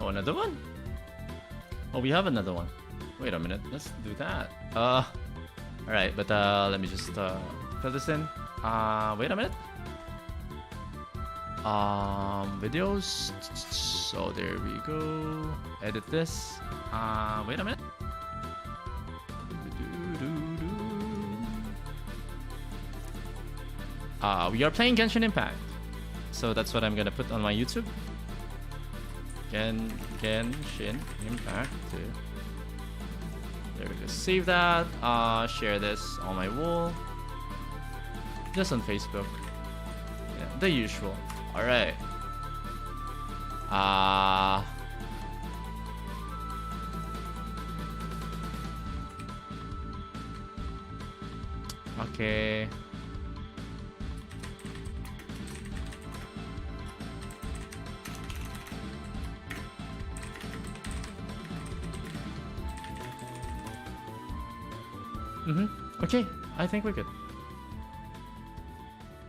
Oh, another one? Oh, we have another one. Wait a minute. Let's do that. Alright, but let me just fill this in. Wait a minute. Videos. So there we go. Edit this. Wait a minute. We are playing Genshin Impact. So that's what I'm gonna put on my YouTube. Genshin Impact. There we go. Save that. Share this on my wall. Just on Facebook. Yeah, the usual. Alright. Okay. Okay, I think we're good.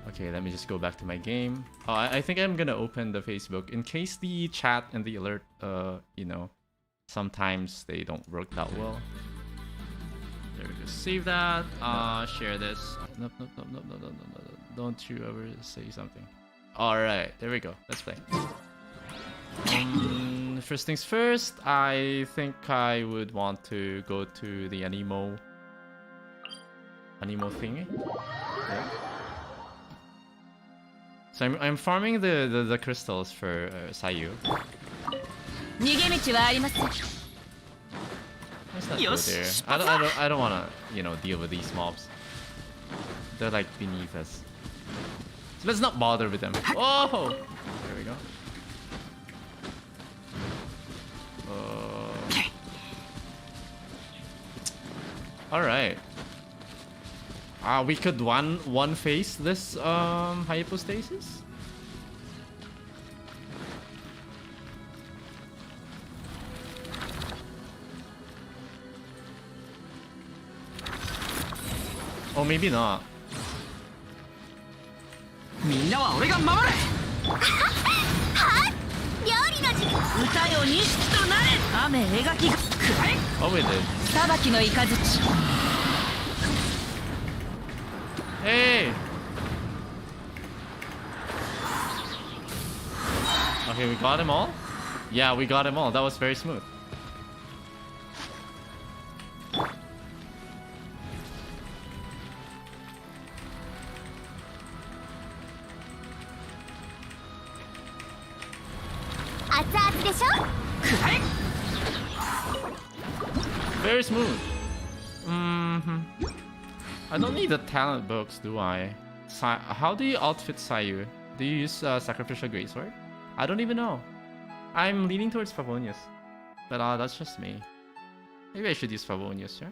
Okay, let me just go back to my game. I think I'm gonna open the Facebook in case the chat and the alert, you know, sometimes they don't work that well. There we go. Save that. Share this. Nope. Don't you ever say something. Alright, there we go. Let's play. First things first, I think I would want to go to the Anemo thingy. Yeah. So I'm farming the crystals for Sayu. Let's not go there. I don't wanna, you know, deal with these mobs. They're like beneath us. So let's not bother with them. Oh, there we go. All right. We could one face this hypostasis. Oh, maybe not. Oh, we did. Hey! Okay, we got him all? Yeah, we got him all. That was very smooth. Very smooth. I don't need the talent books, do I? How do you outfit Sayu? Do you use Sacrificial Greatsword? I don't even know. I'm leaning towards Favonius. But that's just me. Maybe I should use Favonius, yeah?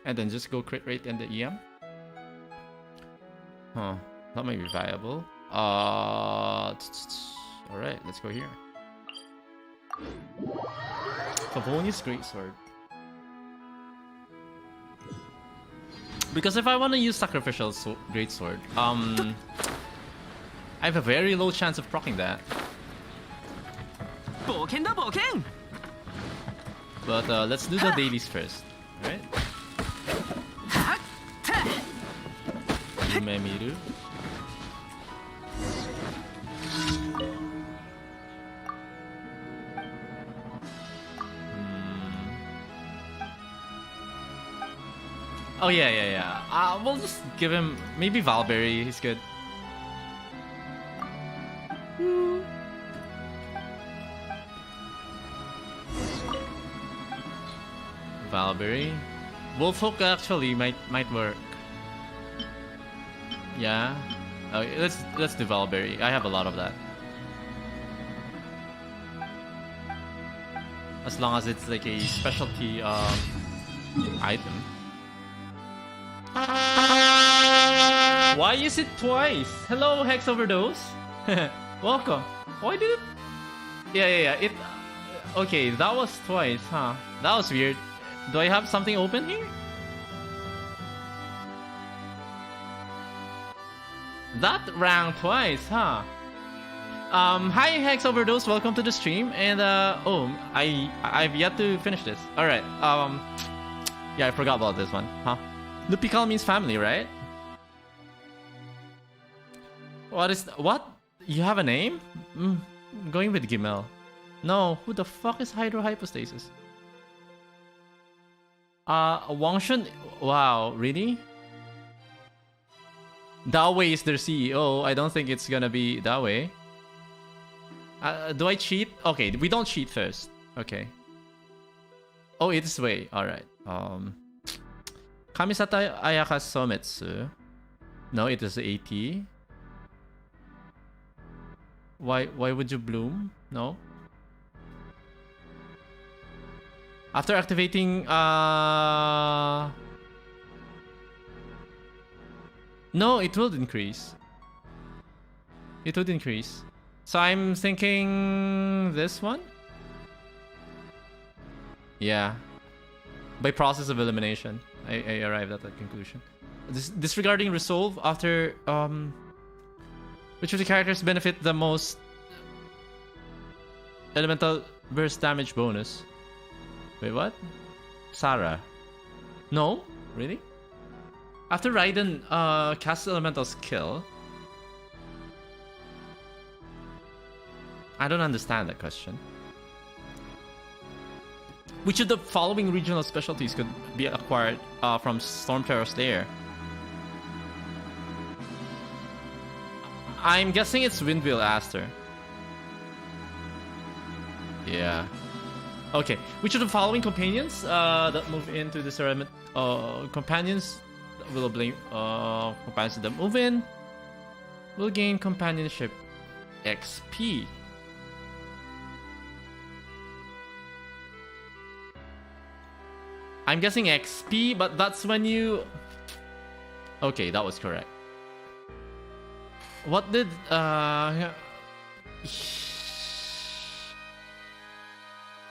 And then just go crit rate and the EM? Huh. That might be viable. Alright, let's go here. Favonius Greatsword. Because if I want to use Sacrificial Greatsword, I have a very low chance of proccing that. But let's do the dailies first, right? Yumemiru. Oh yeah. We'll just give him maybe Valberry. He's good. Valberry. Wolfhook actually might work. Yeah. Okay, let's do Valberry. I have a lot of that. As long as it's like a specialty item. Why is it twice? Hello, Hex Overdose. Welcome. Why did it? Yeah. It. Okay, that was twice, huh? That was weird. Do I have something open here? That rang twice, huh? Hi Hex Overdose, welcome to the stream. And oh, I've yet to finish this. All right. Yeah, I forgot about this one. Huh? Lupikal means family, right? What? You have a name? I'm going with Gimel. No, who the fuck is Hydrohypostasis? Wangshun. Wow, really? Dawei is their CEO. I don't think it's gonna be Dawei. Do I cheat? Okay, we don't cheat first. Okay. Oh, it's Wei. Alright. Kamisata Ayaka Sometsu. No, it is 80. Why would you bloom? No. After activating no, it will increase. It would increase. So I'm thinking this one? Yeah. By process of elimination, I arrived at that conclusion. Disregarding resolve after which of the characters benefit the most elemental burst damage bonus? Wait, what? Sarah. No? Really? After Raiden casts elemental skill. I don't understand that question. Which of the following regional specialties could be acquired from Storm Terror's Lair? I'm guessing it's Windwheel Aster. Yeah. Okay. Which of the following companions that move into this element? Companions will blame companions that move in will gain companionship XP. I'm guessing XP, but that's when you... Okay, that was correct. What did...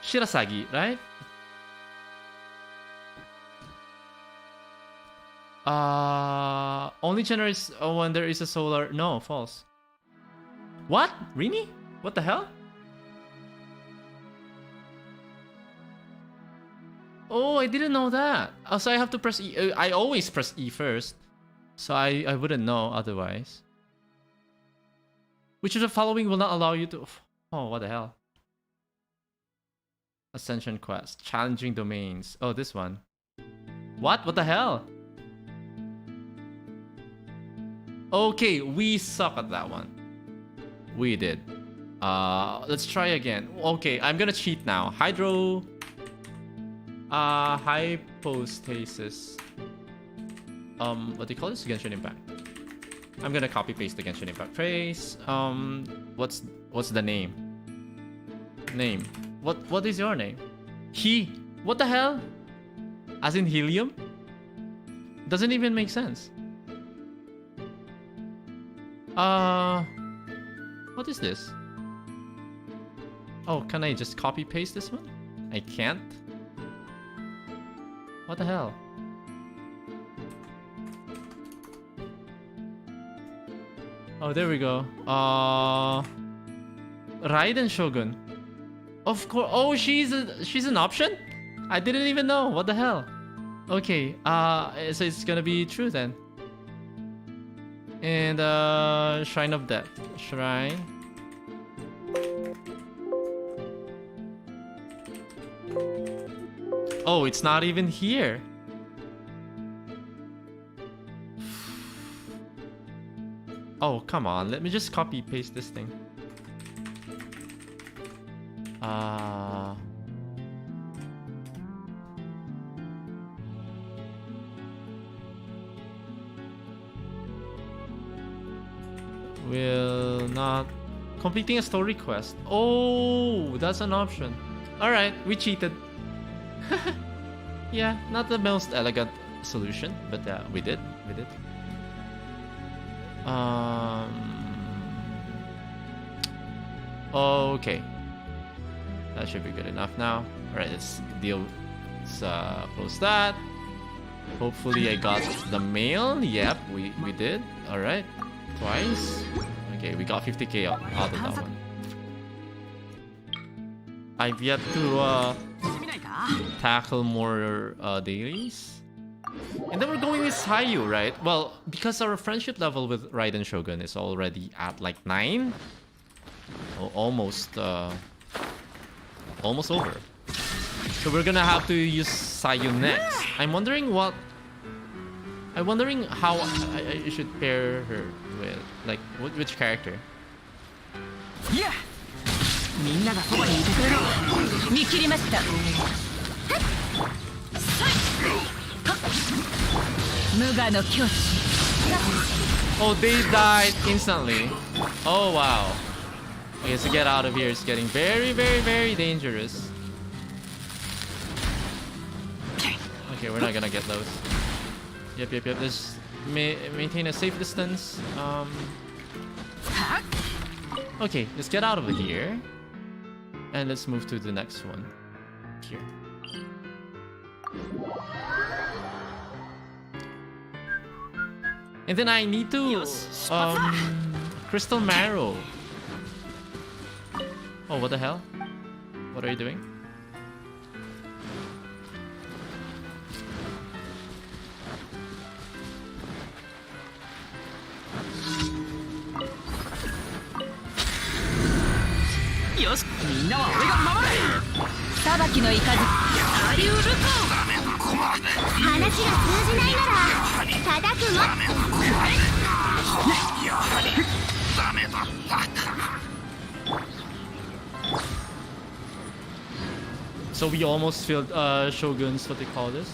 Shirasagi, right? Only generates when there is a solar... No, false. What? Really? What the hell? Oh, I didn't know that. Oh, so I have to press E. I always press E first. So I wouldn't know otherwise. Which of the following will not allow you to... Oh, what the hell? Ascension Quest. Challenging domains. Oh, this one. What? What the hell? Okay, we suck at that one. We did. Let's try again. Okay, I'm gonna cheat now. Hydro... hypostasis. What do you call this? Genshin Impact. I'm gonna copy paste the Genshin Impact phrase. What's the name? Name. What is your name? He. What the hell? As in helium? Doesn't even make sense. What is this? Oh, can I just copy paste this one? I can't. What the hell? Oh, there we go. Raiden Shogun. Of course. Oh, she's an option? I didn't even know. What the hell? Okay. So it's gonna be true then. And Shrine of Death. Shrine. Oh, it's not even here. Oh, come on. Let me just copy paste this thing. Will not... Completing a story quest. Oh, that's an option. Alright, we cheated. Yeah, not the most elegant solution, but we did. Okay. That should be good enough now. Alright, let's close that. Hopefully I got the mail. Yep, we did. Alright. Twice. Okay, we got 50k out of that one. I've yet to tackle more dailies. And then we're going with Sayu, right? Well, because our friendship level with Raiden Shogun is already at like 9. Oh, almost over. So we're gonna have to use Sayu next. I'm wondering how I should pair her with, like, which character? Yeah. Oh, they died instantly. Oh wow. Okay, so get out of here. It's getting very, very, very dangerous. Okay, we're not gonna get those. Yep. Just maintain a safe distance. Okay, let's get out of here. And let's move to the next one. Here. And then I need to Crystal Marrow. Oh, what the hell? What are you doing? So we almost filled Shogun's, what they call this?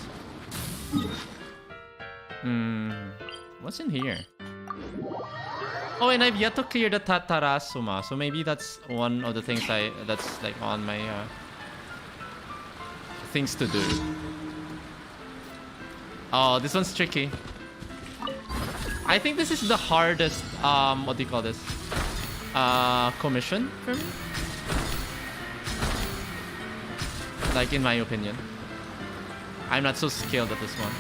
What's in here? Oh, and I've yet to clear the Tatarasuma, so maybe that's one of the things that's like on my things to do. Oh, this one's tricky. I think this is the hardest what do you call this? Commission for me? Like, in my opinion. I'm not so skilled at this one.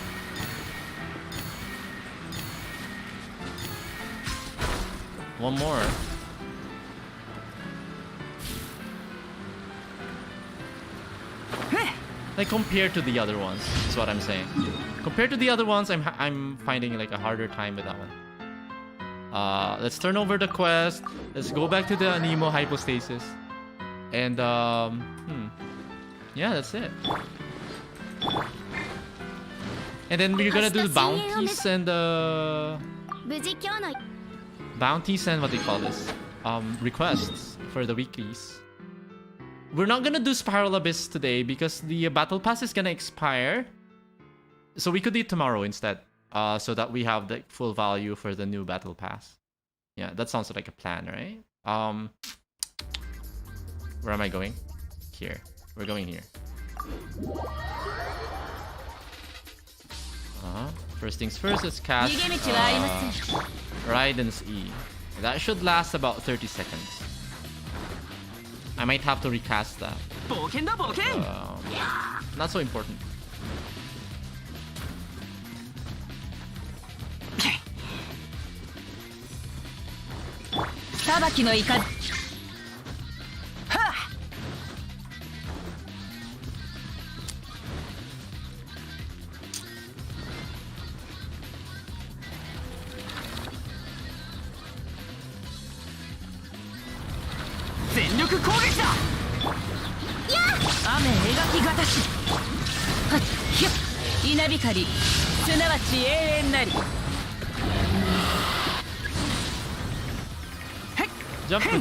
One more. Like, compared to the other ones, is what I'm saying. Compared to the other ones, I'm finding like a harder time with that one. Let's turn over the quest. Let's go back to the Nemo hypostasis. And yeah, that's it. And then we're gonna do the bounties and what do you call this? Requests for the weeklies. We're not gonna do Spiral Abyss today because the battle pass is gonna expire. So we could do it tomorrow instead. So that we have the full value for the new battle pass. Yeah, that sounds like a plan, right? Where am I going? Here. We're going here. First things first, let's cast Raiden's E. That should last about 30 seconds. I might have to recast that. Not so important.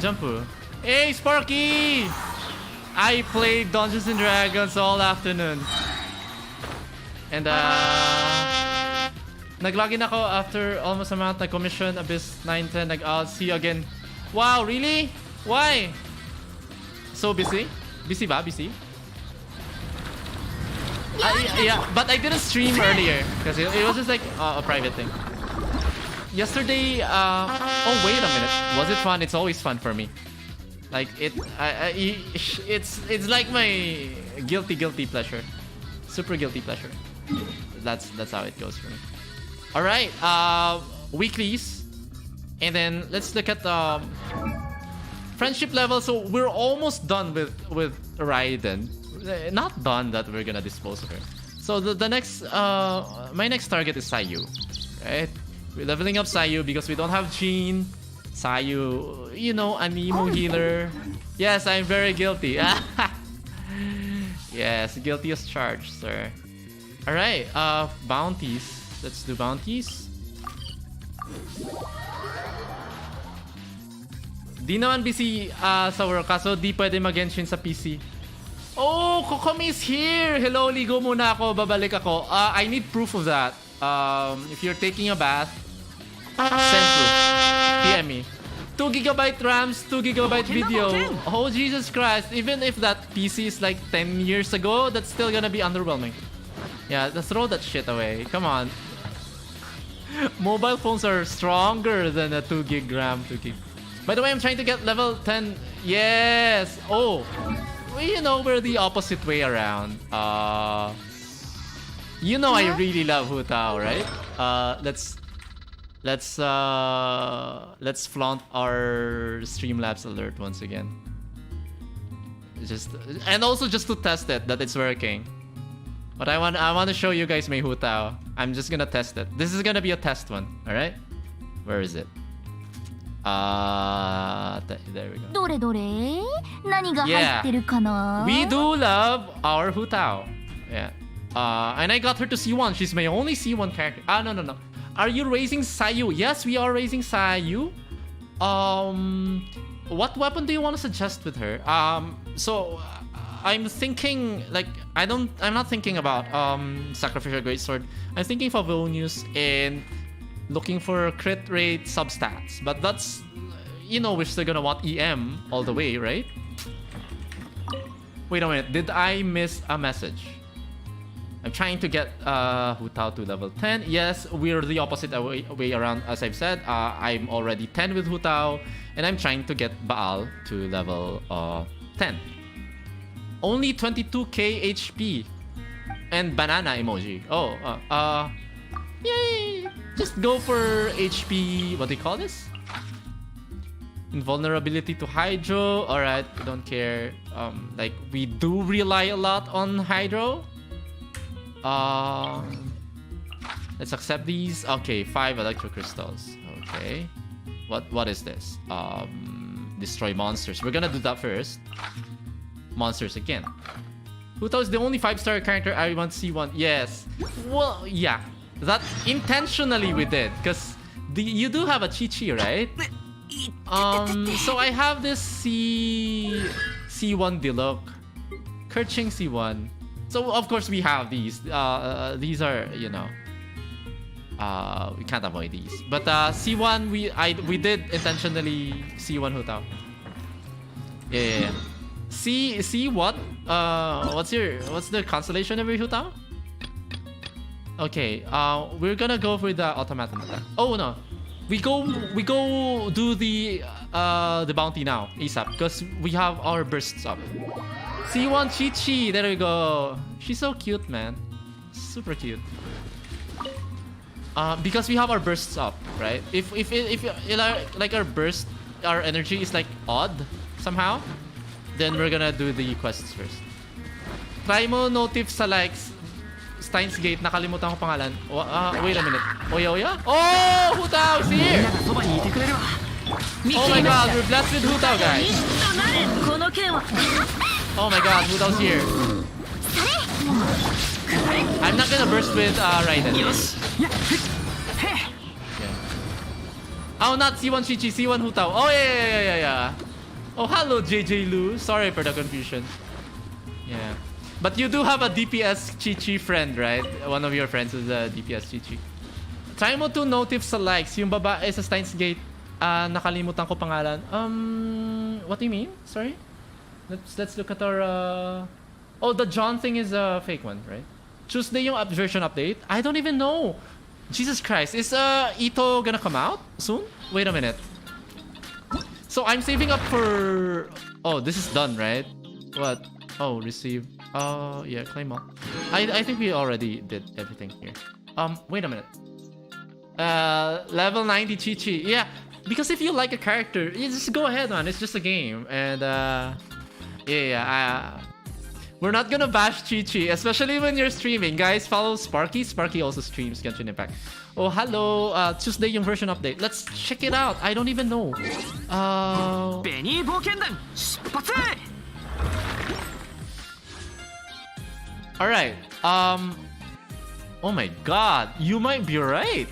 Jump. Hey, Sparky! I played Dungeons and Dragons all afternoon. And naglogin ako after almost a month. Nag-commission Abyss 910. I'll see you again. Wow, really? Why? So busy? Busy ba? Busy? Yeah, but I didn't stream earlier because it was just like a private thing. Yesterday, oh wait a minute, was it fun? It's always fun for me. Like it's like my guilty pleasure, super guilty pleasure. That's how it goes for me. All right, weeklies. And then let's look at friendship level. So we're almost done with Raiden. Not done that we're gonna dispose of her. So the next my next target is Sayu, right? We're leveling up Sayu because we don't have Jean. Sayu, you know, a Nemo healer. Yes, I'm very guilty. Yes, guilty as charged, sir. Alright, bounties. Let's do bounties. Di naman busy sa work, kaso di pwede mag-Genshin sa PC. Oh, Kokomi is here! Hello, ligo muna ako, babalik ako. I need proof of that. If you're taking a bath, send proof. PM me. 2 GB RAMs, 2 GB video. Oh, Jesus Christ. Even if that PC is like 10 years ago, that's still gonna be underwhelming. Yeah, let's throw that shit away. Come on. Mobile phones are stronger than a 2 gig RAM, 2 gig. By the way, I'm trying to get level 10. Yes. Oh. Well, you know, we're the opposite way around. You know I really love Hu Tao, right? Let's flaunt our Streamlabs alert once again. And also just to test it that it's working. But I want to show you guys my Hu Tao. I'm just gonna test it. This is gonna be a test one, all right? Where is it? There we go. Yeah, we do love our Hu Tao. Yeah. And I got her to C1. She's my only C1 character. No. Are you raising Sayu? Yes, we are raising Sayu. What weapon do you want to suggest with her? So I'm thinking like I'm not thinking about Sacrificial Greatsword. I'm thinking Favonius and looking for crit rate substats. But that's, you know, we're still gonna want EM all the way, right? Wait a minute, did I miss a message? I'm trying to get Hu Tao to level 10. Yes, we're the opposite way around, as I've said. I'm already 10 with Hu Tao, and I'm trying to get Baal to level 10. Only 22k HP. And banana emoji. Oh, yay! Just go for HP, what do you call this? Invulnerability to Hydro. Alright, don't care. Like, we do rely a lot on Hydro. Let's accept these. Okay, 5 electro crystals. Okay. What is this? Destroy monsters. We're gonna do that first. Monsters again. Hu Tao is the only 5-star character I want C1. Yes. Well, yeah. That intentionally we did, because you do have a Chi-Chi, right? So I have this C1 Diluc, Kerching C1. So of course we have these. These are, you know, we can't avoid these. But C1 we did intentionally C1 Hu Tao. Yeah. C what? What's the constellation of your Hu Tao? Okay, we're gonna go for the automaton attack. Oh no, we go do the bounty now ASAP because we have our bursts up. C1 Chi-Chi, there we go. She's so cute, man, super cute. Because we have our bursts up, right? If like our burst, our energy is like odd somehow, then we're gonna do the quests first. Try mo notif sa likes. Steins Gate, nakalimutan ko pangalan. Wait a minute. Oya? Oh, Hu Tao is here! Oh my god, we're blessed with Hu Tao, guys. Oh my god, Hu Tao's here. I'm not gonna burst with Raiden. Yeah. Oh, not C1 Chi-Chi, C1 Hu Tao. Oh, yeah. Oh, hello, JJ Lu. Sorry for the confusion. Yeah. But you do have a DPS Chi-Chi friend, right? One of your friends is a DPS Chi-Chi. Try mo to notif sa likes. Yung babae sa Steins Gate, nakalimutan ko pangalan. What do you mean? Sorry? Let's look at our... Oh, the John thing is a fake one, right? Tuesday yung version update? I don't even know. Jesus Christ. Is Ito gonna come out soon? Wait a minute. So I'm saving up for... Oh, this is done, right? What? Oh, receive. Yeah, claim all. I think we already did everything here. Wait a minute. Level 90 Chi-Chi. Yeah, Because if you like a character, you just go ahead, man. It's just a game. And we're not gonna bash Chi-Chi, especially when you're streaming. Guys, follow Sparky. Sparky also streams Genshin Impact. Oh, hello. Tuesday yung version update. Let's check it out. I don't even know. Alright. Oh my god. You might be right.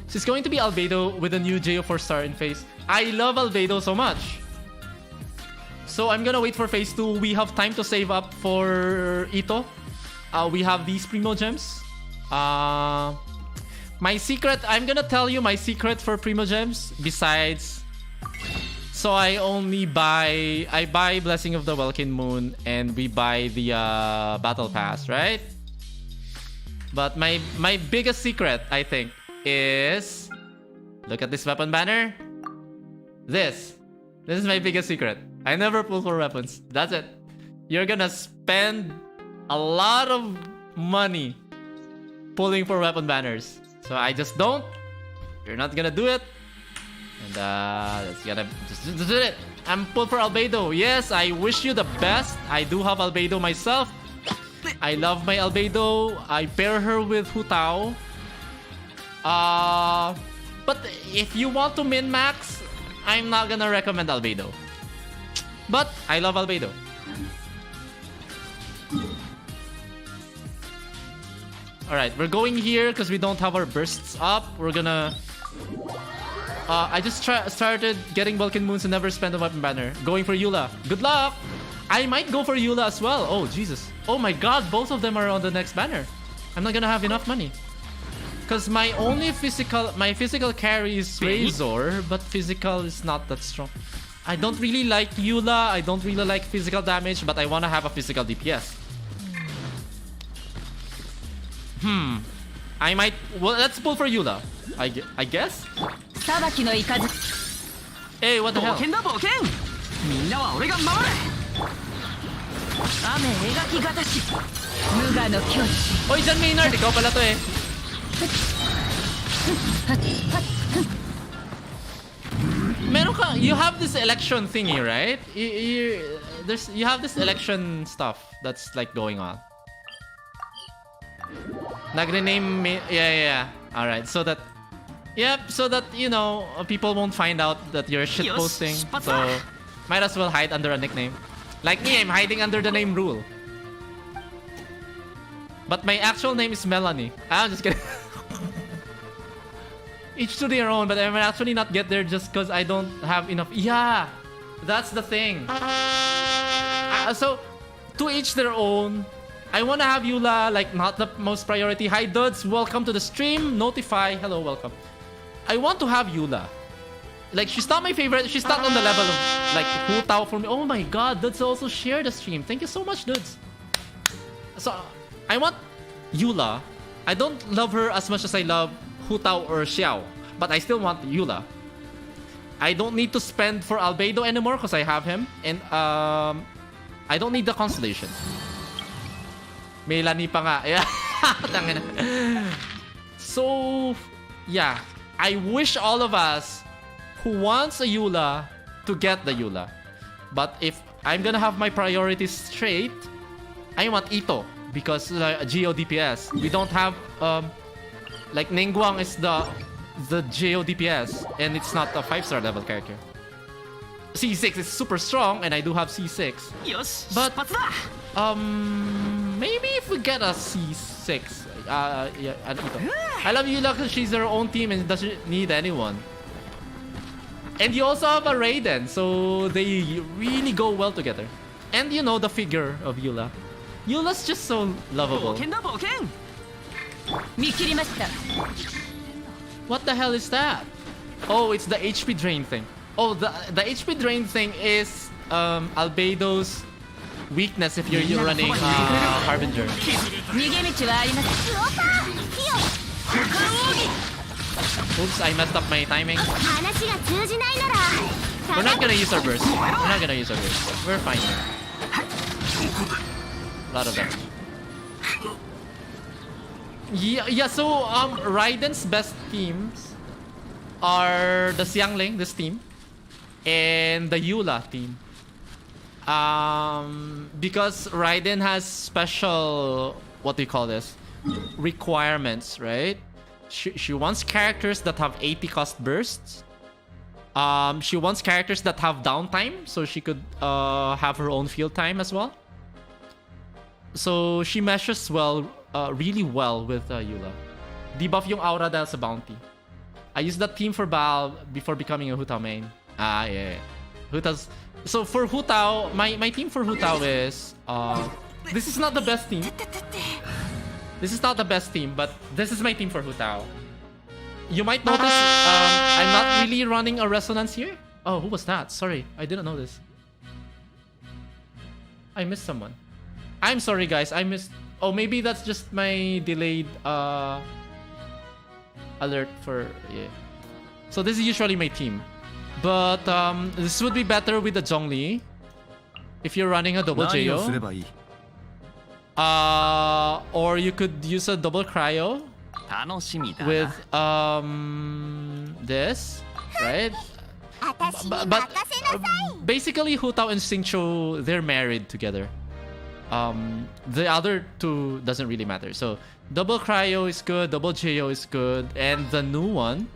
She's going to be Albedo with a new JO 4-star in phase. I love Albedo so much. So I'm gonna wait for phase 2. We have time to save up for Ito. We have these Primo Gems. My secret, I'm gonna tell you my secret for Primo Gems. Besides, so I buy Blessing of the Welkin Moon and we buy the Battle Pass, right? But my biggest secret, I think, is look at this weapon banner. This is my biggest secret. I never pull for weapons. That's it. You're gonna spend a lot of money pulling for weapon banners. So I just don't. You're not gonna do it. And that's gonna just do it. I'm pulled for Albedo. Yes, I wish you the best. I do have Albedo myself. I love my Albedo. I pair her with Hu Tao. But if you want to min-max, I'm not gonna recommend Albedo. But I love Albedo. Alright, we're going here because we don't have our bursts up. We're gonna... I just started getting Vulcan Moons and never spent a weapon banner. Going for Eula. Good luck! I might go for Eula as well. Oh, Jesus. Oh my god, both of them are on the next banner. I'm not gonna have enough money. Because my physical carry is Razor, but physical is not that strong. I don't really like Eula, I don't really like physical damage, but I want to have a physical DPS. I might... Well, let's pull for Eula. I guess? Hey, what the hell? Oy, Jan Maynard, ikaw pala to eh. Meron ka, you have this election thingy, right? You have this election stuff that's like going on. Nagrename me, yeah. All right, so that, so that you know people won't find out that you're shit posting. So might as well hide under a nickname. Like me, I'm hiding under the name Rule. But my actual name is Melanie. I'm just kidding. Each to their own, but I might actually not get there just because I don't have enough. Yeah, that's the thing. So, to each their own. I want to have Eula, like, not the most priority. Hi, dudes. Welcome to the stream. Notify. Hello, welcome. I want to have Eula. Like, she's not my favorite. She's not on the level of, like, Hu Tao for me. Oh my god, dudes also share the stream. Thank you so much, dudes. So, I want Eula. I don't love her as much as I love Hu Tao or Xiao, but I still want Eula. I don't need to spend for Albedo anymore because I have him, and I don't need the constellation. Melanie pa nga. Yeah. So, yeah. I wish all of us who wants a Eula to get the Eula. But if I'm gonna have my priorities straight, I want Ito because Geo DPS. We don't have like Ningguang is the Geo DPS and it's not a 5-star level character. C6 is super strong and I do have C6. But maybe if we get a C6, yeah, Ito. I love Eula because she's her own team and doesn't need anyone. And you also have a Raiden, so they really go well together. And you know the figure of Eula. Eula's just so lovable. What the hell is that? Oh, it's the HP drain thing. Oh, the HP drain thing is Albedo's weakness if you're running Harbinger. Oops, I messed up my timing. We're not gonna use our burst. We're fine here. A lot of damage. Yeah, so Raiden's best teams are the Xiangling, this team, and the Eula team. Because Raiden has special, what do you call this, requirements, right? She wants characters that have 80 cost bursts. She wants characters that have downtime, so she could have her own field time as well. So she meshes well, really well with Eula. Debuff yung aura dahil sa bounty. I used that team for Baal before becoming a Hu Tao main. Yeah. Hu Tao's... So for Hu Tao, my team for Hu Tao is... this is not the best team. This is not the best team, but this is my team for Hu Tao. You might notice I'm not really running a resonance here. Oh, who was that? Sorry, I didn't know this. I missed someone. I'm sorry, guys. I missed... Oh, maybe that's just my delayed alert for... Yeah. So this is usually my team. But this would be better with the Zhongli. If you're running a double JO. Or you could use a double cryo with this, right? But basically Hu Tao and Xingqiu, they're married together. The other two doesn't really matter. So double cryo is good, double JO is good, and the new one,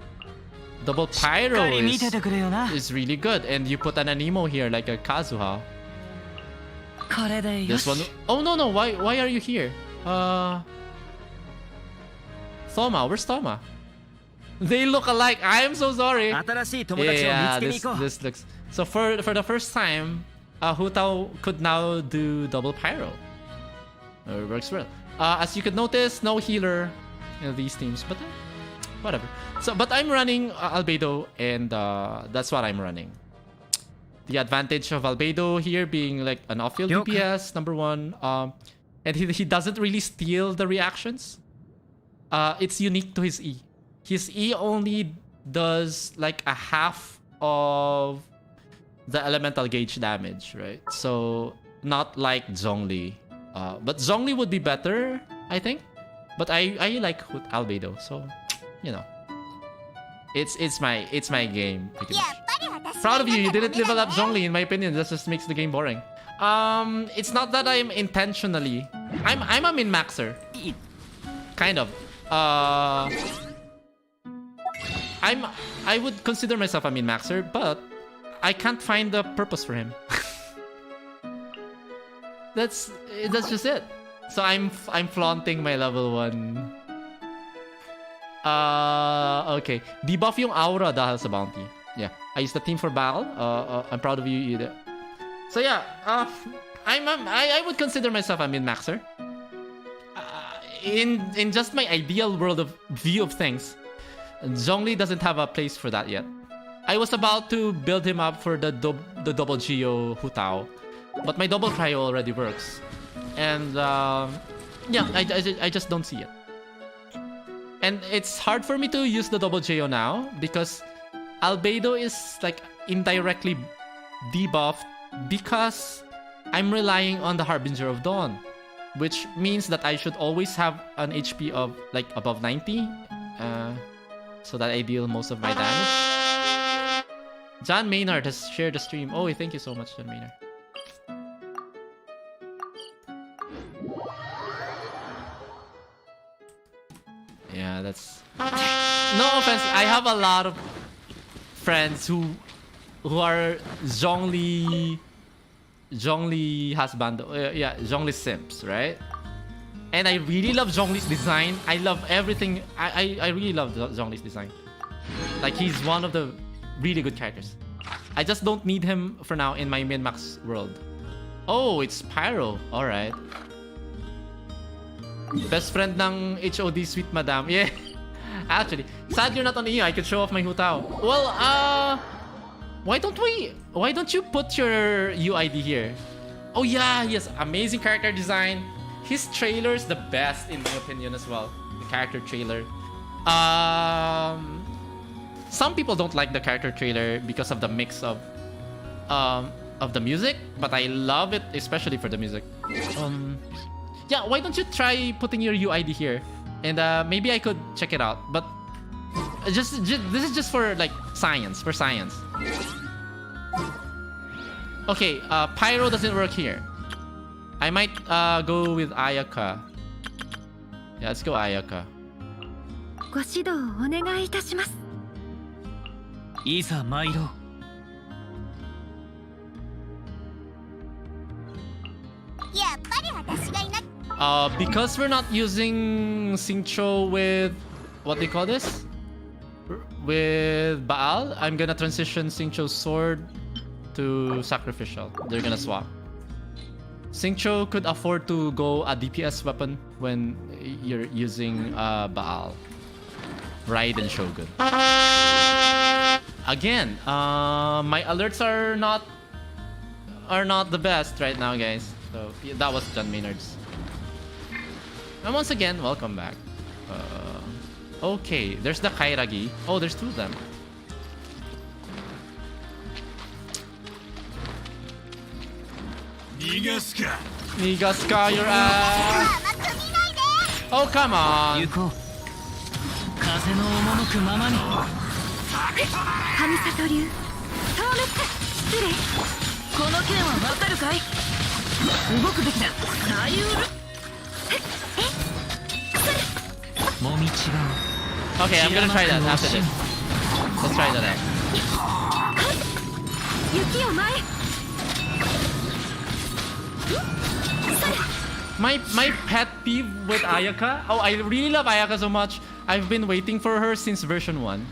double pyro is really good. And you put an anemo here like a Kazuha. This one. Oh no, why are you here? Thoma, where's Thoma? They look alike. I am so sorry. Yeah, this looks... So for the first time, Hu Tao could now do double pyro. It works well. As you could notice, no healer in these teams, but whatever. So, but I'm running Albedo, and that's what I'm running. The advantage of Albedo here being like an off-field DPS, number one. And he doesn't really steal the reactions. It's unique to his E. His E only does like a half of the elemental gauge damage, right? So not like Zhongli. But Zhongli would be better, I think. But I like Albedo, so you know. It's my game. Proud of you. You didn't level up Zhongli, in my opinion. That just makes the game boring. It's not that I'm intentionally. I'm a min-maxer. Kind of. I would consider myself a min-maxer, but I can't find the purpose for him. That's just it. So I'm flaunting my level 1. Okay. Debuff yung aura dahil sa bounty. Yeah. I used the team for Baal. I'm proud of you either. So yeah, I would consider myself a min-maxer. In just my ideal world of view of things, Zhongli doesn't have a place for that yet. I was about to build him up for the double Geo Hu Tao, but my double cryo already works, and yeah, I just don't see it. And it's hard for me to use the double JO now because Albedo is like indirectly debuffed because I'm relying on the Harbinger of Dawn, which means that I should always have an HP of like above 90, so that I deal most of my damage. John Maynard has shared the stream. Oh, thank you so much, John Maynard. Yeah, that's... No offense, I have a lot of friends who are Zhongli husband, yeah, Zhongli simps, right? And I really love Zhongli's design. I love everything. I really love Zhongli's design. Like, he's one of the really good characters. I just don't need him for now in my min-max world. Oh, it's Pyro. Alright. Best friend ng HOD Sweet Madam. Yeah. Actually, sad you're not on EU. I could show off my Hu Tao. Well, why don't you put your UID here? Oh yeah, he has amazing character design. His trailer is the best in my opinion as well. The character trailer. Some people don't like the character trailer because of the mix of the music, but I love it, especially for the music. Yeah, why don't you try putting your UID here? And maybe I could check it out. But This is just for like science, for science. Okay, Pyro doesn't work here. I might go with Ayaka. Yeah, let's go Ayaka. ご指導お願いいたします。いざ参ろう。やっぱり私がいな。Because we're not using Xingqiu with what they call this? With Baal, I'm gonna transition Xingqiu's sword to sacrificial. They're gonna swap. Xingqiu could afford to go a DPS weapon when you're using Baal. Raiden Shogun. Again, my alerts are not the best right now, guys. So yeah, that was John Maynard's. And once again, welcome back. Okay, there's the Kairagi. Oh, there's two of them. Nigaska your ass. Oh, come on. 行こう。風の赴くままに。神里流ターメット失礼。この件はわかるかい。動くべきだ。サユール。もみ違う。 Okay, I'm gonna try that after this. Let's try that out. 雪を前。My pet peeve with Ayaka. Oh, I really love Ayaka so much. I've been waiting for her since version 1.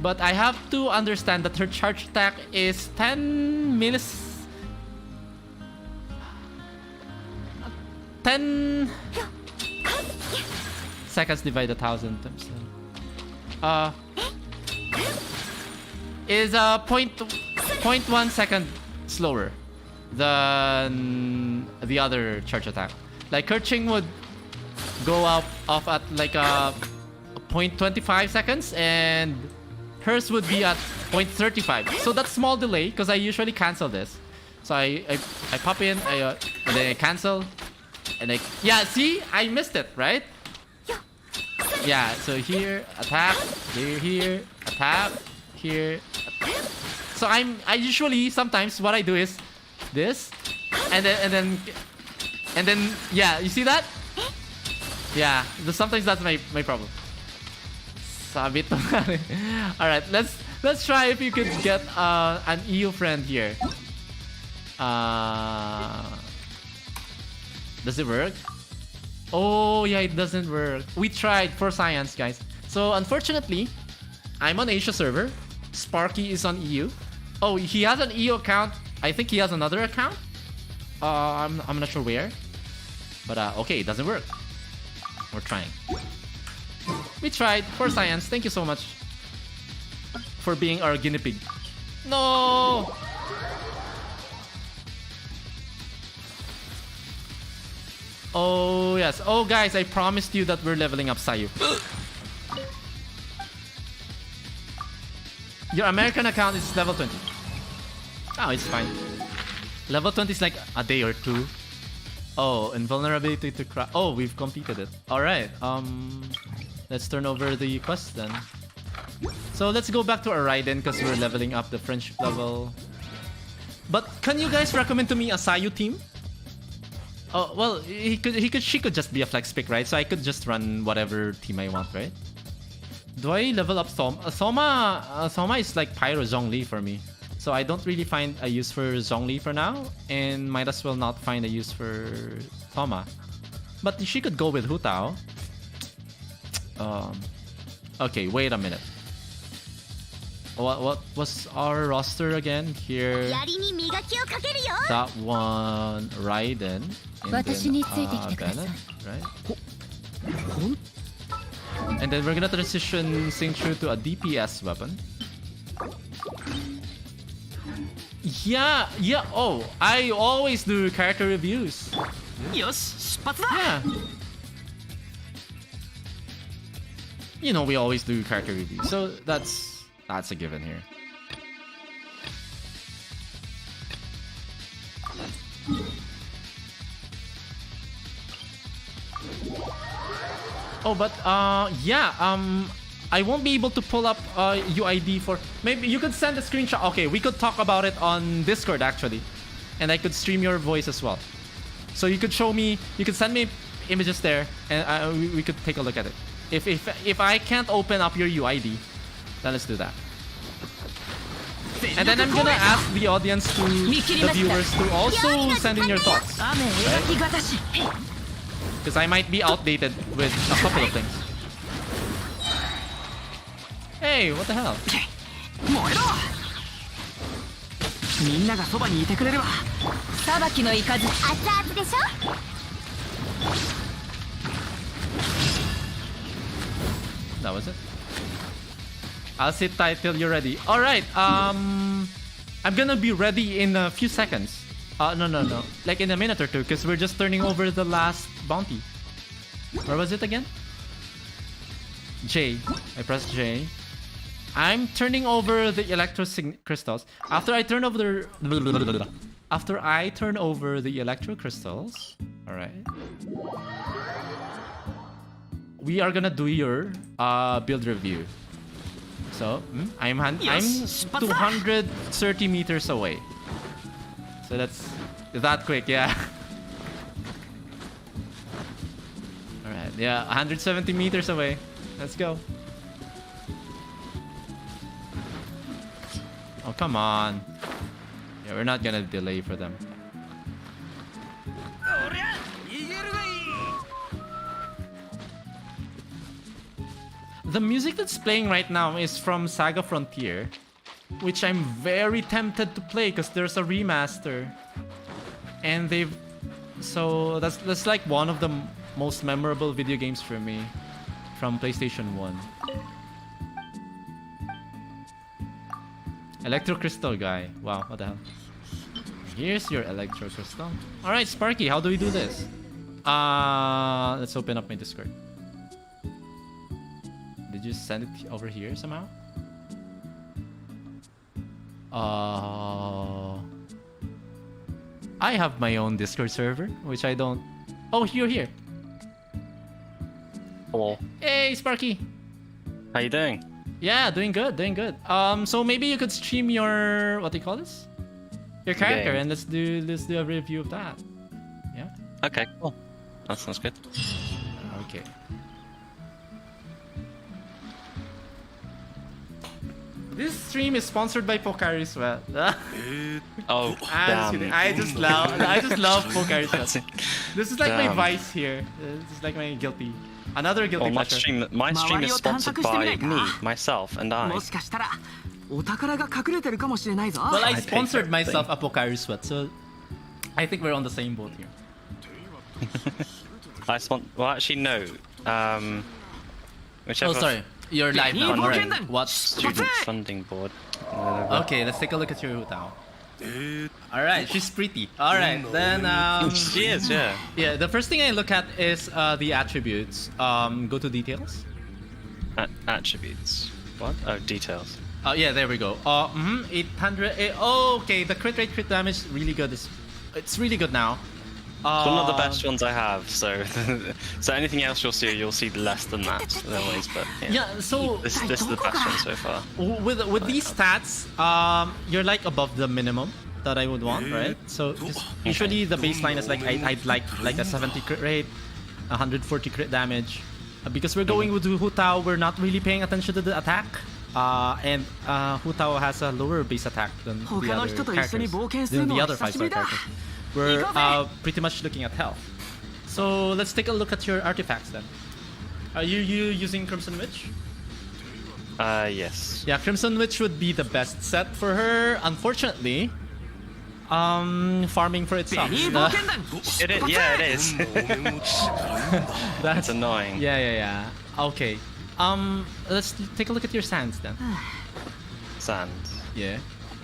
But I have to understand that her charge attack is 10 seconds divided 1,000 times 10. Is 0.1 second slower than the other charge attack. Like Kerching would go off at like 0.25 seconds, and hers would be at 0.35. So that's small delay because I usually cancel this. So I pop in, and then I cancel, and yeah. See, I missed it, right? Yeah. So here attack, here attack, here. So I usually sometimes what I do is this, and then yeah. You see that? Yeah. Sometimes that's my problem. Sabit. All right. Let's try if you could get an EU friend here. Does it work? Oh yeah, it doesn't work. We tried for science, guys. So unfortunately, I'm on Asia server. Sparky is on EU. Oh, he has an EU account. I think he has another account. I'm not sure where. But okay, it doesn't work. We're trying. We tried for science. Thank you so much for being our guinea pig. No. Oh yes. Oh guys, I promised you that we're leveling up Sayu. Your American account is level 20. Oh, it's fine. Level 20 is like a day or two. Oh, invulnerability to crack. Oh, we've completed it. Alright, let's turn over the quest then. So let's go back to our Raiden because we're leveling up the friendship level. But can you guys recommend to me a Sayu team? Oh, well, she could just be a flex pick, right? So I could just run whatever team I want, right? Do I level up Soma? Soma is like Pyro Zhongli for me. So I don't really find a use for Zhongli for now, and might as well not find a use for Soma. But she could go with Hu Tao. Okay, wait a minute. What was our roster again? Here, that one, Raiden, and then Bennett, right? And then we're gonna transition Xingqiu to a DPS weapon. Yeah. Oh, I always do character reviews. Yeah. You know, we always do character reviews, so that's a given here. Oh, but yeah, I won't be able to pull up UID for... Maybe you could send a screenshot. Okay, we could talk about it on Discord, actually. And I could stream your voice as well. So you could show me... You could send me images there, and we could take a look at it. If I can't open up your UID, then let's do that. And then I'm gonna ask the audience to... the viewers to also send in your thoughts. Because I might be outdated with a couple of things. Hey, what the hell? That was it. I'll sit tight till you're ready. Alright, I'm gonna be ready in a few seconds. No. Like in a minute or two, because we're just turning over the last bounty. Where was it again? J. I pressed J. I'm turning over the electro crystals. After I turn over the electro crystals, all right. We are gonna do your build review. So I'm 230 meters away. So that's that quick, yeah. All right, yeah, 170 meters away. Let's go. Oh, come on. Yeah, we're not gonna delay for them. The music that's playing right now is from Saga Frontier, which I'm very tempted to play because there's a remaster. And they've... So that's like one of the most memorable video games for me from PlayStation 1. Electro Crystal guy. Wow, what the hell? Here's your Electro Crystal. Alright, Sparky, how do we do this? Let's open up my Discord. Did you send it over here somehow? I have my own Discord server, which I don't... Oh, you're here. Hello. Hey, Sparky. How you doing? Yeah, doing good, doing good. So maybe you could stream your... What do you call this? Your character, game. and let's do a review of that. Yeah? Okay, cool. That sounds good. Okay. This stream is sponsored by Pocari Sweat. Oh, I'm just kidding. I just love Pocari Sweat. This is like my Damn. vice here. This is like my guilty. Another guilty my pleasure. my stream is sponsored by me, myself, and I. Well, I sponsored myself a Pocari Sweat, so I think we're on the same boat here. Well, actually, no. Whichever. Oh, sorry. You're live now. Alright. What? Student funding board. Okay, let's take a look at your Hutao. Alright, she's pretty. Alright, then She is, yeah. yeah, the first thing I look at is the attributes. Go to details. Attributes. What? Oh, details. Oh yeah, there we go. 800. Oh, okay, the crit rate, crit damage is really good. It's really good now. It's one of the best ones I have. So, so anything else you'll see less than that. Always, but yeah. So this is the best one so far. With these stats, you're like above the minimum that I would want, right? So usually the baseline is like I'd like a 70 crit rate, 140 crit damage. Because we're going with Hutao, we're not really paying attention to the attack. And Hutao has a lower base attack than the other characters, than the other 5-star characters. We're pretty much looking at health. So let's take a look at your artifacts then. Are you using Crimson Witch? Yes. Yeah, Crimson Witch would be the best set for her. Unfortunately, farming for itself. It is. Yeah, it is. That's annoying. Yeah. Okay. Let's take a look at your sands then. Sand. Yeah.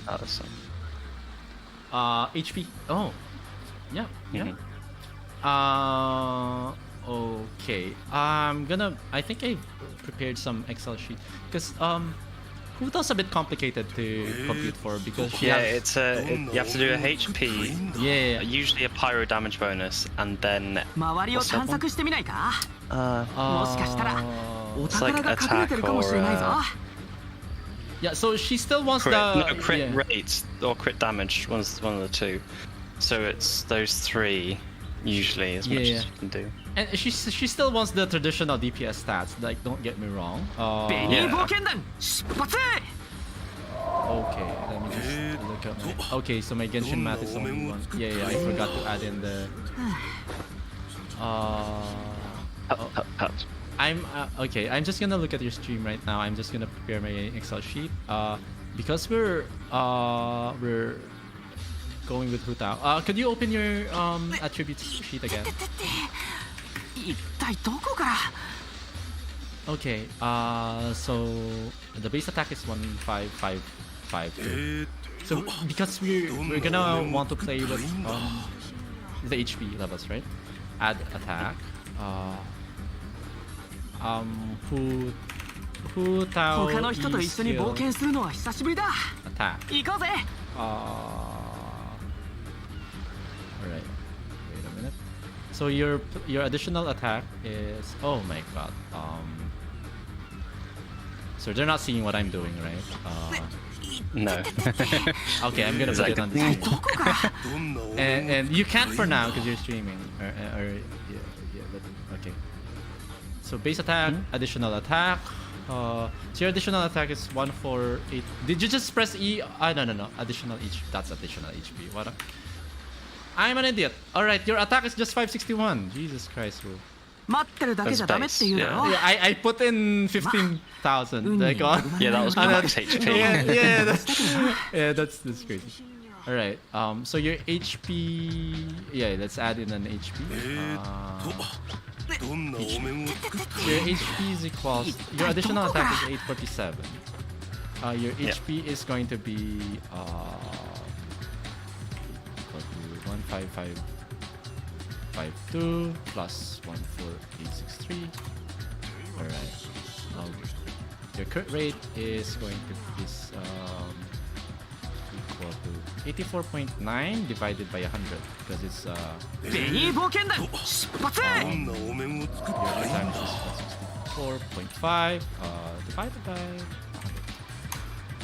Oh, that's some. HP. Oh. Yeah. Okay. I think I prepared some Excel sheet because Hutao's a bit complicated to compute for because you have to do a HP. Yeah. Usually a pyro damage bonus, and then. おIt's like 宝が隠れてるかもしれないぞ Yeah, so she still wants crit, the no, crit yeah. rate or crit damage. One of the two. So it's those three usually as much Yeah. as you can do. And she still wants the traditional DPS stats. Like, don't get me wrong. ベニー Yeah. 冒険団出発 Okay, let me just look up my... Okay, so my Genshin math is only one. Yeah, I forgot to add in the... I'm okay. I'm just gonna look at your stream right now. I'm just gonna prepare my Excel sheet. Because we're going with Hutao. Could you open your attributes sheet again? 一体どこから Okay. So the base attack is 15552. So because we're gonna want to play with the HP levels, right? Add attack. Who 他の人と一緒に冒 skill 険するのは久しぶりだ attack. 行こうぜ Alright. Wait a minute. So your additional attack is, oh my god. So they're not seeing what I'm doing, right? No. Okay, I'm gonna put it on the screen. And you can't for now because you're streaming. Or yeah, but okay. So base attack, additional attack. So your additional attack is 148. Did you just press E? No. Additional HP. That's additional HP. What? I'm an idiot. All right, your attack is just 561. Jesus Christ, bro. 待ってるだけじゃダメって言うだろ Yeah, I put in 15,000. Like on. Yeah, that was max HP. Yeah, that's crazy. All right. So your HP. Yeah, let's add in an HP. Your HP is equals. Your additional attack is 847. Your HP is going to be 15552 plus 14863. All right. Your crit rate is going to be equal to 84.9 divided by 100 because it's ベニー冒険団出発 your attack is 164.5 divided by 100.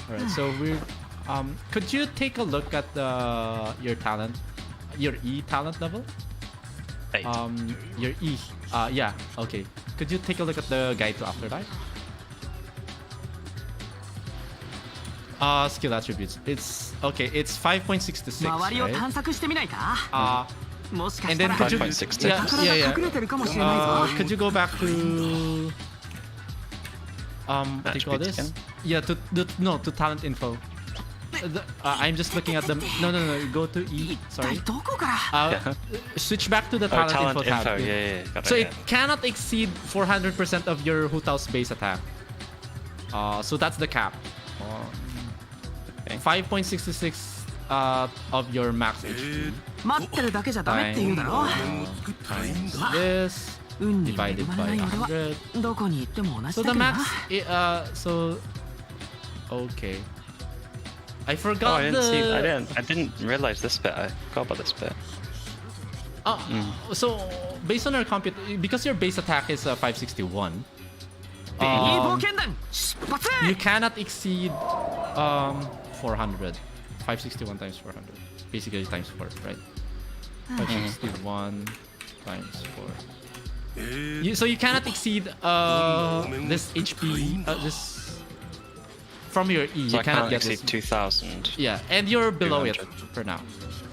Alright, so we're could you take a look at your talent, your E talent level? 8. Your E. Yeah. Okay. Could you take a look at the guide to Afterlife? Skill attributes. It's okay. It's 5.66. 周りを Right? 探索してみないか もしか And した then ら could you? 5.66. Yeah, お宝 yeah, が yeah. 隠れてるかもしれないぞ Could you go back to what do you call Attributes this? again? Yeah, to talent info. I'm just looking at them. No. Go to E. 一 Sorry. 体どこから Uh, switch back to the Oh, talent, talent info tab. info. Yeah. Got So it. it cannot exceed 400% of your Hutao's base attack. So that's the cap. Okay. 5.66 of your max HP 待ってるだけじゃダメって言うだろ times this 運に恵 divided まれな by い俺は 100. どこに行っても同じ So だ the けどな max, so okay. I Oh, forgot I didn't see. the. I didn't realize this bit. I forgot about this bit. So based on our compute, because your base attack is 561, ベニー冒険団出発 you cannot exceed 400. 561 times 400, basically times 4, right? 561 times 4. So you cannot exceed this HP, this from your E. So You I cannot can't get exceed this. 2,000. Yeah, and you're below it 200. for now.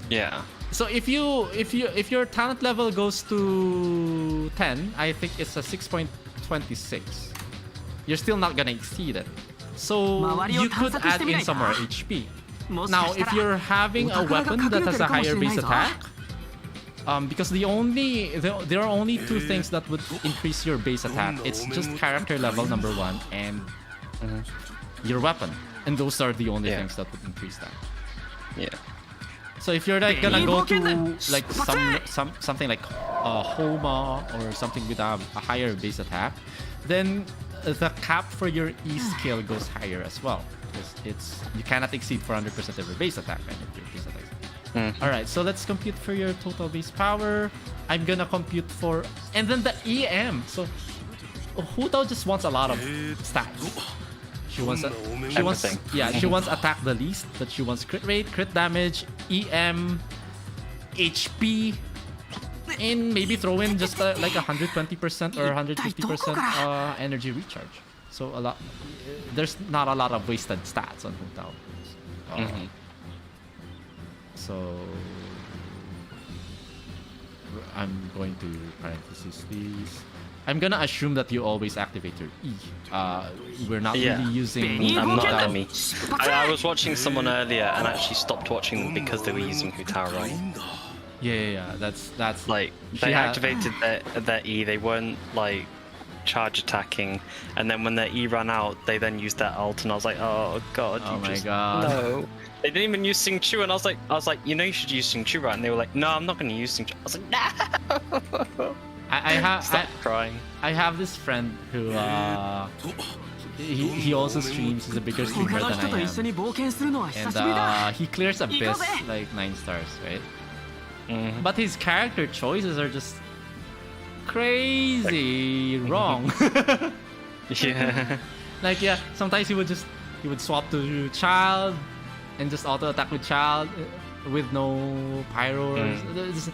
Yeah. So if your talent level goes to 10, I think it's a 6.26. You're still not gonna exceed it. So you could add in some more HP. もし Now, かした if ら you're having a お宝が weapon 隠 that れて has る a かもし higher れない base ぞ attack, because there are only two things that would increase your base attack. It's just character level number 1 and your weapon, and those are the only Yeah. things that would increase that. Yeah. So if you're like gonna go to like something like Homa or something with a higher base attack, then the cap for your E skill goes higher as well. Because you cannot exceed 400% of your base attack. And if your base attack. All right, so let's compute for your total base power. I'm gonna compute for, and then the EM. So Hu Tao just wants a lot of stats. She wants Everything. yeah, she wants attack the least, but she wants crit rate, crit damage, EM, HP, and maybe throw in just like 120% or 150% energy recharge. So a lot. There's not a lot of wasted stats on Hu Tao. So I'm going to parentheses these. I'm gonna assume that you always activate your E. We're not really using. I'm Hu not Tao. an enemy. I was watching someone earlier and actually stopped watching them because they were using Hu Tao wrong. Yeah. That's Like they activated their E. They weren't like charge attacking, and then when their E ran out, they then used their ult, and I was like, oh god, Oh my just god. no. They didn't even use Sing Chu, and I was like, you know, you should use Sing Chu, right? And they were like, no, I'm not going to use Sing Chu. I was like, no. Stop crying. I have this friend who he also streams. He's a bigger streamer than I am, and he clears Abyss like 9 stars, right? But his character choices are just crazy wrong. Yeah. Like sometimes he would swap to Child and just auto attack with Child with no pyro. It's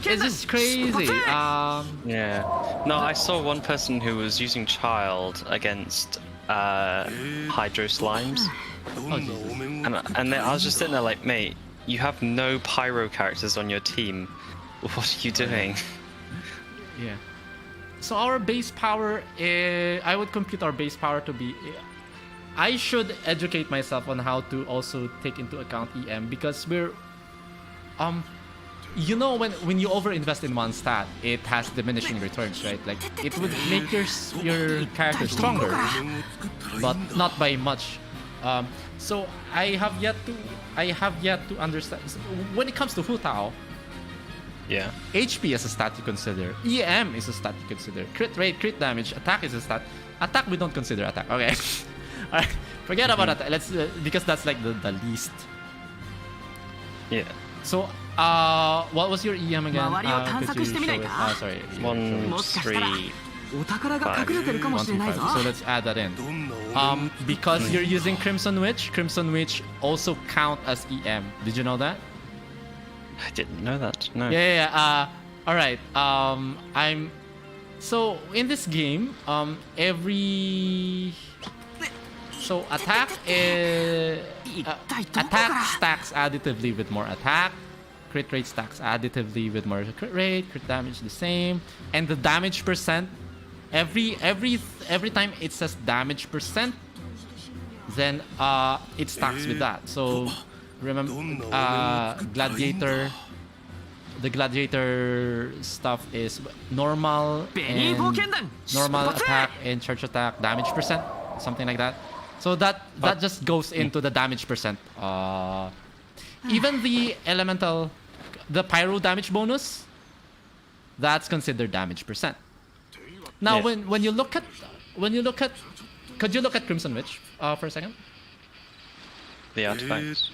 just crazy. Yeah. No, I saw one person who was using Child against Hydro Slimes. Oh Jesus. And then I was just sitting there like, mate, you have no pyro characters on your team. What are you doing? Yeah. So our base power, I would compute our base power to be. I should educate myself on how to also take into account EM because we're, you know, when you overinvest in one stat, it has diminishing returns, right? Like it would make your character stronger, but not by much. So I have yet to understand. So when it comes to Hu Tao, Yeah. HP is a stat you consider. EM is a stat you consider. Crit rate, crit damage, attack is a stat. Attack we don't consider attack. Okay. Alright. Forget about attack. Let's because that's like the least. Yeah. So what was your EM again? Could you show it? Sorry. 1, 3. 125. So let's add that in. Because you're using Crimson Witch also count as EM. Did you know that? I didn't know that. No. Yeah. All right. So in this game, attack stacks additively with more attack. Crit rate stacks additively with more crit rate. Crit damage the same, and the damage percent. Every time it says damage percent, then it stacks with that. So remember, gladiator. The gladiator stuff is normal attack and charge attack damage percent, something like that. So that just goes into the damage percent. Even the elemental, the pyro damage bonus, that's considered damage percent. Now, when you look at, could you look at Crimson Witch for a second? The artifacts.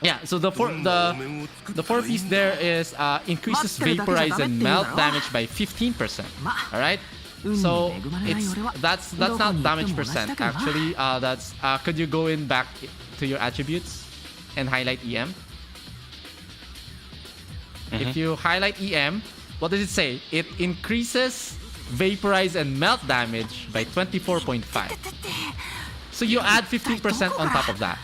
Yeah. So the four piece there is increases vaporize and melt damage by 15%. All right. So that's not damage percent actually. That's could you go in back to your attributes and highlight EM? If you highlight EM, what does it say? It increases vaporize and melt damage by 24.5. So you add 15% on top of that.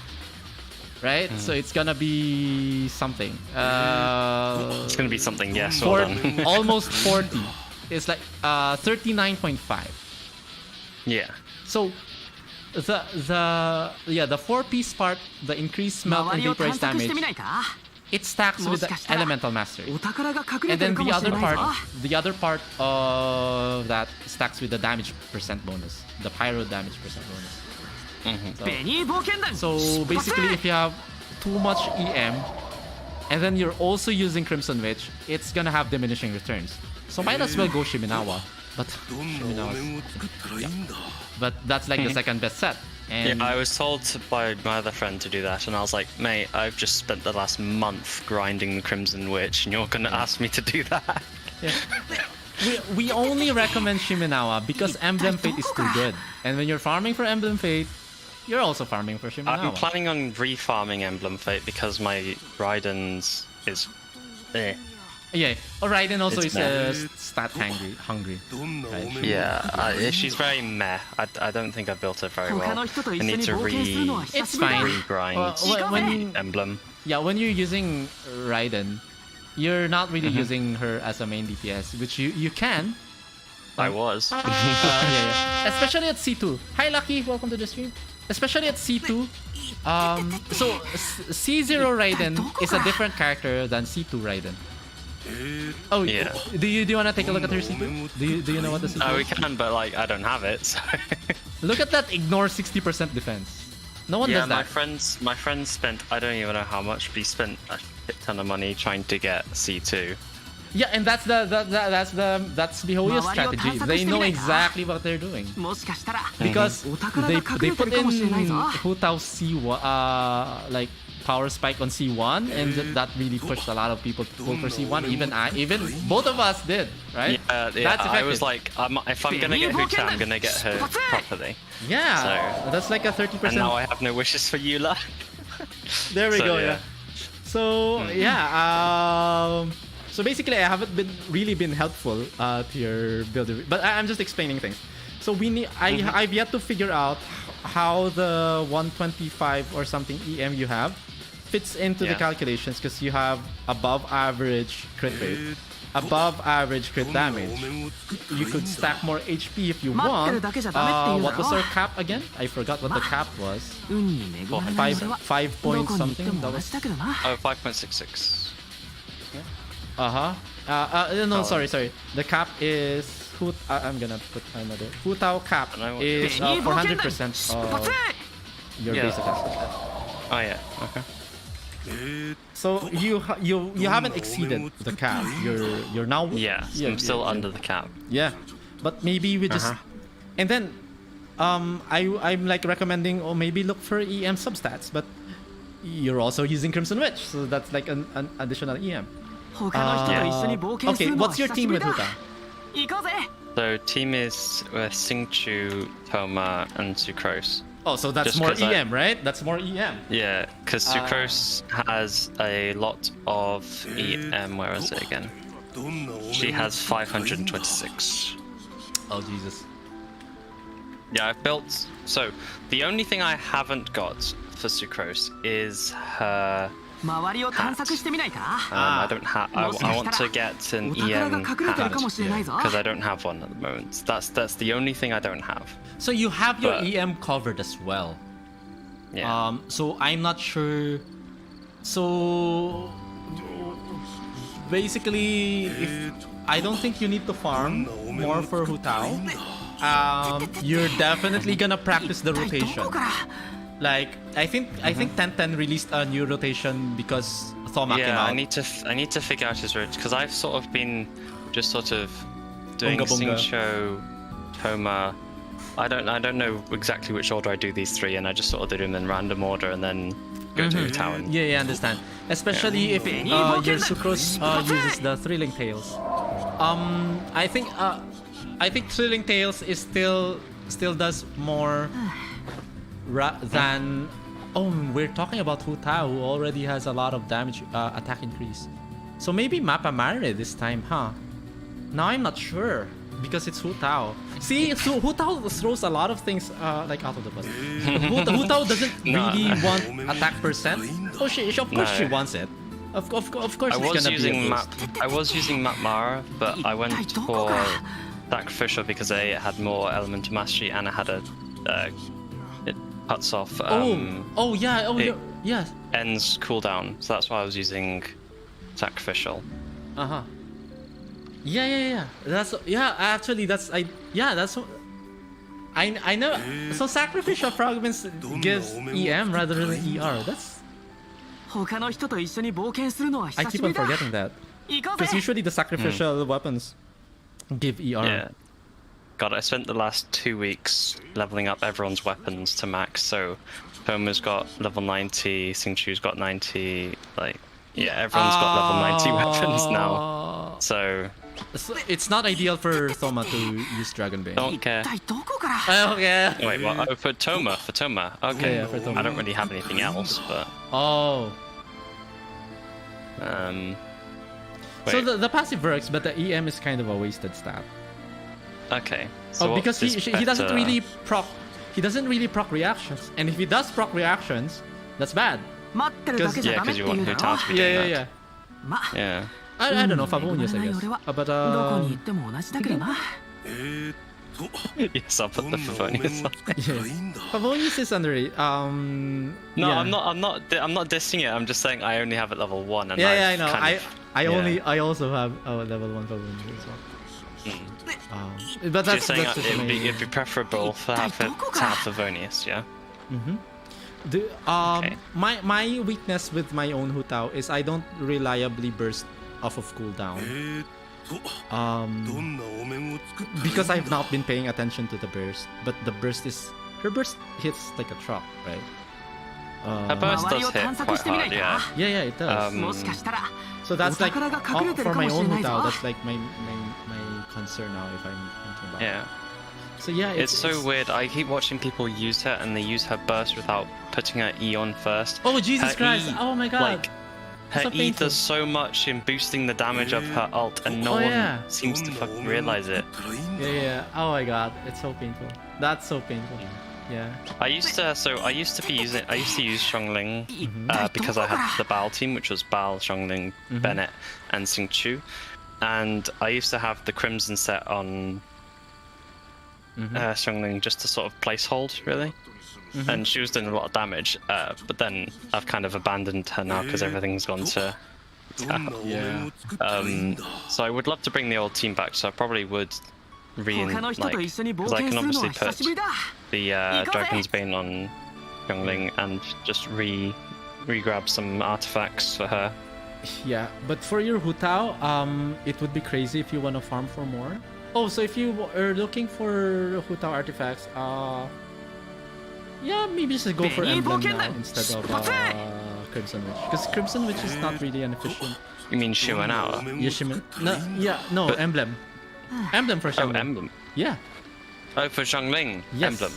Right? So it's gonna be something. It's gonna be something, yes. Well done. Almost 40. It's like 39.5. Yeah. So the 4-piece part, the increased melt and vaporize damage, it stacks with the elemental mastery. And then the other part of that stacks with the damage percent bonus, the pyro damage percent bonus. So basically, if you have too much EM, and then you're also using Crimson Witch, it's gonna have diminishing returns. So might as well go Shiminawa, but but that's like the second best set. And yeah, I was told by my other friend to do that, and I was like, mate, I've just spent the last month grinding the Crimson Witch, and you're gonna ask me to do that? Yeah. we only recommend Shimenawa because Emblem Fate is too good. And when you're farming for Emblem Fate, you're also farming for Shimenawa. I'm planning on refarming Emblem Fate because my Raiden's is. Yeah, Raiden also It's is stat hungry. Right? Yeah, she's very meh. I don't think I built her very well. I need to It's fine. grind When Emblem. when you're using Raiden, you're not really using her as a main DPS, which you can. I was. Yeah. Especially at C2. Hi Lucky, welcome to the stream. Especially at C2. So C0 Raiden is a different character than C2 Raiden. Oh Yeah. Do you want to take a look at her C2? Do you know what the C2 Oh, we is? can, but like I don't have it. So. Look at that ignore 60% defense. No one Yeah, does that. my friends spent, I don't even know how much, but he spent a shit ton of money trying to get C2. Yeah, and that's the whole strategy. They know exactly what they're doing because they put in Hu Tao C1 like power spike on C1, and that really pushed a lot of people to pull for C1. Even both of us did, right? Yeah, That's I was effective. like, if I'm gonna get Huta, I'm gonna get her properly. Yeah, So- that's like a 30%. And now I have no wishes for Eula. There we So, go. yeah. Yeah. So so basically, I haven't really been helpful to your build, but I'm just explaining things. So we need. I've yet to figure out how the 125 or something EM you have fits into the Yeah. calculations, because you have above average crit rate, above average crit damage. You could stack more HP if you want. What was our cap again? I forgot what the cap was. 5 point something. That was. Oh, 5.66. No, Oh. sorry. The cap is. I'm gonna put another. Hu Tao cap I know what is 400% of your Yeah. base attack. Oh yeah. Okay. So you haven't exceeded the cap. You're now. Yeah, I'm still under the cap. Yeah, but maybe we just. And then, I'm like recommending, or maybe look for EM substats, but you're also using Crimson Witch, so that's like an additional EM. Okay, what's your team with Huta? So team is with Xingqiu, Toma, and Sucrose. Oh, so that's Just more 'cause I- EM, right? That's more EM. Yeah, because Sucrose has a lot of EM. Where is it again? She has 526. Oh Jesus. Yeah, I've built. So the only thing I haven't got for Sucrose is her. I don't have. I want to get an EM hat because I don't have one at the moment. That's the only thing I don't have. So you have your But- EM covered as well. Yeah. So I'm not sure. So basically, I don't think you need to farm more for Hu Tao. You're definitely gonna practice the rotation. Like I think 1010 released a new rotation because Thoma came Yeah, out. I need to figure out his route because I've sort of been just sort of doing Bunga bunga. Xingqiu, Toma. I don't know exactly which order I do these three, and I just sort of do them in random order and then go to Hu Tao. And Yeah, I understand. Especially if your Sucrose uses the Thrilling Tales. I think Thrilling Tales is still does more than. Oh, we're talking about Hu Tao, who already has a lot of damage attack increase. So maybe Mappa Mare this time, huh? Now I'm not sure because it's Hu Tao. See, so Hu Tao throws a lot of things like out of the bus. Hu Tao doesn't really want attack percent. Oh, of course she wants it. Of course it's gonna be a boost. I was using Map Mara, but I went for Sacrificial because it had more Elemental Mastery and it had a it cuts off it- yeah. ends cooldown, so that's why I was using Sacrificial. Yeah. That's actually that's I know. So Sacrificial Fragments gives EM rather than ER. That's I keep on forgetting that because usually the sacrificial weapons give ER. Yeah. God, I spent the last 2 weeks leveling up everyone's weapons to max. So Toma's got level 90, Xingqiu's got 90. Like, yeah, everyone's got level 90 weapons now. So it's not ideal for Thoma to use Dragon Bane. Don't care. 一体どこから Okay. Wait, what? Oh, for Toma. Okay. Yeah, for Toma. I don't really have anything else, but Oh. Wait. So the passive works, but the EM is kind of a wasted stat. Okay. So Oh, because what he is doesn't better? really proc. He doesn't really proc reactions, and if he does proc reactions, that's bad. 待ってるだけじゃ Yeah, ダメっ because て you 言 want うだ Hutao ろ to be Yeah, doing yeah, yeah. that. ま Yeah. I don't know, 恵ま Favonius, れ I ない guess. 俺は But どこに行っても同じだけどな Yes, I'll put the Favonius on. Favonius is underrated. No, yeah. I'm not dissing it. I'm just saying I only have it level 1, and Yeah, yeah, I I've know. kind of- I also have level 1 Favonius as well. But You're that's saying just it'd be preferable to have Favonius, yeah? Okay. My weakness with my own Hutao is I don't reliably burst off of cooldown. Because I've not been paying attention to the burst, but the burst is her burst hits like a truck, right? Her burst 周り does を hit 探索 quite してみない hard, か yeah. Yeah, it does. もしかしたら So that's like お宝が隠れてる for か my もしれ own ないぞ Hutao, that's like my concern now if I'm thinking about it. Yeah. So yeah, It's so weird. I keep watching people use her, and they use her burst without putting her E on first. Oh Jesus Her Christ! E, Oh my God! Like, her so E painful. does so much in boosting the damage of her ult, and no Oh, one yeah. seems to fucking realize it. Yeah. Oh my God! It's so painful. That's so painful. Yeah. I used to use Xiongling because I had the Bao team, which was Bao, Xiongling, Bennett, and Xingqiu, and I used to have the Crimson set on Xiongling just to sort of place hold, really. And she was doing a lot of damage, but then I've kind of abandoned her now because everything's gone to Yeah. so I would love to bring the old team back, so I probably would 他の人と一緒に冒 because I 険 can するのは obviously 久しぶり put だ the Dragon's Bane on Xiongling and just re-grab some artifacts for her. Yeah, but for your Hutao, it would be crazy if you want to farm for more. Oh, so if you are looking for Hutao artifacts, yeah, maybe just go for Emblem now instead of Crimson Witch, because Crimson Witch is not really an efficient. You mean Shu and Hour? No, Emblem. Emblem for Oh, Xiongling. Emblem. Yeah. Oh, for Xiongling. Yes. Emblem.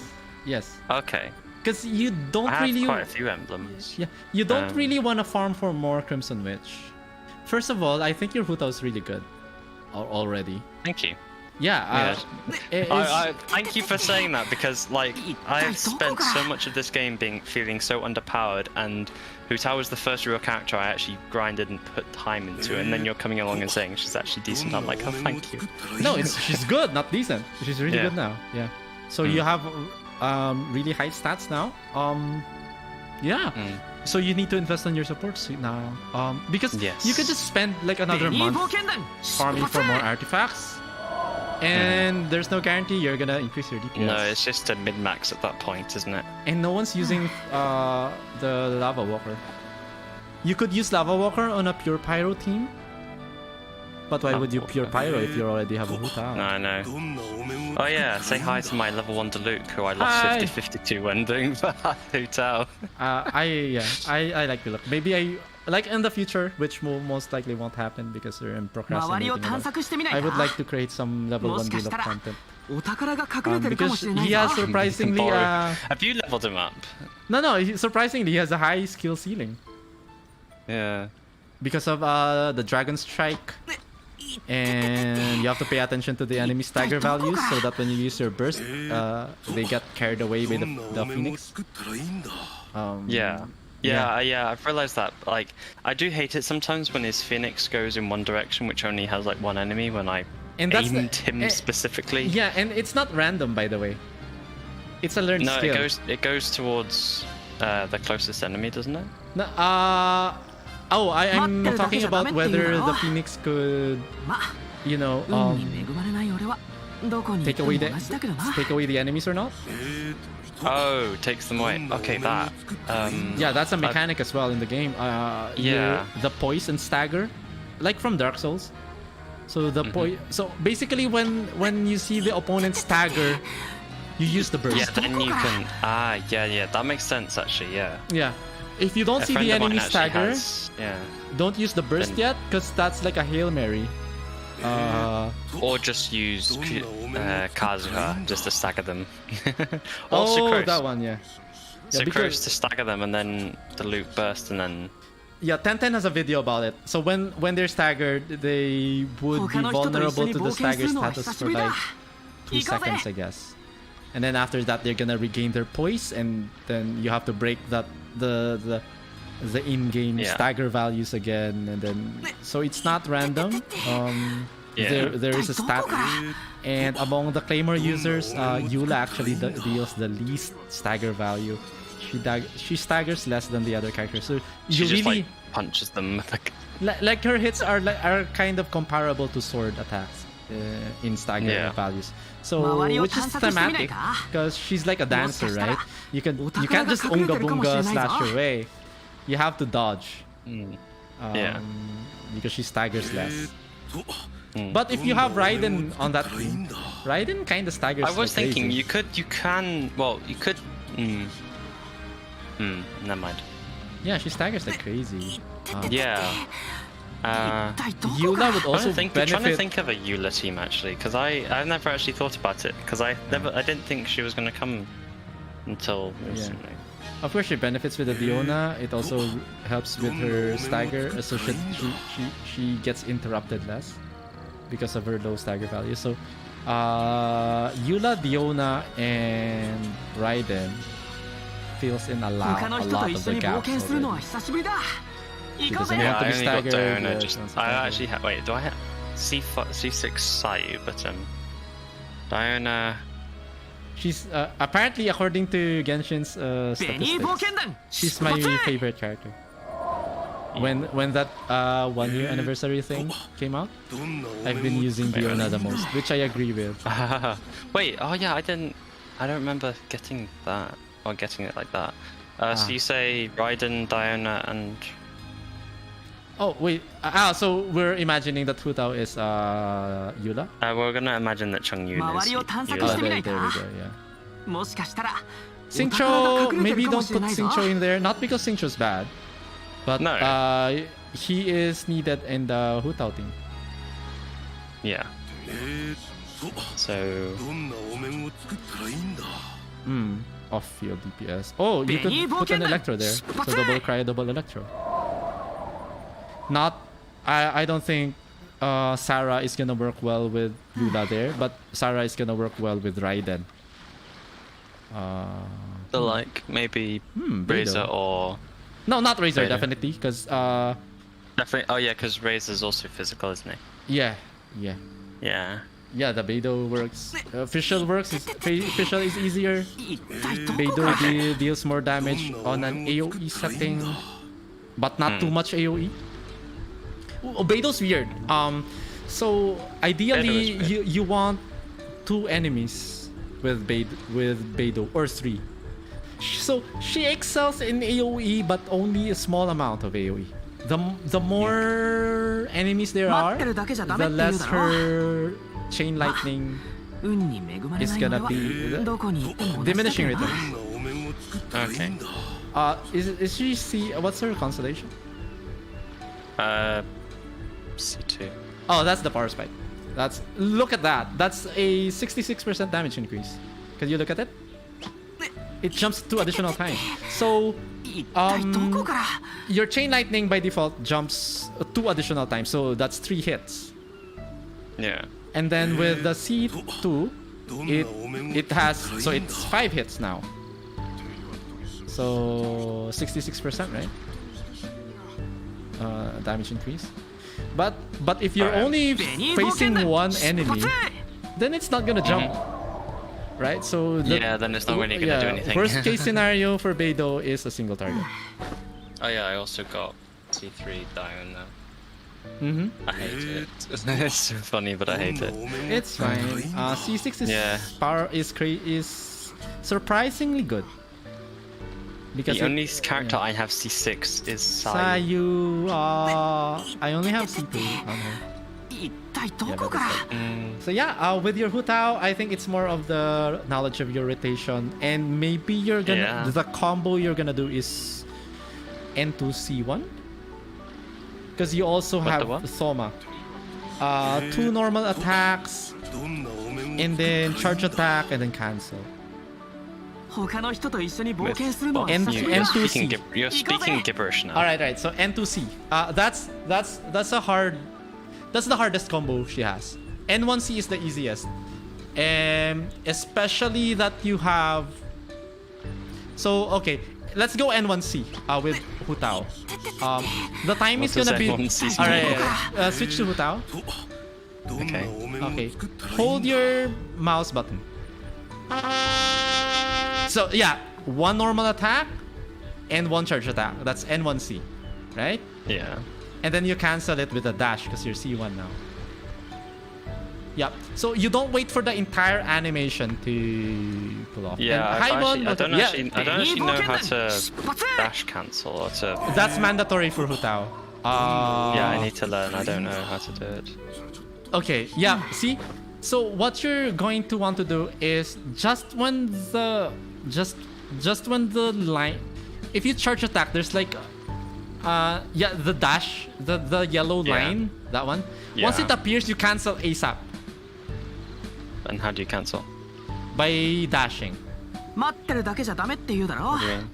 Yes. Okay. Because you don't I have really. quite a few emblems. Yeah, you don't really want to farm for more Crimson Witch. First of all, I think your Hutao is really good already. Thank you. Yeah. I thank you for saying that, because like I've spent so much of this game feeling so underpowered, and Hutao was the first real character I actually grinded and put time into, and then you're coming along and saying she's actually decent. I'm like, oh, thank you. No, she's good, not decent. She's really Yeah. good now. Yeah. So you have really high stats now. Yeah. So you need to invest on your supports now. Because Yes. you could just spend like another ベニー month 冒険団 farming for more artifacts, and there's no guarantee you're gonna increase your DPS. No, it's just a mid-max at that point, isn't it? And no one's using the Lava Walker. You could use Lava Walker on a pure Pyro team, but why would you pure Pyro if you already have a Hutao? No, I know. Oh yeah, say hi to my level 1 Deluxe, who I lost Hi. 50-52 when doing Hutao. I like the look. Maybe I like in the future, which most likely won't happen because we're in 周りを procrastinating. 探 about- 索してみない I か would like to create some level も 1 しか deal し of たら content お宝が隠れてるかも because しれない he ぞ has surprisingly Have you leveled him up? surprisingly he has a high skill ceiling Yeah. because of the Dragon Strike, and you have to pay attention to the enemy stagger values so that when you use your burst, they get carried away by the Phoenix. Yeah, I've realized that. Like, I do hate it sometimes when his Phoenix goes in one direction, which only has like one enemy when I aimed him specifically. Yeah, and it's not random, by the way. It's a learned No, skill. it goes towards the closest enemy, doesn't it? No, I'm talking about whether the Phoenix could, ま you know, 運に恵まれない俺はどこに行 take っても away 同じだけどな the enemies or not. Oh, takes them away. Okay, that. Yeah, that's a mechanic as well in the game. Yeah. The poise and stagger, like from Dark Souls. So the so basically when you see the opponent stagger, you use the burst. Yeah, then you can. Yeah, that makes sense actually. Yeah. Yeah. If you don't A see friend the of mine enemy actually stagger, has- yeah. don't use the burst Then- yet, because that's like a Hail Mary. Or just use Kazuha just to stagger them. Or Oh, Sucrose. that one, yeah. Yeah, Sucrose because- to stagger them and then the loop burst and then... Yeah, 1010 has a video about it. So when they're staggered, they would be vulnerable to the stagger status for like 2 seconds, I guess. And then after that, they're gonna regain their poise, and then you have to break that the in-game Yeah. stagger values again, and then so it's not random. Yeah. There is a stat, and among the Claymore users, Eula actually deals the least stagger value. She staggers less than the other characters, so She you just really like punches them. like her hits are kind of comparable to sword attacks in stagger Yeah. values. So which is thematic because she's like a dancer, right? You can't just unga bunga slash your way. You have to dodge. Yeah. Because she staggers less. But if you have Raiden on that team, Raiden kind of staggers. I was like thinking crazy. you could. Never mind. Yeah, she staggers like crazy. Yeah. Eula would also Trying to benefit. think of a Eula team actually, because I've never actually thought about it, because I didn't think she was gonna come until recently. Of course, she benefits with the Diona. It also helps with her stagger, so she gets interrupted less because of her low stagger value. So, Eula, Diona, and Raiden fills in a lot of the gaps already. She doesn't Yeah, have to I be only got staggered. Diona. yeah, I actually have. Wait, do I have C6 Sayu? But Diona. She's apparently, according to Genshin's statistics, she's my favorite character. When that 1 year anniversary thing came out, I've been using Diona the most, which I agree with. Wait, oh yeah, I don't remember getting that or getting it like that. So you say Raiden, Diona, and Oh wait, so we're imagining that Hu Tao is Eula. we're gonna imagine that Chongyun is Oh, Eula. there we go. Yeah. もしかしたら Xingqiu, maybe don't put Xingqiu in there. Not because Xingqiu's bad, but No. he is needed in the Hu Tao team. Yeah. So Off-field DPS. Oh, you could put an Electro there. So double cry, double Electro. Not, I don't think Sarah is gonna work well with Eula there, but Sarah is gonna work well with Raiden. so like maybe Razor Beidou. or No, not Razor, Beidou. definitely, because definitely. Oh yeah, because Razor's also physical, isn't he? yeah. Yeah. The Beidou works. Fischl works. Fischl is easier. Beidou deals more damage on an AoE setting, but not too much AoE. Oh, Beidou's weird. So ideally Beidou is weird. you want 2 enemies with Beidou or 3. So she excels in AoE, but only a small amount of AoE. The more enemies there are, the less her chain lightning 運に恵まれ is ないの gonna は be どこに行っても同じだ diminishing けどな returns. Okay. Is she what's her constellation? C2. Oh, that's the power spike. Look at that. That's a 66% damage increase. Can you look at it? It jumps 2 additional times. So 一体どこから your chain lightning by default jumps 2 additional times. So that's 3 hits. Yeah. And then with the C2, it has, so it's 5 hits now. So 66%, right? Damage increase. But if you're only facing one enemy, then it's not gonna jump, right? So Yeah, then it's not really gonna do anything. Worst case scenario for Beidou is a single target. Oh yeah, I also got C3 Diona. Mm-hmm. I hate it. It's so funny, but I hate it. It's fine. C6 is Yeah. power is surprisingly good. Because The only character I have C6 is Sayu. Sayu, I only have C2 on her. 一体どこから So yeah, with your Hu Tao, I think it's more of the knowledge of your rotation, and maybe you're gonna Yeah. the combo you're gonna do is N2 C1, because you also What, have the what? Soma. 2 normal attacks, and then charge attack, and then cancel. 他の人と一緒に冒 With, 険するのは N- 久しぶりだ N2C. You're speaking gibberish now. All right. So N2C. That's the hardest combo she has. N1C is the easiest, and especially that you have. So okay, let's go N1C with Hu Tao. The time is What gonna does be. N1C All right. Switch to Hu Tao. Okay. Okay. Hold your mouse button. So yeah, 1 normal attack and 1 charge attack. That's N1C, right? Yeah. And then you cancel it with a dash because you're C1 now. Yep. So you don't wait for the entire animation to pull off. Yeah, And Haibon, I don't actually know how to 発 dash cancel or to. That's mandatory for Hu Tao. Yeah, I need to learn. I don't know how to do it. Okay, yeah, see? So what you're going to want to do is just when the line, if you charge attack, there's like yeah, the dash, the yellow Yeah. line, that one. Once Yeah. it appears, you cancel ASAP And how do you cancel? by dashing. 待ってるだけじゃダメって言うだろ What do you mean?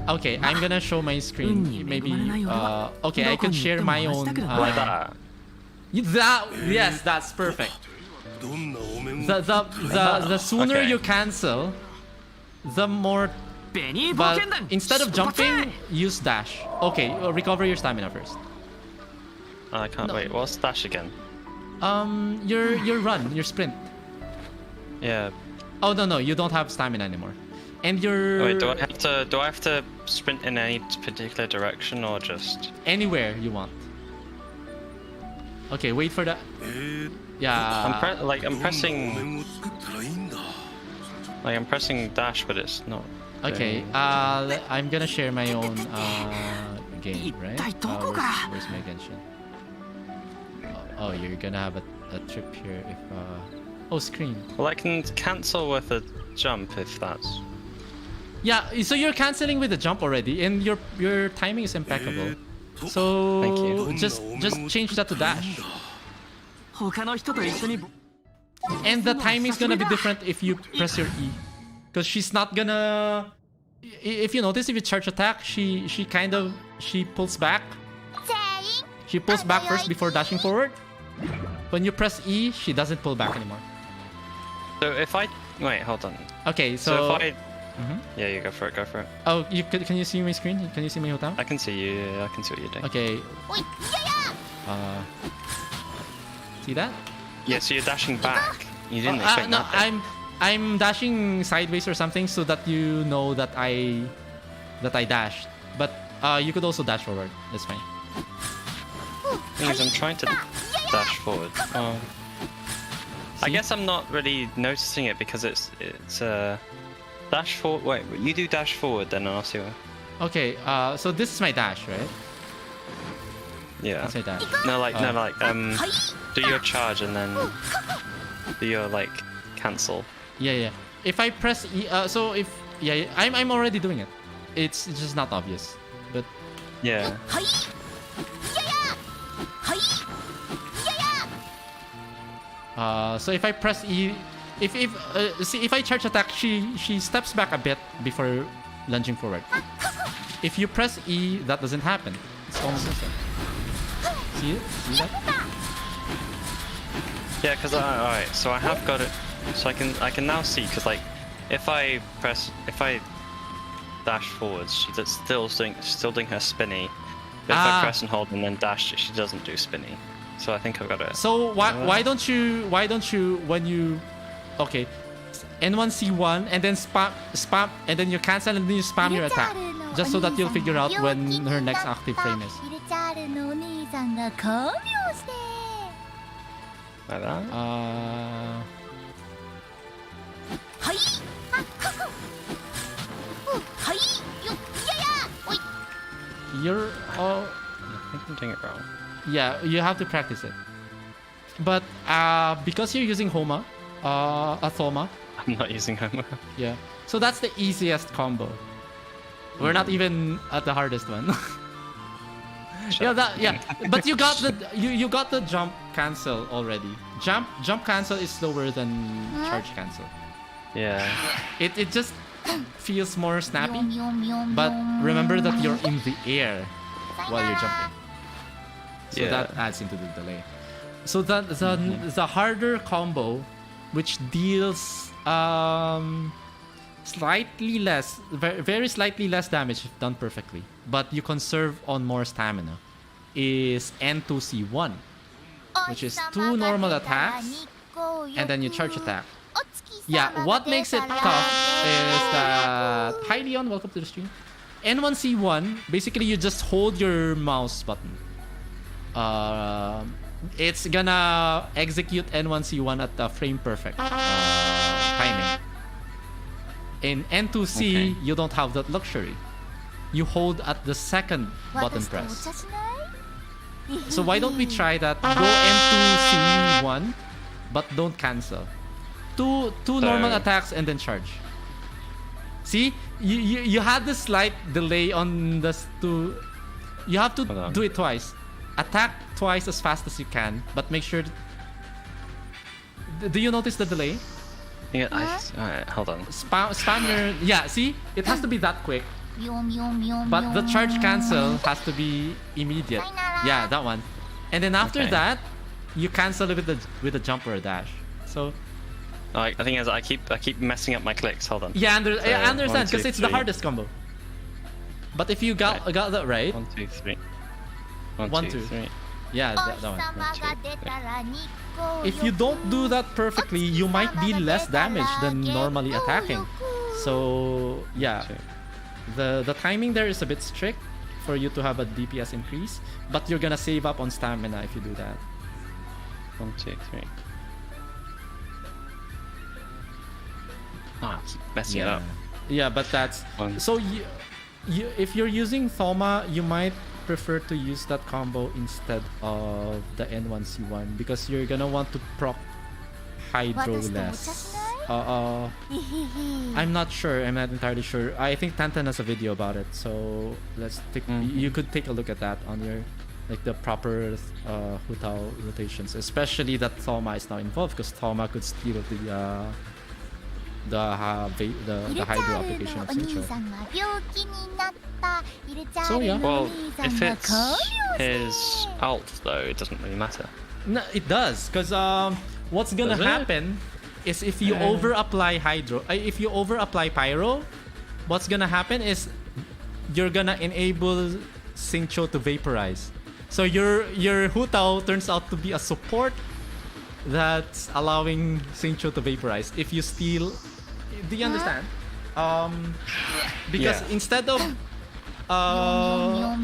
Okay, I'm gonna show my screen. Maybe okay, I could share my own Like that. Yes, that's perfect. The sooner Okay. you cancel, the more. ベニー冒 But 険団 instead of 出発 jumping, use dash. Okay, recover your stamina first. I can't No. wait. What's dash again? Your run, your sprint. Yeah. Oh no, you don't have stamina anymore. And your Wait, do I have to sprint in any particular direction or just? anywhere you want. Okay, wait for the. Yeah. I'm pressing dash, but it's not. Okay. doing- I'm gonna share my own game, right? 一体どこから where's my Genshin? Oh, you're gonna have a trip here if oh, screen. Well, I can cancel with a jump if that's. Yeah, so you're canceling with the jump already, and your timing is impeccable. So Thank you. just change that to dash, 他の人と一緒に and the timing's gonna be different if you press your E, because she's not gonna. If you notice, if you charge attack, she pulls back. 全員 She pulls back first before dashing forward. When you press E, she doesn't pull back anymore. So if I wait, hold on. Okay, So so, if I. Yeah, you go for it. Go for it. oh, can you see my screen? Can you see my hotel? I can see you. Yeah, I can see what you're doing. Okay. おいいやや See that? Yeah, so you're dashing back. You didn't Oh, expect no, that. I'm dashing sideways or something so that you know that I dashed. But you could also dash forward. That's fine. Thing is, I'm trying to dash forward. Oh. I See? guess I'm not really noticing it because it's dash forward. Wait, you do dash forward, then I'll see what. Okay. So this is my dash, right? Yeah. That's my dash. No, likeはい do your charge and then do your like cancel. Yeah. If I press E, so if yeah, I'm already doing it. It's just not obvious. But Yeah. はいいややはいいやや so if I press E, if I charge attack, she steps back a bit before lunging forward. If you press E, that doesn't happen. It's almost the same. See it? See that? Yeah, because alright, so I have got it. So I can now see because like if I dash forwards, she's still doing her spinny. But if I press and hold and then dash, she doesn't do spinny. So I think I've got it. So why don't you when you okay N1C1 and then spam and then you cancel and then you spam your attack just so that you'll figure out when her next active frame is. イルチャールのお兄さんが看病して Like that. はいあはははいよいややおい you're I think I'm doing it wrong. yeah, you have to practice it. But because you're using Homa, Athoma, I'm not using Homer. yeah. So that's the easiest combo. We're not even at the hardest one. Yeah. But you got the you got the jump cancel already. Jump cancel is slower than charge cancel. Yeah. It just feels more snappy. But remember that you're in the air while you're jumping. So that adds into the delay. So the harder combo, which deals slightly less, very slightly less damage if done perfectly, but you conserve on more stamina, is N2C1, which is 2 normal attacks and then you charge attack. Yeah, what makes it tough is that... Hi Leon, welcome to the stream. N1C1, basically you just hold your mouse button. It's gonna execute N1C1 at the frame perfect timing. In N2C, you don't have that luxury. You hold at the second button press. So why don't we try that? Go N2C1, but don't cancel. Two normal attacks and then charge. See, you had the slight delay on this two. You have to do it twice. Attack twice as fast as you can, but make sure. Do you notice the delay? Yeah, alright, hold on. Spam your... Yeah, see? It has to be that quick. But the charge cancel has to be immediate. Yeah, that one. And then after that, you cancel it with a jump or a dash. So... I think as I keep messing up my clicks. Hold on. Yeah, I understand, because it's the hardest combo. But if you got that right... 1, 2, 3. 1, 2, 3. Yeah, that one. 1, 2, 3. If you don't do that perfectly, you might deal less damage than normally attacking. So yeah, the timing there is a bit strict for you to have a DPS increase, but you're gonna save up on stamina if you do that. 1, 2, 3. Ah, keep messing it up. Yeah, but that's so. If you're using Thoma, you might prefer to use that combo instead of the N1C1 because you're gonna want to proc Hydro less. I'm not sure. I'm not entirely sure. I think Tantan has a video about it, so let's take. You could take a look at that on your the proper Hutao rotations, especially that Thoma is now involved because Thoma could steal the Hydro application of Sincho. So yeah. Well, if it's his ult though, it doesn't really matter. No, it does, because what's gonna happen is if you over apply Hydro, if you over apply Pyro, what's gonna happen is you're gonna enable Sincho to vaporize. So your Hutao turns out to be a support that's allowing Sincho to vaporize. If you steal, do you understand? Because instead of Pyro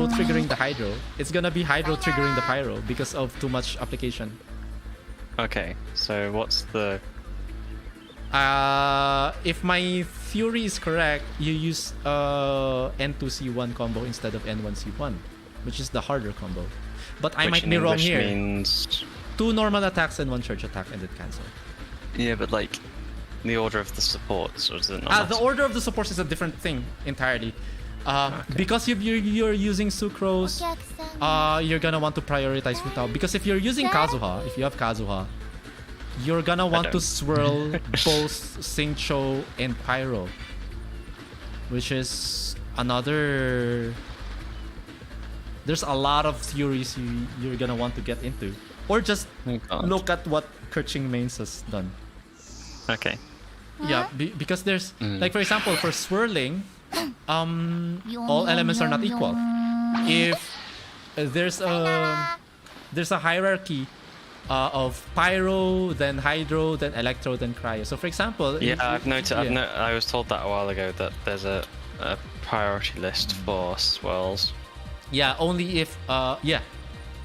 triggering the Hydro, it's gonna be Hydro triggering the Pyro because of too much application. Okay, so what's the... if my theory is correct, you use N2C1 combo instead of N1C1, which is the harder combo. But I might be wrong here. Means... 2 normal attacks and 1 charge attack and it cancel. Yeah, but like the order of the supports, or does it not? The order of the supports is a different thing entirely. Because if you're using Sucrose, you're gonna want to prioritize Hutao. Because if you're using Kazuha, if you have Kazuha, you're gonna want to swirl both Sincho and Pyro, which is another... There's a lot of theories you're gonna want to get into. Or just look at what Kerching Mains has done. Okay. Yeah, because there's... Like for example, for swirling, all elements are not equal. If there's a hierarchy of Pyro, then Hydro, then Electro, then Cryo. So for example... Yeah, I've noticed... I was told that a while ago that there's a priority list for swirls. Yeah, only if... yeah.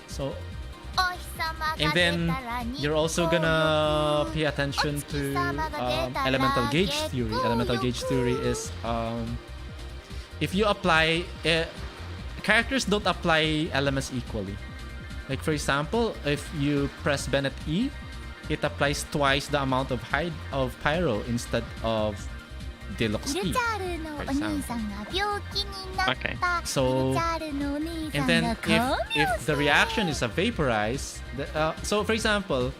So... And then you're also gonna pay attention to elemental gauge theory. Elemental gauge theory is if you apply characters don't apply elements equally. Like for example, if you press Bennett E, it applies twice the amount of Pyro instead of Deluxe ル E. チャールのお兄さんが病気になった So, ルチャールのお兄さ and ん then が神 if the reaction is a vaporize, so for example,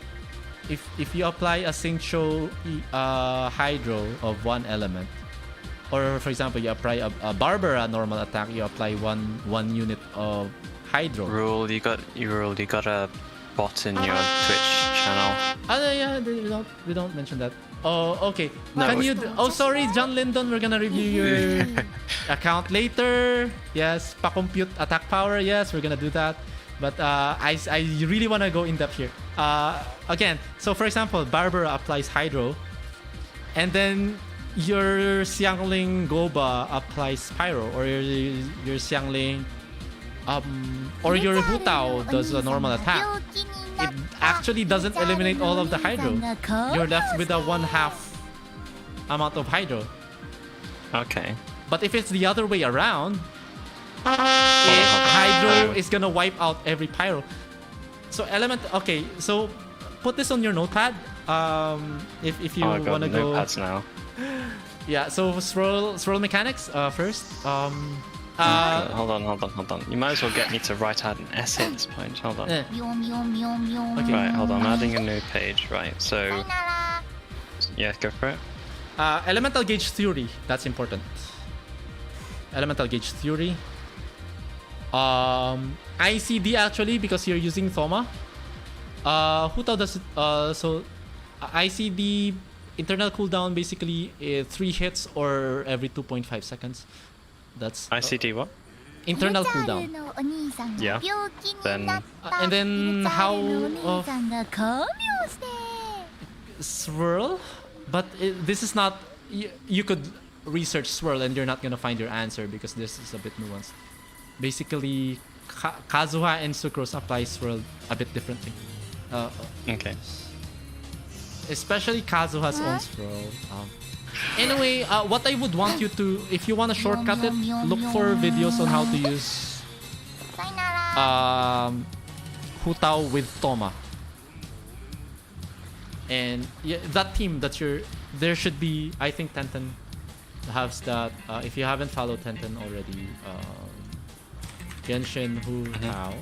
if you apply a Xingqiu Hydro of one element, or for example you apply a Barbara normal attack, you apply one unit of Hydro. Rule, you got a bot in your Twitch channel. Yeah, we don't mention that. Oh, okay. No, Can you? Oh, sorry, John Lyndon. We're gonna review your account later. Yes, pa-compute attack power. Yes, we're gonna do that. But I really wanna go in depth here. Again, so for example, Barbara applies Hydro, and then your Xiangling Goba applies Pyro, or your Xiangling or your Hutao does a normal attack. It actually doesn't eliminate all of the Hydro. You're left with a 1/2 amount of Hydro. Okay. But if it's the other way around, Hydro is gonna wipe out every Pyro. So okay, so put this on your notepad. If you wanna go. Notepads now. Yeah. So swirl mechanics first. Hold on. You might as well get me to write out an essay at this point. Hold on. Okay. Right, hold on. I'm adding a new page. Right, so yeah, go for it. Elemental gauge theory. That's important. Elemental gauge theory. ICD actually, because you're using Thoma. Hutao does so ICD internal cooldown basically 3 hits or every 2.5 seconds. That's ICD what? Internal cooldown. Yeah. Then And then how of swirl? But this is not. You could research swirl and you're not gonna find your answer because this is a bit nuanced. Basically, Kazuha and Sucrose apply swirl a bit differently. okay. Especially Kazuha's own swirl. Anyway, what I would want you to, if you want to shortcut it, look for videos on how to use Hutao with Thoma. And yeah, that team that there should be, I think Tenten has that. If you haven't followed Tenten already, Genshin Hutao.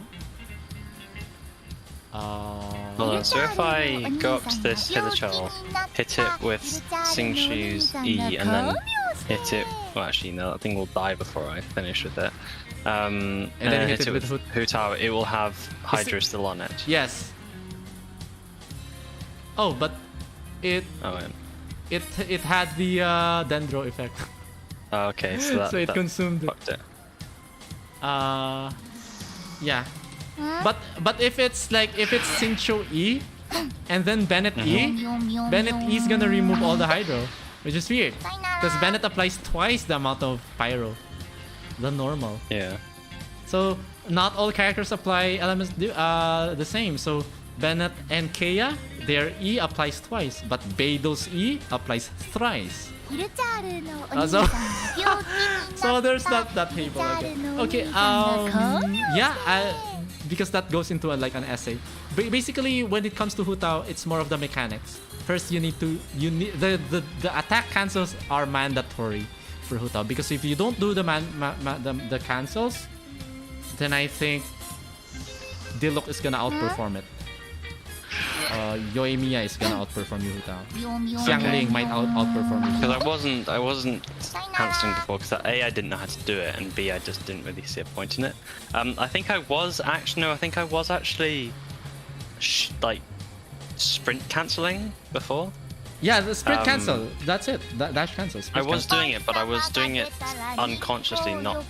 Hold on, so if I go up to this Hilichurl, hit it with Xingqiu's E, and then hit it... Well, actually, no, that thing will die before I finish with it. And then hit it with Hutao, it will have Hydra still on it. Yes. Oh, but it had the Dendro effect. Oh, okay, so that, so it consumed fucked it. Yeah. But if it's Xingqiu E and then Bennett E, Bennett E is gonna remove all the Hydro, which is weird because Bennett applies twice the amount of Pyro than normal. Yeah. So not all characters apply elements the same. So Bennett and Kea, their E applies twice, but Beido's E applies thrice. So there's that table again. Okay. Yeah. Because that goes into an essay. Basically, when it comes to Hutao, it's more of the mechanics. First, you need the attack cancels are mandatory for Hutao, because if you don't do the cancels, then I think Diluc is gonna outperform it. Yoimiya is gonna outperform you, Hutao. Xiangling might outperform you. Because I wasn't cancelling before because I didn't know how to do it, and B, I just didn't really see a point in it. I think I was actually like sprint cancelling before. Yeah, the sprint cancel. That's it. Dash cancel. I was doing it, but I was doing it unconsciously, not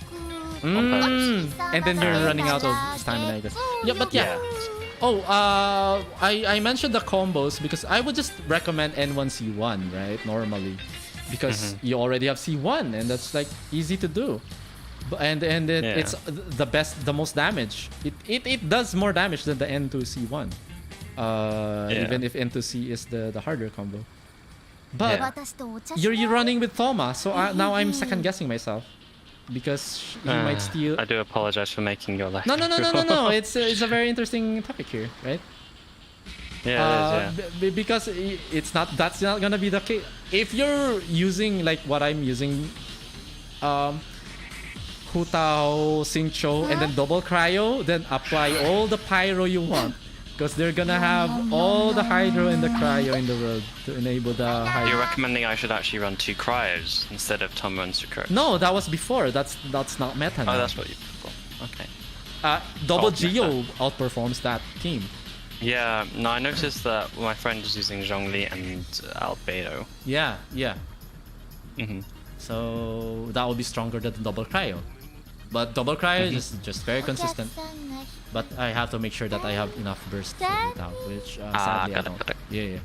on purpose. And then you're running out of stamina, I guess. Yeah, but yeah. Oh, I mentioned the combos because I would just recommend N1C1, right? Normally, because you already have C1, and that's like easy to do. It's the most damage. It does more damage than the N2C1. Even if N2C is the harder combo. But you're running with Thoma, so now I'm second guessing myself. Because he might steal. I do apologize for making your life. No. It's a very interesting topic here, right? Yeah, it is, Because it's not. That's not gonna be the case. If you're using like what I'm using, Hutao, Xingqiu, and then double cryo, then apply all the pyro you want. Because they're gonna have all the hydro and the cryo in the world to enable the You're hydro. recommending I should actually run 2 cryos instead of Tomo and Sucrose? No, that was before. That's not meta now. Oh, that's what you thought. Okay. Double Oh, Geo outperforms that team. Yeah, no, I noticed that my friend is using Zhongli and Albedo. Yeah. Mm-hmm. So that will be stronger than double cryo. But double cryo is just very consistent. But I have to make sure that I have enough burst for without, which sadly I got don't. it. Yeah.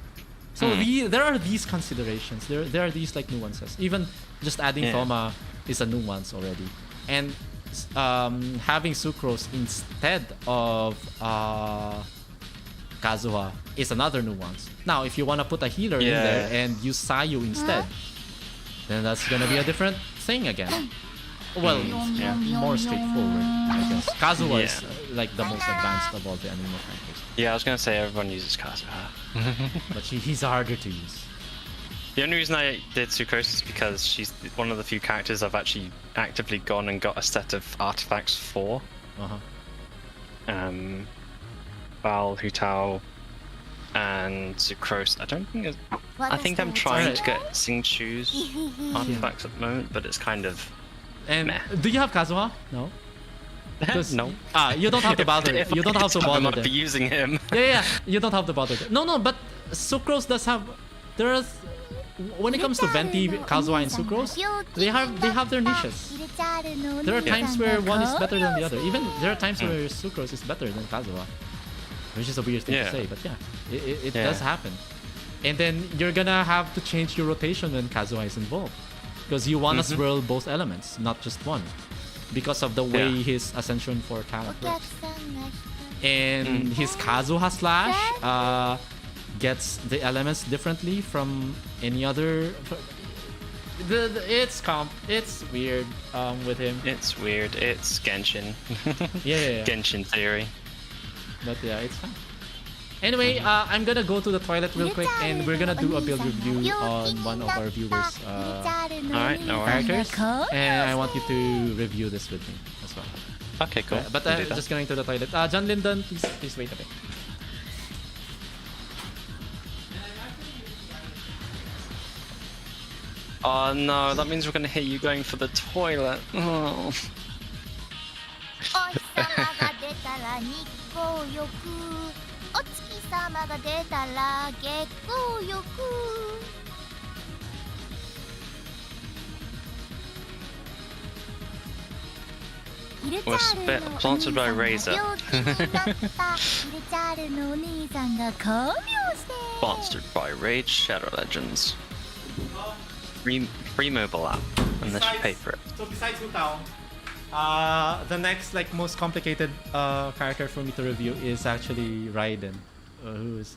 So there are these considerations. There are these like nuances. Even just adding Thoma is a nuance already. And having Sucrose instead of Kazuha is another nuance. Now, if you want to put a healer in there and use Sayu instead, then that's gonna be a different thing again. Well, more straightforward, I guess. Kazuha is like the most advanced of all the anime characters. Yeah, I was gonna say everyone uses Kazuha. But he's harder to use. The only reason I did Sucrose is because she's one of the few characters I've actually actively gone and got a set of artifacts for. Val, Hutao, and Sucrose. I think I'm trying to get Xingqiu's artifacts at the moment, but it's kind of And meh. do you have Kazuha? No. No. You don't have to bother. You don't have to I bother. might them. be using him. Yeah. You don't have to bother. No, but Sucrose does have. There's when it comes to Venti, Kazuha, and Sucrose, they have their niches. There are times where one is better than the other. Even there are times where Sucrose is better than Kazuha, which is a weird thing to say, but it does happen. And then you're gonna have to change your rotation when Kazuha is involved, because you wanna swirl both elements, not just one, because of the way his Ascension 4 talent works. And his Kazuha slash gets the elements differently from any other. It's weird with him. It's weird. It's Genshin. Yeah. Genshin theory. But yeah, it's fine. Anyway, I'm gonna go to the toilet real quick, and we're gonna do a build review on one of our viewers' Alright, no worries. characters, and I want you to review this with me as well. Okay, cool. But We'll do that. just going to the toilet. John Lyndon, please wait a bit. Oh no, that means we're gonna hit you going for the toilet. Oh. お日様が出たら日光浴お月様が出たら月光浴 We're sponsored by Razer. Sponsored by Raid Shadow Legends. Free mobile app, unless you pay for it. So besides Hutao, the next most complicated character for me to review is actually Raiden, who is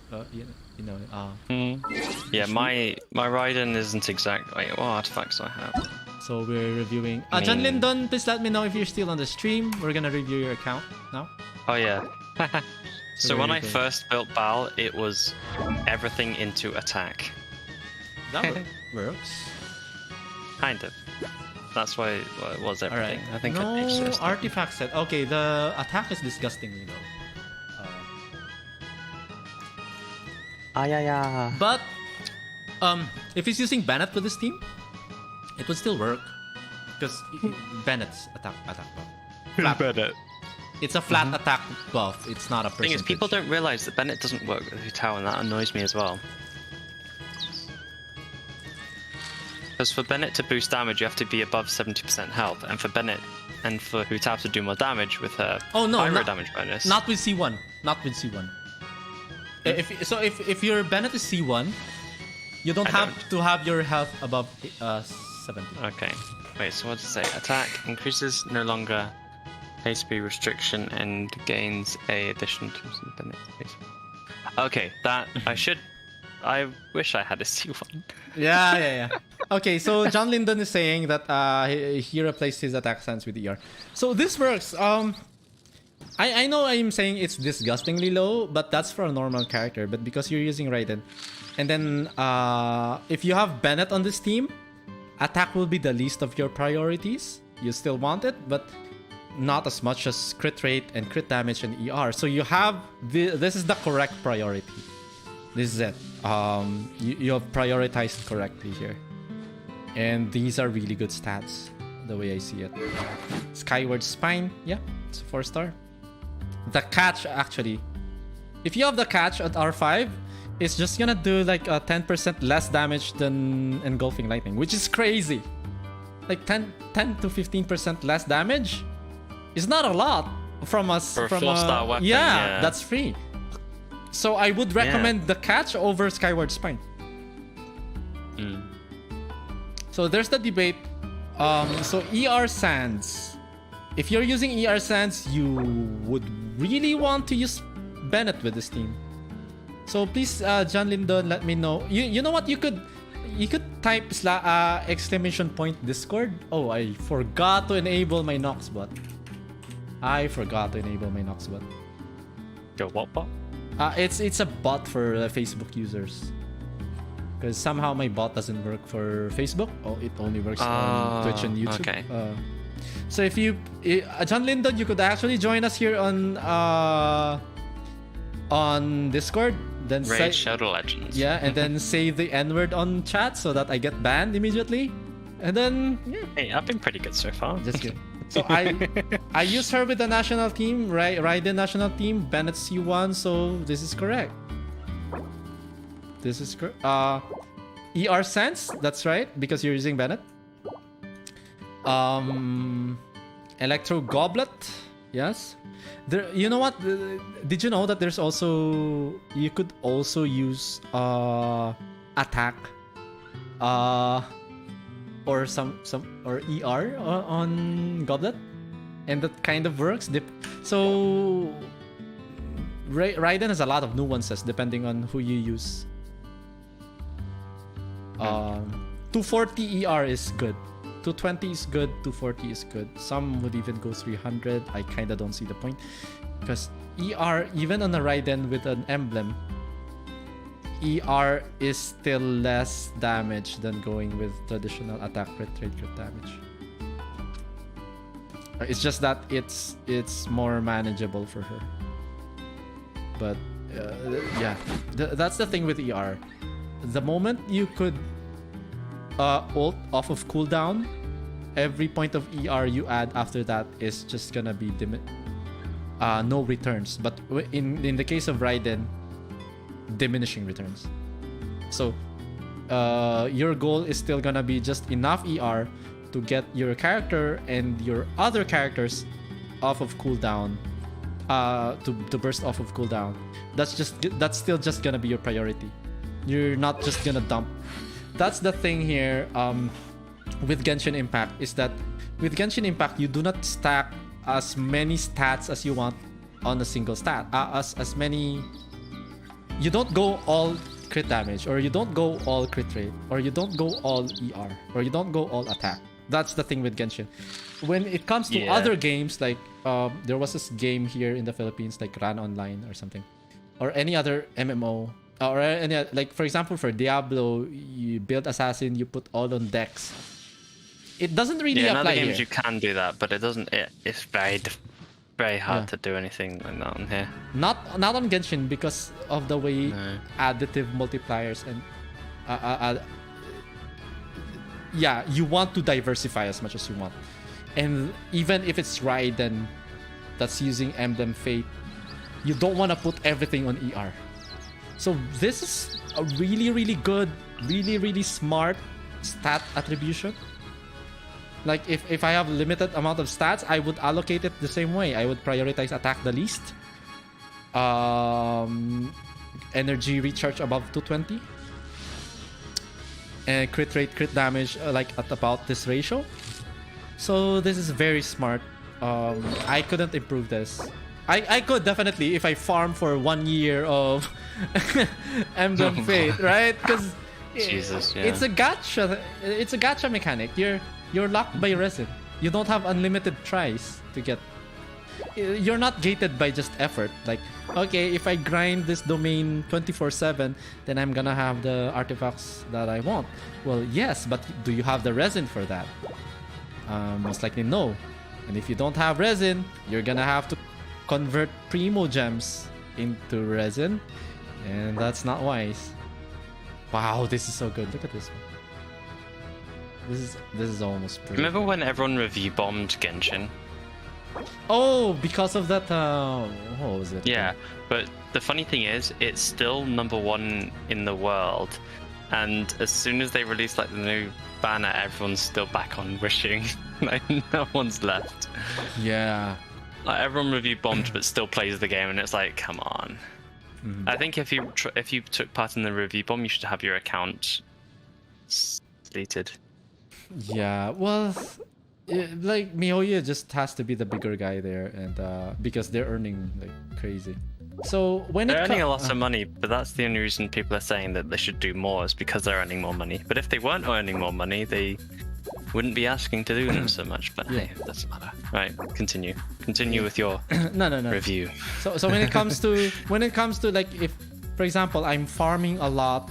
Yeah, my Raiden isn't exact. Wait, what artifacts do I have? So we're reviewing. John Lyndon, please let me know if you're still on the stream. We're gonna review your account now. Oh yeah. So when I Very good. first built Bal, it was everything into attack. That works. Kind of. That's why it was All right. everything. I think I no fixed this. artifact set. Okay, the attack is disgustingly low. Yeah. But if he's using Bennett with this team, it would still work, because Bennett's attack buff. Flat. It's a flat attack buff. It's not a The thing is, percentage. people don't realize that Bennett doesn't work with Hutao, and that annoys me as well. Because for Bennett to boost damage, you have to be above 70% health, and for Bennett and for Hutao to do more damage with her pyro damage bonus. Not with C1. Not with C1. If your Bennett is C1, you don't have to have your health above 70. Okay. Wait, so what does it say? Attack increases no longer HP restriction and gains a addition to Bennett. Okay, that I wish I had a C1. Yeah. Okay, so John Lyndon is saying that he replaced his attack stance with ER. So this works. I know I'm saying it's disgustingly low, but that's for a normal character. But because you're using Raiden, and then if you have Bennett on this team, attack will be the least of your priorities. You still want it, but not as much as crit rate and crit damage and ER. So you have this is the correct priority. This is it. You have prioritized correctly here, and these are really good stats the way I see it. Skyward Spine, yeah, it's a 4-star. The catch, actually, if you have the catch at R5, it's just gonna do like 10% less damage than Engulfing Lightning, which is crazy. Like 10 to 15% less damage is not a lot from us. For a from 4-star weapon, yeah, that's free. So I would recommend the catch over Skyward Spine. So there's the debate. So ER Sands. If you're using ER Sands, you would really want to use Bennett with this team. So please, John Lindon, let me know. You know what? You could type exclamation point Discord. Oh, I forgot to enable my Nox bot. Your what bot? It's a bot for Facebook users. Because somehow my bot doesn't work for Facebook. Oh, it only works on Twitch and YouTube. Okay. So if you, John Lindon, you could actually join us here on Discord. Then Raid Shadow Legends. Yeah, and then say the N-word on chat so that I get banned immediately. And then yeah. Hey, I've been pretty good so far. Just good. So I use her with the national team, Raiden national team, Bennett C1. So this is correct. This is correct. ER Sense, that's right, because you're using Bennett. Electro Goblet, yes. There, you know what? Did you know that there's also you could also use attack, or some or ER on Goblet, and that kind of works. So Raiden has a lot of nuances depending on who you use. 240 ER is good. 220 is good, 240 is good. Some would even go 300. I kind of don't see the point. Because ER, even on a Raiden with an emblem, ER is still less damage than going with traditional attack, crit rate, crit damage. It's just that it's more manageable for her. But yeah, that's the thing with ER. The moment you could ult off of cooldown, every point of ER you add after that is just gonna be no returns. But in the case of Raiden, diminishing returns. So your goal is still gonna be just enough ER to get your character and your other characters off of cooldown, to burst off of cooldown. That's still just gonna be your priority. You're not just gonna dump. That's the thing here with Genshin Impact, is that with Genshin Impact you do not stack as many stats as you want on a single stat. As many, you don't go all crit damage, or you don't go all crit rate, or you don't go all ER, or you don't go all attack. That's the thing with Genshin. When it comes to other games, like there was this game here in the Philippines, like Ran Online or something, or any other MMO. Or any, like for example for Diablo, you build assassin, you put all on Dex. It doesn't really apply in other games here. you can do that, but it doesn't. It's very hard to do anything like that on here. Not on Genshin because of the way additive multipliers and yeah, you want to diversify as much as you want. And even if it's Raiden that's using Emblem Fate, you don't want to put everything on ER. So this is a really good, really smart stat attribution. Like if I have limited amount of stats, I would allocate it the same way. I would prioritize attack the least. Energy recharge above 220. And crit rate, crit damage like at about this ratio. So this is very smart. I couldn't improve this. I could definitely if I farm for 1 year of Emblem Fate, right? Because it's a gacha. It's a gacha mechanic. You're locked by resin. You don't have unlimited tries to get. you're not gated by just effort. Like, okay, if I grind this domain 24/7, then I'm gonna have the artifacts that I want. Well, yes, but do you have the resin for that? Most likely no. And if you don't have resin, you're gonna have to convert primo gems into resin, and that's not wise. Wow, this is so good. Look at this one. This is almost perfect. Remember when everyone review bombed Genshin? Oh, because of that. What was it? Yeah, but the funny thing is, it's still #1 in the world, and as soon as they release like the new banner, everyone's still back on wishing. Like no one's left. Yeah. Like everyone review bombed, but still plays the game, and it's like, come on. I think if you took part in the review bomb, you should have your account deleted. Yeah, well, like MiHoYo just has to be the bigger guy there, and because they're earning like crazy. So when they're it earning a lot of money, but that's the only reason people are saying that they should do more is because they're earning more money. But if they weren't earning more money, they wouldn't be asking to do them so much. But hey, it doesn't matter. Right, continue with your no review. So when it comes to like, if for example I'm farming a lot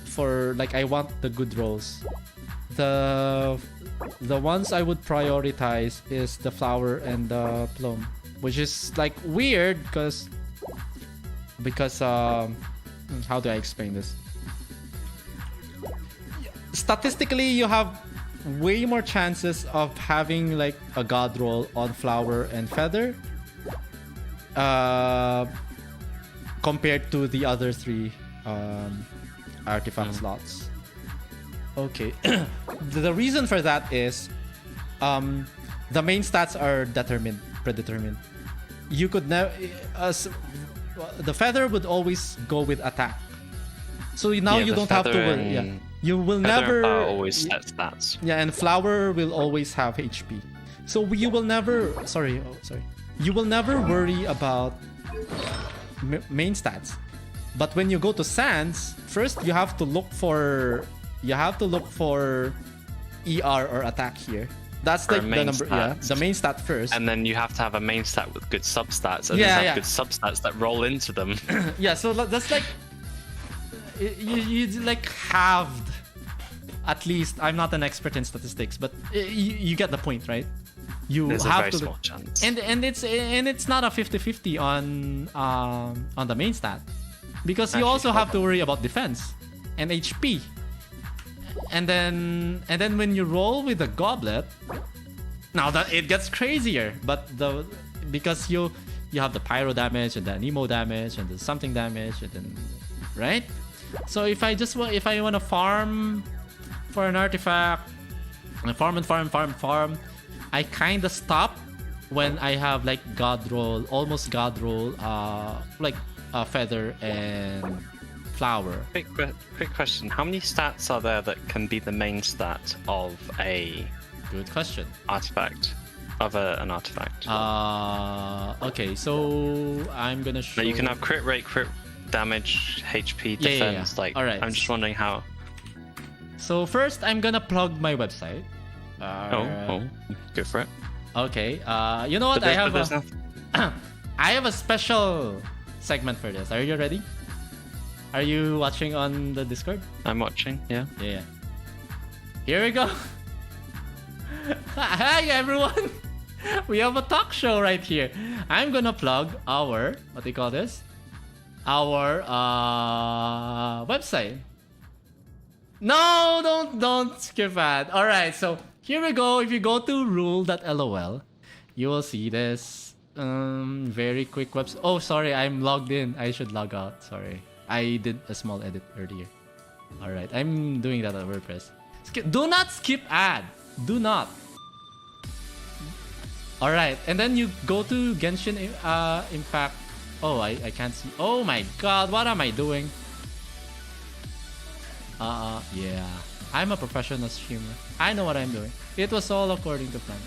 for like I want the good rolls. The ones I would prioritize is the flower and the plum, which is like weird because how do I explain this? Statistically, you have way more chances of having like a god roll on flower and feather compared to the other three artifact slots. Okay. The reason for that is the main stats are predetermined. You could never the feather would always go with attack. So now you don't have to worry. Yeah. You will never always set stats. Yeah, and flower will always have HP. So you will never You will never worry about main stats. But when you go to Sands, first you have to look for ER or attack here. That's like the number, the main stat first. And then you have to have a main stat with good substats, and then have good substats that roll into them. Yeah, so that's like you like halved. At least I'm not an expert in statistics, but you get the point, right? There's a very small chance. And it's not a 50-50 on the main stat, because you also have to worry about defense and HP. And then when you roll with the goblet, now that it gets crazier. But because you have the pyro damage and the Nemo damage and the something damage, and then right. So if I want to farm for an artifact, and farm, I kind of stop when I have like almost god roll, like feather and flower. Quick question. How many stats are there that can be the main stat of a good question artifact? An artifact. Okay, so I'm gonna show. Now you can have crit rate, crit damage, HP, defense. Yeah. Like, all right. I'm just wondering how. So first, I'm gonna plug my website. Go for it. Okay. You know what? I have a special segment for this. Are you ready? Are you watching on the Discord? I'm watching. Yeah. Yeah. Here we go. Hi everyone. We have a talk show right here. I'm gonna plug our our website. No, don't skip ad. All right, so here we go. If you go to rule.lol, you will see this very quick website. Oh, sorry, I'm logged in. I should log out. Sorry, I did a small edit earlier. All right, I'm doing that on WordPress. Do not skip ad. Do not. All right, and then you go to Genshin Impact. Oh, I can't see. Oh my God, what am I doing? Yeah. I'm a professional streamer. I know what I'm doing. It was all according to plan.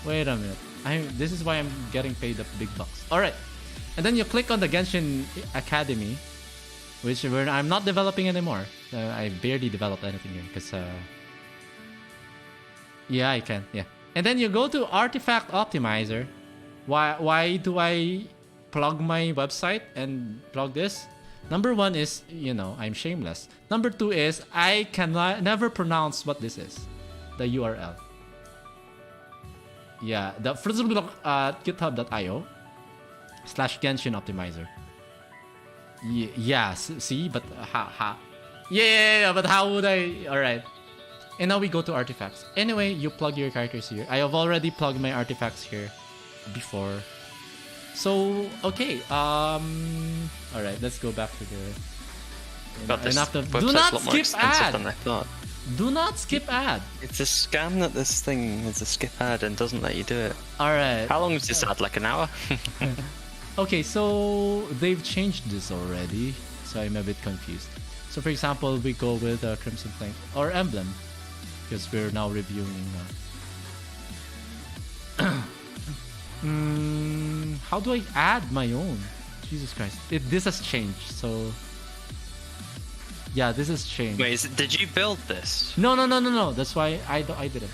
Wait a minute. This is why I'm getting paid the big bucks. All right, and then you click on the Genshin Academy, which I'm not developing anymore. I barely developed anything here because. Yeah, I can. Yeah. And then you go to Artifact Optimizer. Why do I plug my website and plug this? Number one is, you know, I'm shameless. Number two is I can never pronounce what this is, the URL. Yeah, the github.io/Genshin optimizer. Yeah, see, but yeah, but how would I? All right. And now we go to artifacts. Anyway, you plug your characters here. I have already plugged my artifacts here before. So, okay. All right, let's go back to the... God, this do website's not a lot more skip expensive ad. than I thought. Do not skip ad. It's a scam that this thing is a skip ad and doesn't let you do it. All right. How long is this ad? Like an hour? Okay, so they've changed this already. So I'm a bit confused. So for example, we go with Crimson Flame or Emblem. Because we're now reviewing... how do I add my own? Jesus Christ. This has changed, so... Yeah, this has changed. Wait, did you build this? No. That's why I didn't.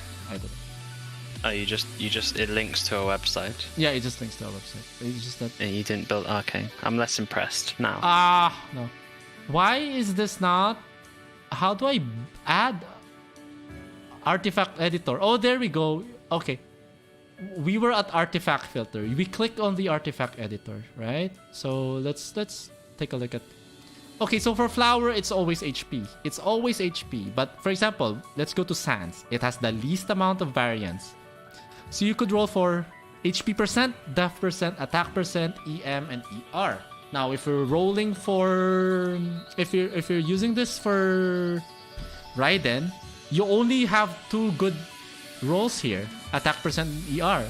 Oh, you just it links to a website. Yeah, it just links to our website. It's just that... And you didn't build... Okay, I'm less impressed now. No. Why is this not... How do I add artifact editor? Oh, there we go. Okay. We were at artifact filter. We click on the artifact editor, right? So let's take a look at... Okay, so for flower, it's always HP. It's always HP. But for example, let's go to Sands. It has the least amount of variance. So you could roll for HP percent, def percent, attack percent, EM, and ER. Now, if you're rolling for... If you're using this for Raiden, you only have 2 good rolls here. Attack percent and ER.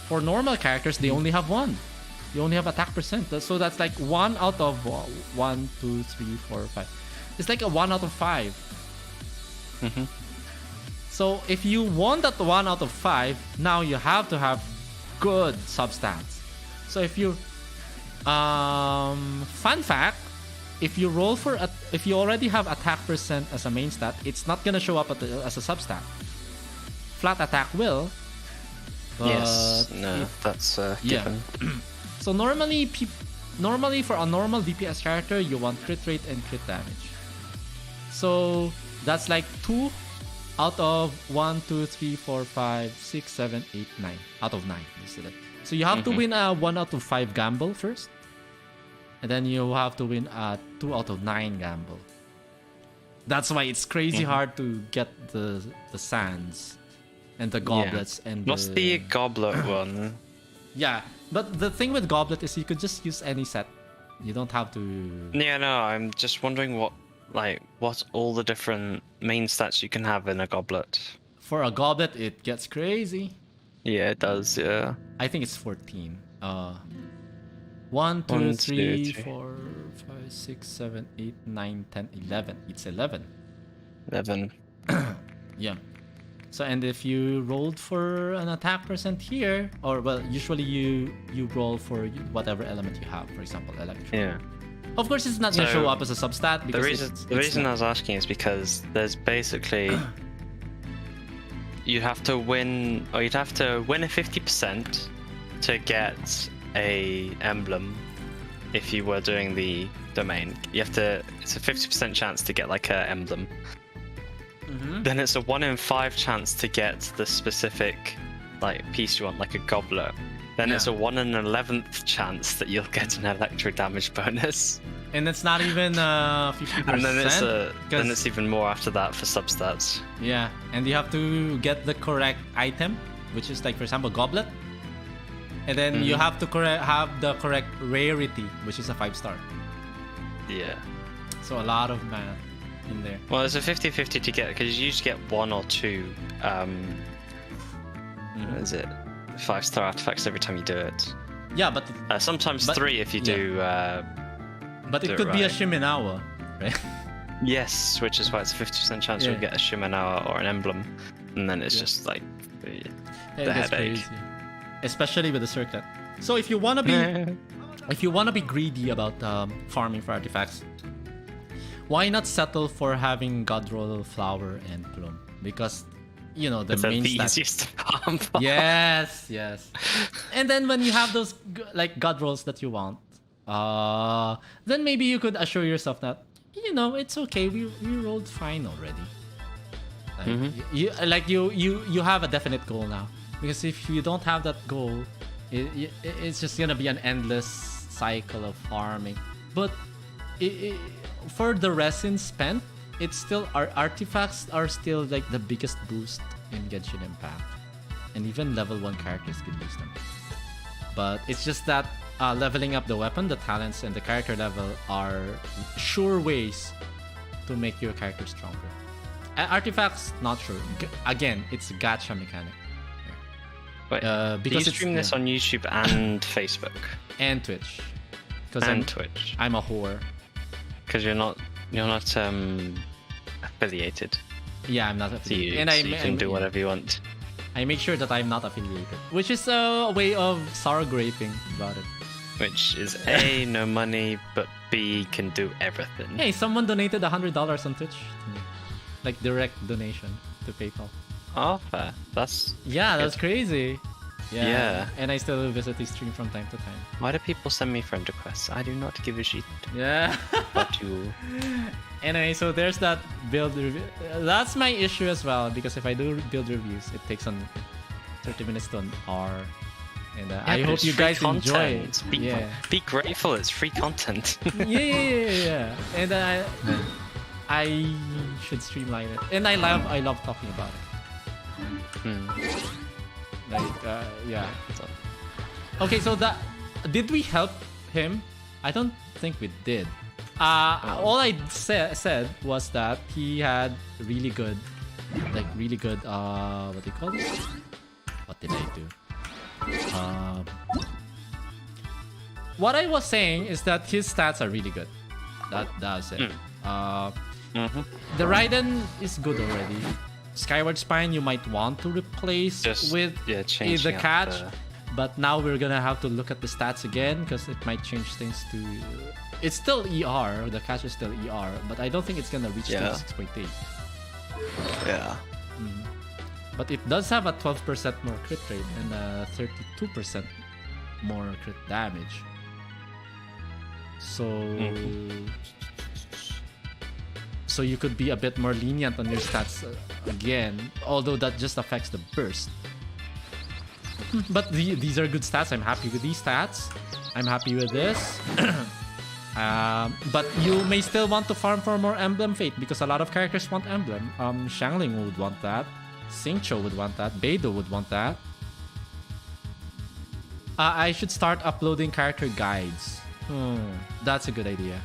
For normal characters, they only have 1. You only have attack percent. So that's like 1 out of 1, 2, 3, 4, 5. It's like a 1 out of 5. So if you want that 1 out of 5, now you have to have good substats. So if you... fun fact, if you roll for... if you already have attack percent as a main stat, it's not gonna show up as a substat. Flat attack will. But yes, no, that's given. So normally for a normal DPS character, you want crit rate and crit damage. So that's like 2 out of 1, 2, 3, 4, 5, 6, 7, 8, 9. Out of 9. So you have to win a 1 out of 5 gamble first. And then you have to win a 2 out of 9 gamble. That's why it's crazy hard to get the sands and the goblets. And what's the goblet one? Yeah, but the thing with goblet is you could just use any set. You don't have to... Yeah, no, I'm just wondering what all the different main stats you can have in a goblet. For a goblet, it gets crazy. Yeah, it does, yeah. I think it's 14. 1, 2, 3, 4, 5, 6, 7, 8, 9, 10, 11. It's 11. 11. Yeah. So, and if you rolled for an attack percent here, or well, usually you roll for whatever element you have, for example, electro. Yeah. Of course, it's not going to show up as a substat because the reason I was asking is because there's basically you'd have to win a 50% to get a emblem if you were doing the domain. It's a 50% chance to get like a emblem. Then it's a 1 in 5 chance to get the specific like piece you want, like a goblet. Then it's a 1 in 11th chance that you'll get an electro damage bonus. And it's not even 50%. And then it's even more after that for substats. Yeah, and you have to get the correct item, which is like, for example, goblet. And then you have to have the correct rarity, which is a 5-star. Yeah. So a lot of math in there. Well, it's a 50-50 to get, because you usually get 1 or 2 what is it? 5-star artifacts every time you do it. Yeah, but sometimes 3 if you do. But it could be a Shiminawa, right? Yes, which is why it's a 50% chance you'll get a Shiminawa or an emblem, and then it's just like the headache. Crazy. Especially with the circuit. So if you wanna be greedy about farming for artifacts, why not settle for having Godroll, Flower, and Plume? Because you know, the It's the main stats. easiest to farm for. Yes, yes. And then when you have those like god rolls that you want, then maybe you could assure yourself that, you know, it's okay. We rolled fine already. Like, you have a definite goal now. Because if you don't have that goal, it's just gonna be an endless cycle of farming. But for the resin spent, it's still, our artifacts are still like the biggest boost in Genshin Impact, and even level 1 characters could use them. But it's just that leveling up the weapon, the talents, and the character level are sure ways to make your character stronger. Artifacts, not sure. Again, it's a gacha mechanic. Wait, do you stream this on YouTube and Facebook? And Twitch. And Twitch. I'm a whore. Because you're not affiliated. Yeah, I'm not affiliated. So you can do whatever you want. I make sure that I'm not affiliated, which is a way of sour graping about it. Which is A, no money, but B, can do everything. Hey, someone donated $100 on Twitch to me. Like direct donation to PayPal. Oh, fair. That's that's crazy. Yeah. And I still visit the stream from time to time. Why do people send me friend requests? I do not give a shit. Yeah. But you. Anyway, so there's that build review. That's my issue as well, because if I do build reviews, it takes on 30 minutes to an hour. And I hope you guys enjoy it. Be grateful, it's free content. Yeah. And I should streamline it. And I love talking about it. Yeah. Okay, so did we help him? I don't think we did. All I said was that he had really good, what do you call this? What did I do? What I was saying is that his stats are really good. That's it. The Raiden is good already. Skyward Spine you might want to replace with the catch, but now we're gonna have to look at the stats again because it might change things to. It's still ER, the catch is still ER, but I don't think it's gonna reach to 6.8. Yeah. But it does have a 12% more crit rate and a 32% more crit damage. So you could be a bit more lenient on your stats again, although that just affects the burst. But these are good stats. I'm happy with these stats. I'm happy with this. But you may still want to farm for more Emblem Fate because a lot of characters want Emblem. Xiangling would want that. Xingqiu would want that. Beidou would want that. I should start uploading character guides. That's a good idea.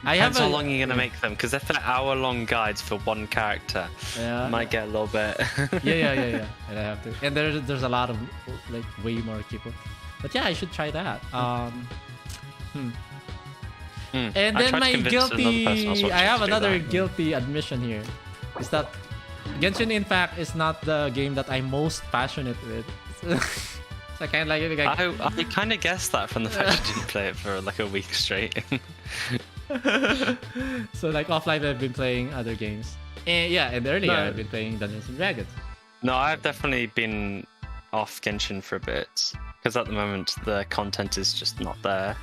Depends how long you're gonna make them, because if they're hour-long guides for one character, might get a little bit. yeah. And I have to. And there's a lot of like way more people. But yeah, I should try that. And then my guilty. I have another guilty admission here. Is that Genshin Impact is not the game that I'm most passionate with. So I kind of like it. I kind of guessed that from the fact you didn't play it for like a week straight. So like offline I've been playing other games. And earlier I've been playing Dungeons and Dragons. No, I've definitely been off Genshin for a bit because at the moment the content is just not there.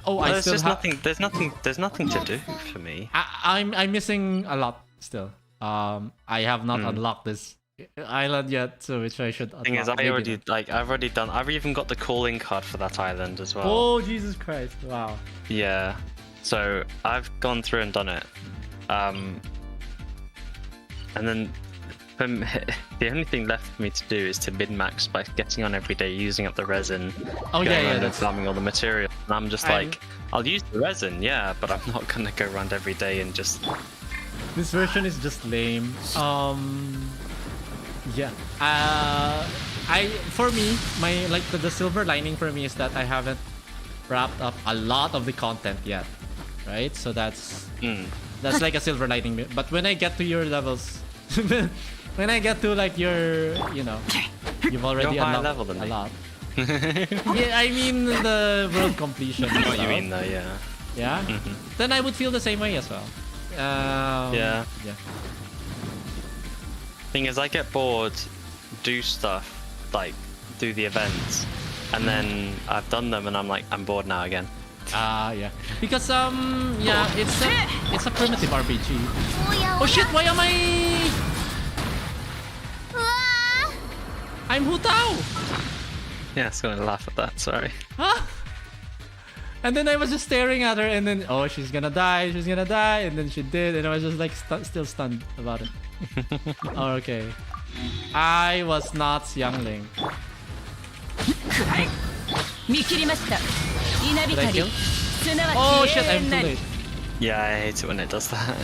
There's nothing to do for me. I'm missing a lot still. I have not unlocked this island yet, so which I should unlock. Thing is, I've even got the calling card for that island as well. Oh Jesus Christ! Wow. Yeah. So I've gone through and done it. And then the only thing left for me to do is to min-max by getting on every day, using up the resin. And farming all the material. And I'm just I'll use the resin, but I'm not gonna go around every day and just. This version is just lame. For me, the silver lining for me is that I haven't wrapped up a lot of the content yet, right? So that's like a silver lining. But when I get to your levels, when I get to like your, you've already unlocked level than a me. lot. Yeah, I mean the world completion. I know what you mean though, yeah. Yeah. Then I would feel the same way as well. Thing is, I get bored, do stuff, like do the events, and then I've done them, and I'm like, I'm bored now again. Yeah. Because yeah, it's a primitive RPG. おや Oh おや shit! Why am I? うわ I'm Hu Tao. Yeah, I was gonna laugh at that. Sorry. Huh? And then I was just staring at her, and then oh, she's gonna die, and then she did, and I was just like still stunned about it. Oh, okay. I was not youngling. 見切りました稲 Did I 光 kill? すな Oh わち shit! 永 I'm 遠 too なり late. Yeah, I hate it when it does that.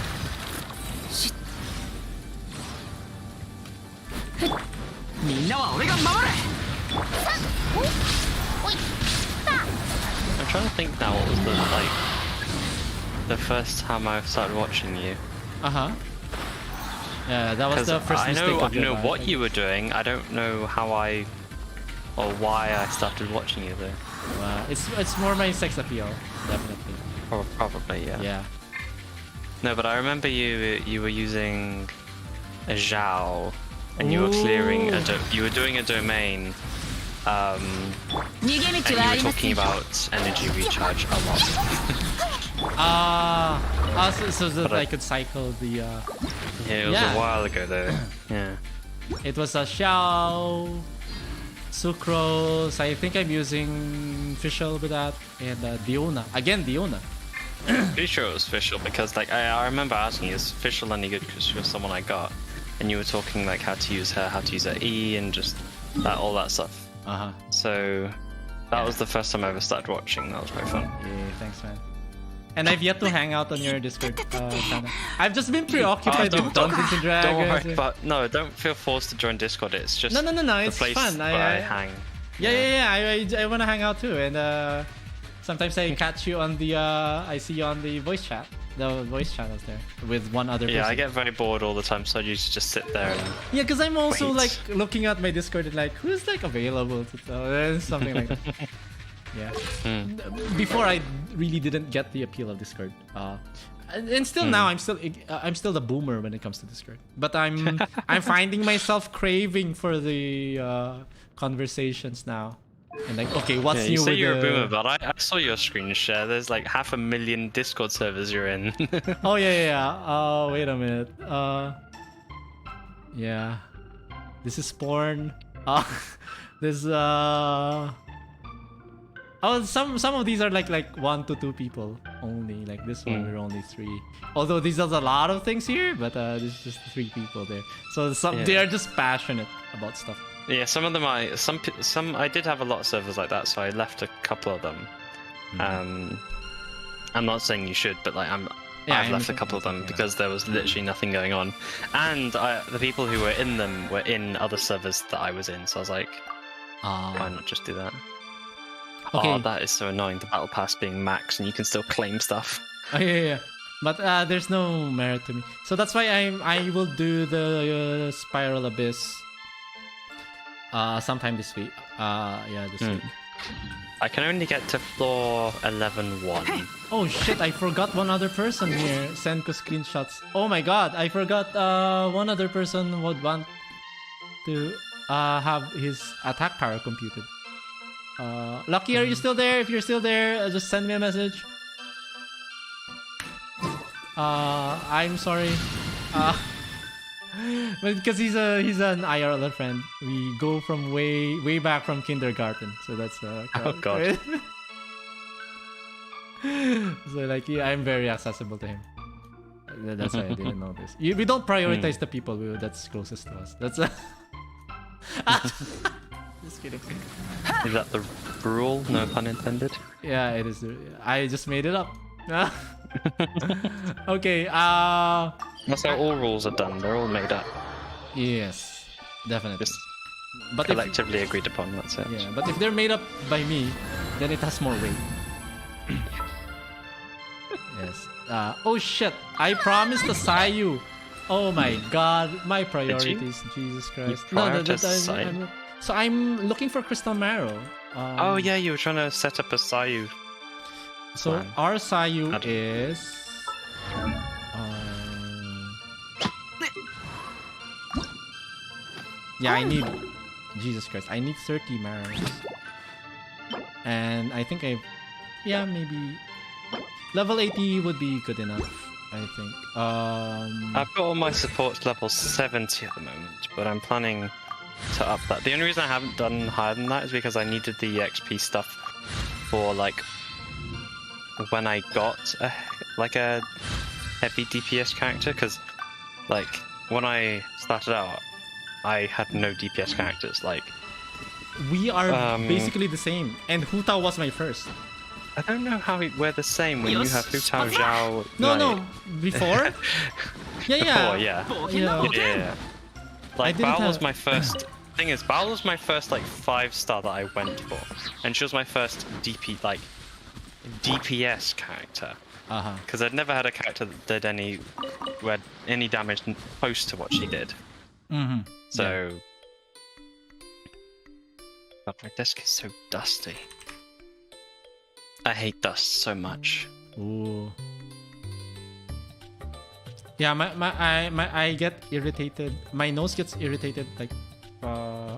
みんなは俺が守れ おい I'm trying to think now. What was the first time I started watching you? Yeah, that was Because the first I mistake know of your life. what you were doing. I don't know how or why I started watching you though. It's more my sex appeal, definitely. Probably, yeah. Yeah. No, but I remember you were using a Zhao, and you were clearing you were doing a domain, 逃げ and 道 you はあ were りませ talking ん about energy recharge a lot. So that But I could cycle the. Yeah, it was Yeah. a while ago though. Yeah. It was a Xiao, Sucrose. I think I'm using Fischl with that, and Diona. Again, Diona. Pretty sure it was Fischl because like I remember asking you, is Fischl any good because she was someone I got, and you were talking like how to use her E, and just all that stuff. So that was the first time I ever started watching. That was quite fun. Yeah, thanks, man. And I've yet to hang out on your Discord channel. I've just been preoccupied with Dungeons and Dragons. Don't worry, but no, don't feel forced to join Discord. It's just No, the it's place fun. where I hang. Yeah. I want to hang out too, and sometimes I catch you on the I see you on the voice chat, the voice channels there with one other person. Yeah, I get very bored all the time, so I usually just sit there and Yeah, because I'm also wait. like looking at my Discord and like who's like available to tell something like that. Yeah. Before I really didn't get the appeal of Discord. And still now I'm still the boomer when it comes to Discord. But I'm finding myself craving for the conversations now. And like, okay, what's yeah, new you say with you're a the... boomer, but I saw your screen share. There's like 500,000 Discord servers you're in. Oh yeah. Oh, wait a minute. Yeah. This is porn. This Oh, some of these are like 1 to 2 people only. Like this one, we're only 3. Although these are a lot of things here, but there's just 3 people there. So they are just passionate about stuff. Yeah, some of them I did have a lot of servers like that, so I left a couple of them. I'm not saying you should, but like I've left a couple of them because there was literally nothing going on, and the people who were in them were in other servers that I was in, so I was like, why not just do that? Okay. Oh, that is so annoying. The battle pass being max and you can still claim stuff. Oh yeah. But there's no merit to me. So that's why I will do the Spiral Abyss sometime this week. This week. I can only get to floor 11-1. Oh shit, I forgot one other person here. Send ko screenshots. Oh my god, I forgot one other person would want to have his attack power computed. Lucky, are you still there? If you're still there, just send me a message. I'm sorry. But because he's an IRL friend, we go from way back from kindergarten. So that's oh god. So like, yeah, I'm very accessible to him. That's why I didn't know this. We don't prioritize the people that's closest to us. That's just kidding. Is that the rule? No pun intended. Yeah, it is. I just made it up. Okay. That's how all rules are done. They're all made up. Yes, definitely. Just but collectively agreed upon. That's it. Yeah, but if they're made up by me, then it has more weight. Yes. Oh shit! I promised the Sayu. Oh my god, my priorities. Jesus Christ. So I'm looking for Crystal Marrow. Oh yeah, you were trying to set up a Sayu. So plan. our Sayu is... Yeah, I need... Jesus Christ, I need 30 Maras. And I think yeah, maybe... Level 80 would be good enough, I think. I've got all my supports level 70 at the moment, but I'm planning to up that. The only reason I haven't done higher than that is because I needed the XP stuff for like when I got a heavy DPS character, because like when I started out I had no DPS characters. Like we are basically the same, and Huta was my first. I don't know how we're the same when you have Hu Tao, Zhao... No, before? Yeah. Like, Bao was my first... Thing is, Bao was my first, like, 5-star that I went for. And she was my first DPS character. Because I'd never had a character that did any damage close to what she did. So... Yeah. But my desk is so dusty. I hate dust so much. Ooh. Yeah, I get irritated. My nose gets irritated like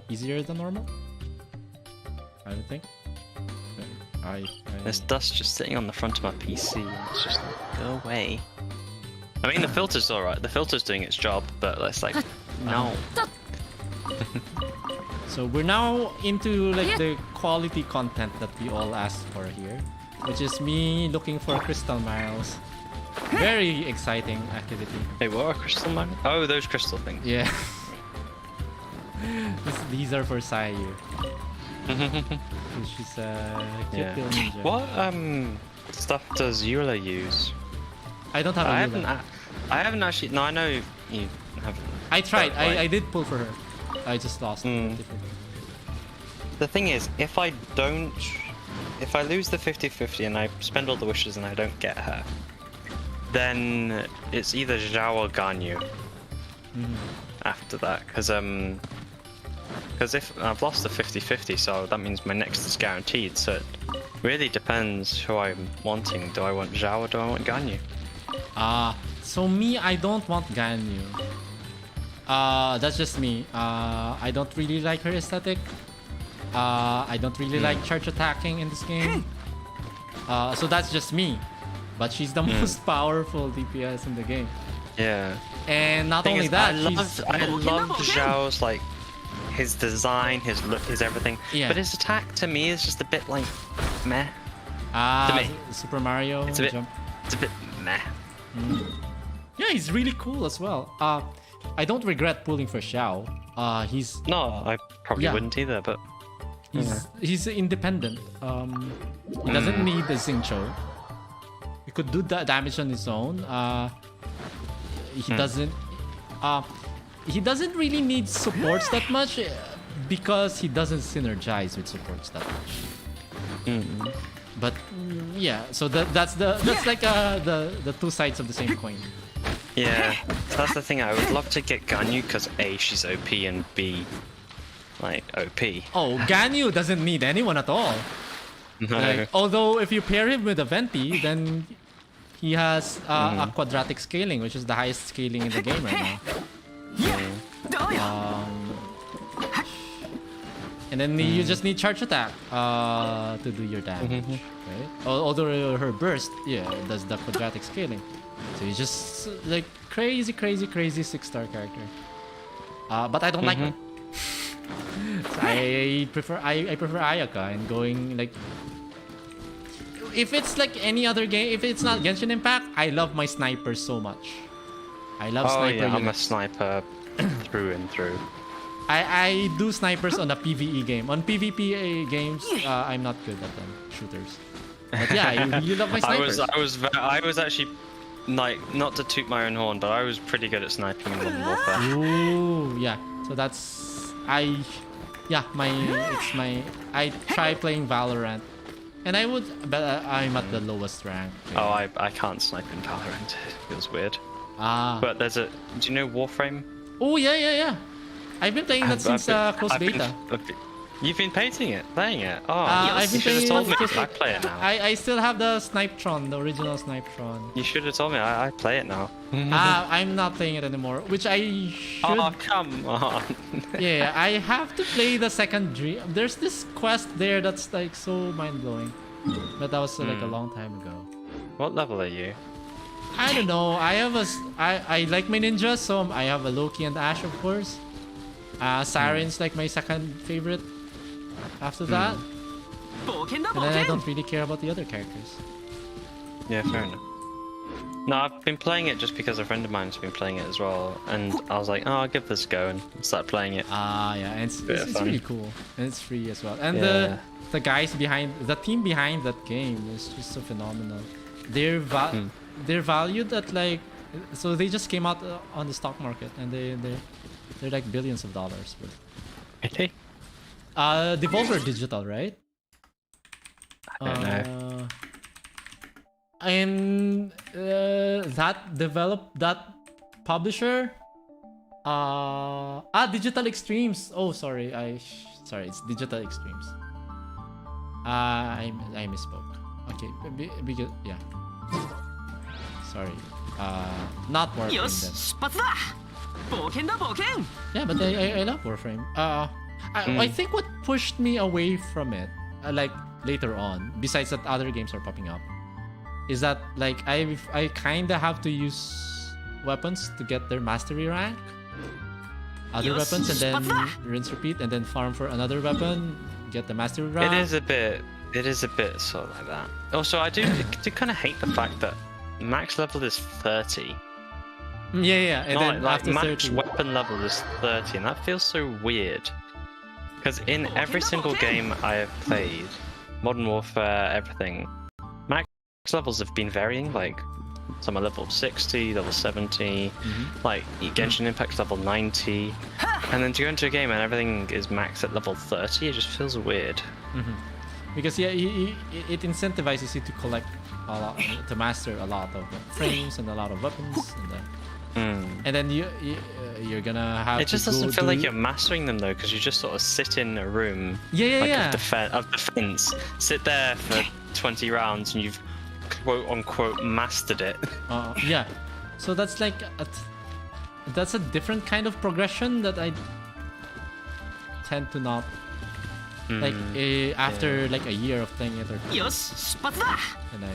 easier than normal, I would think. There's dust just sitting on the front of my PC. It's just like, go away. I mean, the filter's alright. The filter's doing its job, but it's like, no. So we're now into like the quality content that we all asked for here, which is me looking for crystal miles. Very exciting activity. Hey, what are crystal miles? Oh, those crystal things. Yeah. These are for Sayu. She's a cute little ninja. What stuff does Eula use? I don't have a Eula. I haven't actually. No, I know you haven't. I tried. I did pull for her. I just lost. The thing is, if I lose the 50-50 and I spend all the wishes and I don't get her, then it's either Zhao or Ganyu after that. Because if I've lost the 50-50, so that means my next is guaranteed. So it really depends who I'm wanting. Do I want Zhao or do I want Ganyu? So me, I don't want Ganyu. That's just me. I don't really like her aesthetic. I don't really like charge attacking in this game. So that's just me. But she's the most powerful DPS in the game. Yeah. And not only that, I love Zhao's like his design, his look, his everything. Yeah. But his attack to me is just a bit like meh. To me. Super Mario it's a bit, jump. It's a bit meh. Yeah, he's really cool as well. I don't regret pulling for Xiao. He's no, I probably wouldn't either, but he's independent. He doesn't need the Xingqiu. He could do that damage on his own. He doesn't. He doesn't really need supports that much because he doesn't synergize with supports that much. But yeah, so that's like the two sides of the same coin. Yeah, that's the thing. I would love to get Ganyu because A, she's OP, and B, like OP. Oh, Ganyu doesn't need anyone at all. No. Like, although if you pair him with a Venti, then he has a quadratic scaling, which is the highest scaling in the game right now. And then you just need charge attack to do your damage, right? Although her burst, does the quadratic scaling. So he's just like crazy 6-star character. But I don't like her. So I prefer Ayaka and going like. If it's like any other game, if it's not Genshin Impact, I love my snipers so much. I love sniper units. I'm a sniper through and through. I do snipers on a PvE game. On PvP games, I'm not good at them shooters. But yeah, I really love my snipers. I was actually like, not to toot my own horn, but I was pretty good at sniping in Modern Warfare. Ooh, yeah. So that's I try playing Valorant, and but I'm at the lowest rank. Oh, I can't snipe in Valorant. It feels weird. But do you know Warframe? Oh yeah. I've been playing that since closed beta. You've been playing it? Oh, I've been you should have playing told me. it. I play it now. I still have the Snipetron, the original Snipetron. You should have told me. I play it now. I'm not playing it anymore, which I should. Oh, come on. Yeah, I have to play the second dream. There's this quest there that's like so mind-blowing. But that was like a long time ago. What level are you? I don't know. I like my ninjas, so I have a Loki and Ash, of course. Siren's like my second favorite after that. And then I don't really care about the other characters. Yeah, fair enough. No, I've been playing it just because a friend of mine's been playing it as well, and I was like, oh, I'll give this a go and start playing it. Yeah, and it's really cool, and it's free as well. And Yeah. the guys behind the team behind that game is just so phenomenal. They're valued at like, so they just came out on the stock market, and they're like billions of dollars. Okay. Devolver Digital, right? I don't know. And that publisher, Digital Extremes. Oh, sorry, sorry, it's Digital Extremes. I misspoke. Okay, because yeah. Sorry. Not Warframe よし then. 出発だ冒険だ冒険 Yeah, but I love Warframe. I think what pushed me away from it, like later on, besides that other games are popping up, is that like I kind of have to use weapons to get their mastery rank. Other Yes, weapons, and then spotla! rinse repeat, and then farm for another weapon, get the mastery rank. It is a bit sort of like that. Also, I do kind of hate the fact that max level is 30. Yeah, and then like after max 30. weapon level is 30, and that feels so weird. Because in every single game I have played, Modern Warfare, everything, max levels have been varying. Like some are level 60, level 70, like Genshin Impact's level 90, and then to go into a game and everything is max at level 30, it just feels weird. Because yeah, it incentivizes you to collect a lot, to master a lot of frames and a lot of weapons, and then you're gonna have. It just to doesn't feel like do... you're mastering them though, because you just sort of sit in a room of defense, sit there for 20 rounds, and you've quote unquote mastered it. Yeah, so that's like that's a different kind of progression that I tend to not like after like a year of playing it or よし出発だ and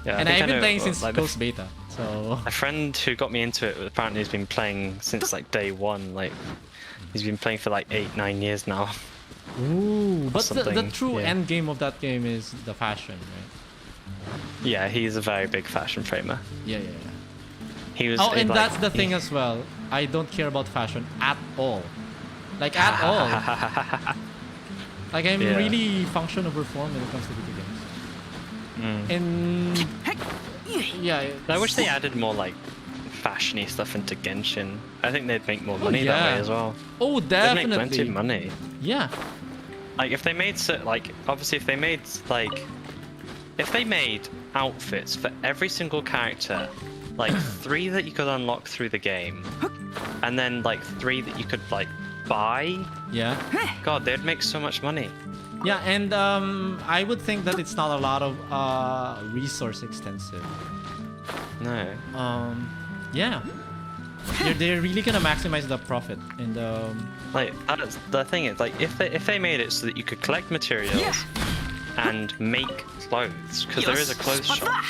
Yeah, and I think I've I been know, playing since like, closed beta, so a friend who got me into it apparently has been playing since like day one. Like he's been playing for like 8-9 years now. ooh, but the something, true yeah. end game of that game is the fashion, right? Yeah, he's a very big fashion framer. Yeah. He was. Oh, and like, that's the thing as well. I don't care about fashion at all. Like at all. Like I'm Yeah. really function over form when it comes to video games. And yeah, I wish they added more like fashiony stuff into Genshin. I think they'd make more money that yeah. way as well. Oh, They'd definitely. make plenty of money. Yeah. Like if they made like obviously if they made outfits for every single character, like 3 that you could unlock through the game, and then like 3 that you could like buy. Yeah. God, they'd make so much money. Yeah, and I would think that it's not a lot of resource extensive. No. Yeah. They're really gonna maximize the profit and Like that's the thing is like if they made it so that you could collect materials and make clothes, because there is a clothes shop,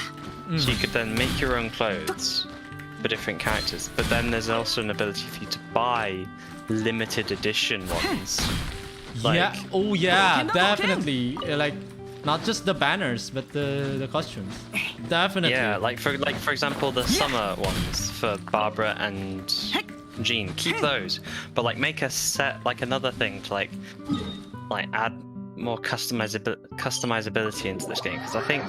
so you could then make your own clothes for different characters. But then there's also an ability for you to buy limited edition ones. Like, yeah. Oh yeah, definitely. Like not just the banners, but the costumes. Definitely. yeah, like for example the summer ones for Barbara and Jean. Keep those, but like make a set, like another thing to like add more customizability into this game, because I think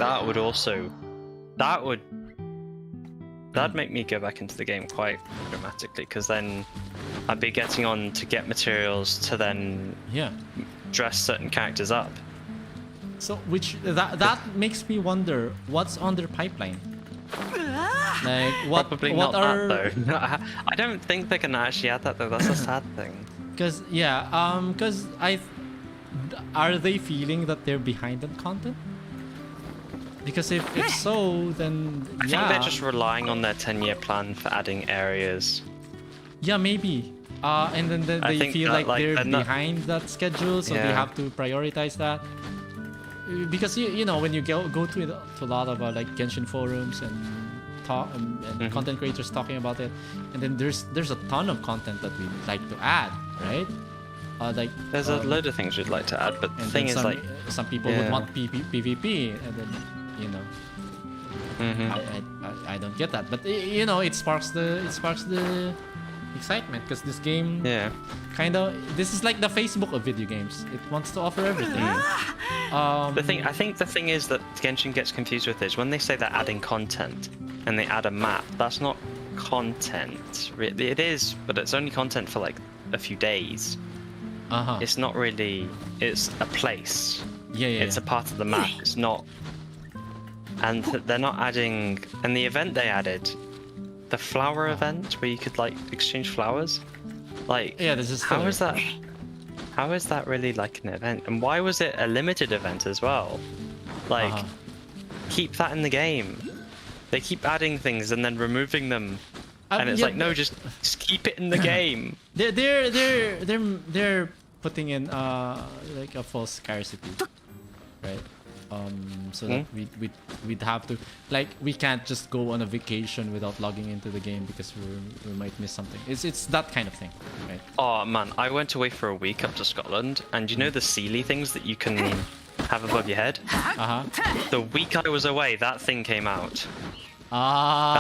that'd make me go back into the game quite dramatically, because then I'd be getting on to get materials to then dress certain characters up. So that makes me wonder what's on their pipeline. Like what? Probably what not are? that though. I don't think they can actually add that though. That's a sad thing. Cause are they feeling that they're behind on content? Because if so, then I think they're just relying on their 10-year plan for adding areas. Yeah, maybe. And then they think feel that, like they're not- behind that schedule, so they Yeah. have to prioritize that. Because you know when you go to a lot of like Genshin forums and talk and content creators talking about it, and then there's a ton of content that we'd like to add, right? Like There's a load of things we'd like to add, but the and thing then is, like, some people would yeah. want PvP, and then you know I don't get that, but you know it sparks the excitement because this game yeah. this is like the Facebook of video games. It wants to offer everything. I think the thing is that Genshin gets confused with is when they say they're adding content and they add a map, that's not content. It is, but it's only content for like a few days. It's not really. It's a place. Yeah. It's a part of the map. It's not. And they're not adding. And the event they added, the flower event where you could like exchange flowers, like Yeah, this is how filler. is that? How is that really like an event? And why was it a limited event as well? Like, keep that in the game. They keep adding things and then removing them, and it's yeah, like no, just keep it in the game. They're putting in like a false scarcity, right? So that we'd have to, like, we can't just go on a vacation without logging into the game because we might miss something. It's that kind of thing, right? Oh man, I went away for a week up to Scotland, and you know the Sealy things that you can have above your head? The week I was away, that thing came out, and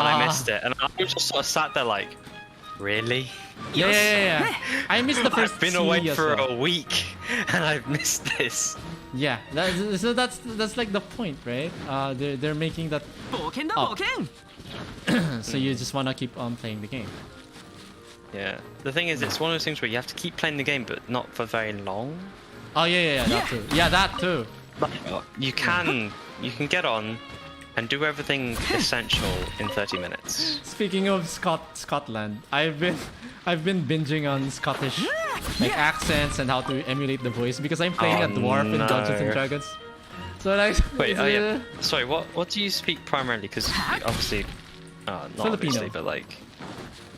I missed it, and I was just sort of sat there like, really? Yeah. I missed the first I've been Sealy away as for well. a week, and I've missed this. Yeah, so that's like the point, right? They're making that up. So you just wanna keep on playing the game. Yeah. The thing is, it's one of those things where you have to keep playing the game, but not for very long. Oh yeah, that too. Yeah, that too. Like, you can get on and do everything essential in 30 minutes. Speaking of Scotland, I've been binging on Scottish like accents and how to emulate the voice because I'm playing a dwarf in Dungeons and Dragons. So like, wait, sorry, what do you speak primarily? Because obviously, not Filipino. obviously, but like,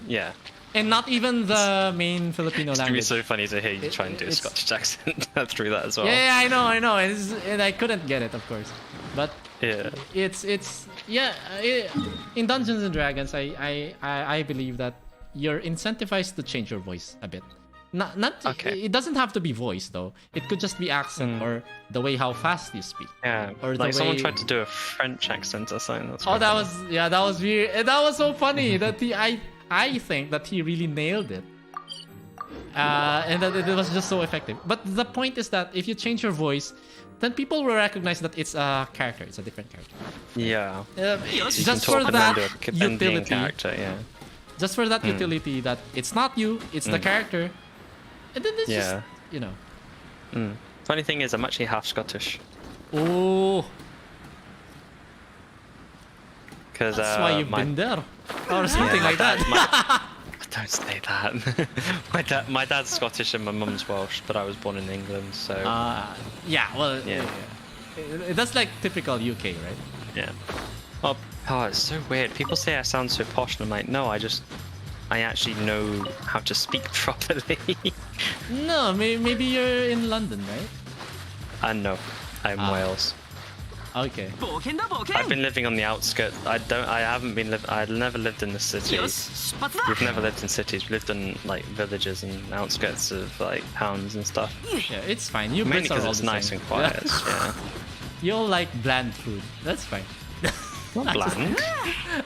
yeah. And not even the main Filipino It's gonna be language. so funny to hear you try and do a Scottish accent through that as well. Yeah, I know, and I couldn't get it, of course, but Yeah. it's in Dungeons and Dragons, I believe that you're incentivized to change your voice a bit. Not Okay. It doesn't have to be voice though. It could just be accent or the way how fast you speak. Yeah. Or the like someone way- tried to do a French accent or something. That's Oh, quite that funny. that was weird. And that was so funny that I think that he really nailed it. And that it was just so effective. But the point is that if you change your voice, then people will recognize that it's a character. It's a different character. Yeah. You can Just talk for them that into a Bendian utility. character, yeah. Just for that utility that it's not you, it's the character. And then it's just, Yeah. you know. Funny thing is, I'm actually half Scottish. Oh, Because that's why you've been there. Or something like that. Don't say that. my dad's Scottish and my mum's Welsh, but I was born in England, so Yeah, well, Yeah. that's like typical UK, right? yeah. Oh, it's so weird. People say I sound so posh, and I'm like, no, I actually know how to speak properly. No, maybe you're in London, right? No, I'm Wales. Okay. I've been living on the outskirts. I've never lived in the city. We've never lived in cities. We've lived in like villages and outskirts of like towns and stuff. Yeah, it's fine. You Mainly Brits are because all it's the nice same. and quiet. Yeah. You all like bland food. That's fine. Not bland.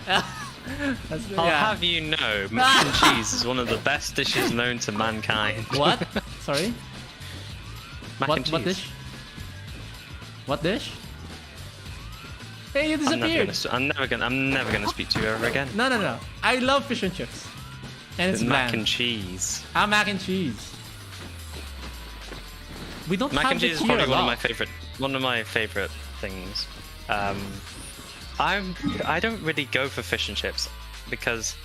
That's, I'll yeah. have you know, mac and cheese is one of the best dishes known to mankind. What? Sorry? Mac and cheese. What dish? What dish? Hey, you disappeared. I'm never gonna speak to you ever again. No. I love fish and chips. And it's Mac bland. and cheese. Mac and cheese. We don't Mac have and cheese it is here probably a lot. one of my favorite things. I don't really go for fish and chips because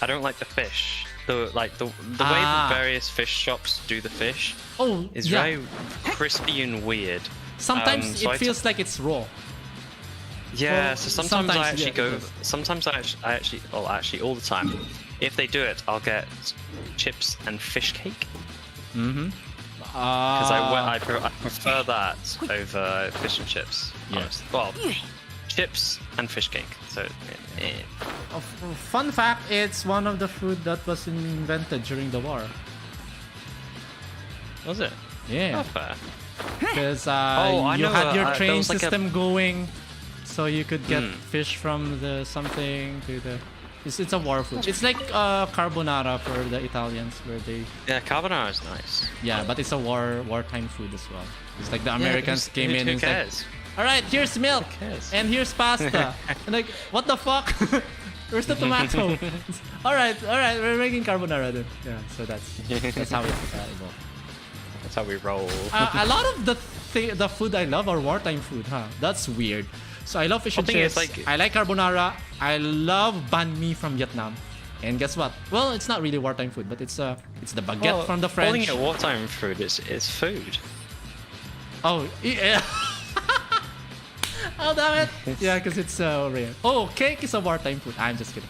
I don't like the fish. the way the various fish shops do the fish is very crispy and weird. Sometimes so it feels like it's raw. Yeah, Well, so sometimes I actually yeah, go. Sometimes I actually, well, actually, all the time. If they do it, I'll get chips and fish cake. Mm-hmm. Because I prefer that over fish and chips. Yeah. Honestly. Well, chips and fish cake. So. Fun fact: it's one of the food that was invented during the war. Was it? Yeah. Not fair. Because I you know, had your there train was like system going, so you could get fish from the something to the. It's a war food. It's like carbonara for the Italians, where they. Yeah, carbonara is nice. Yeah, but it's a wartime food as well. It's like the Americans came in and cares? said, "All right, here's milk and here's pasta." And like, what the fuck? Where's the tomato? all right, we're making carbonara then. Yeah, so that's how it evolved. That's how we roll. A lot of the food I love are wartime food, huh? That's weird. So I love fish and chips. I like carbonara. I love banh mi from Vietnam. And guess what? Well, it's not really wartime food, but it's the baguette from the French. Calling it wartime food is food. Oh, yeah. Oh, damn it. Yeah, because it's rare. Oh, cake is a wartime food. I'm just kidding.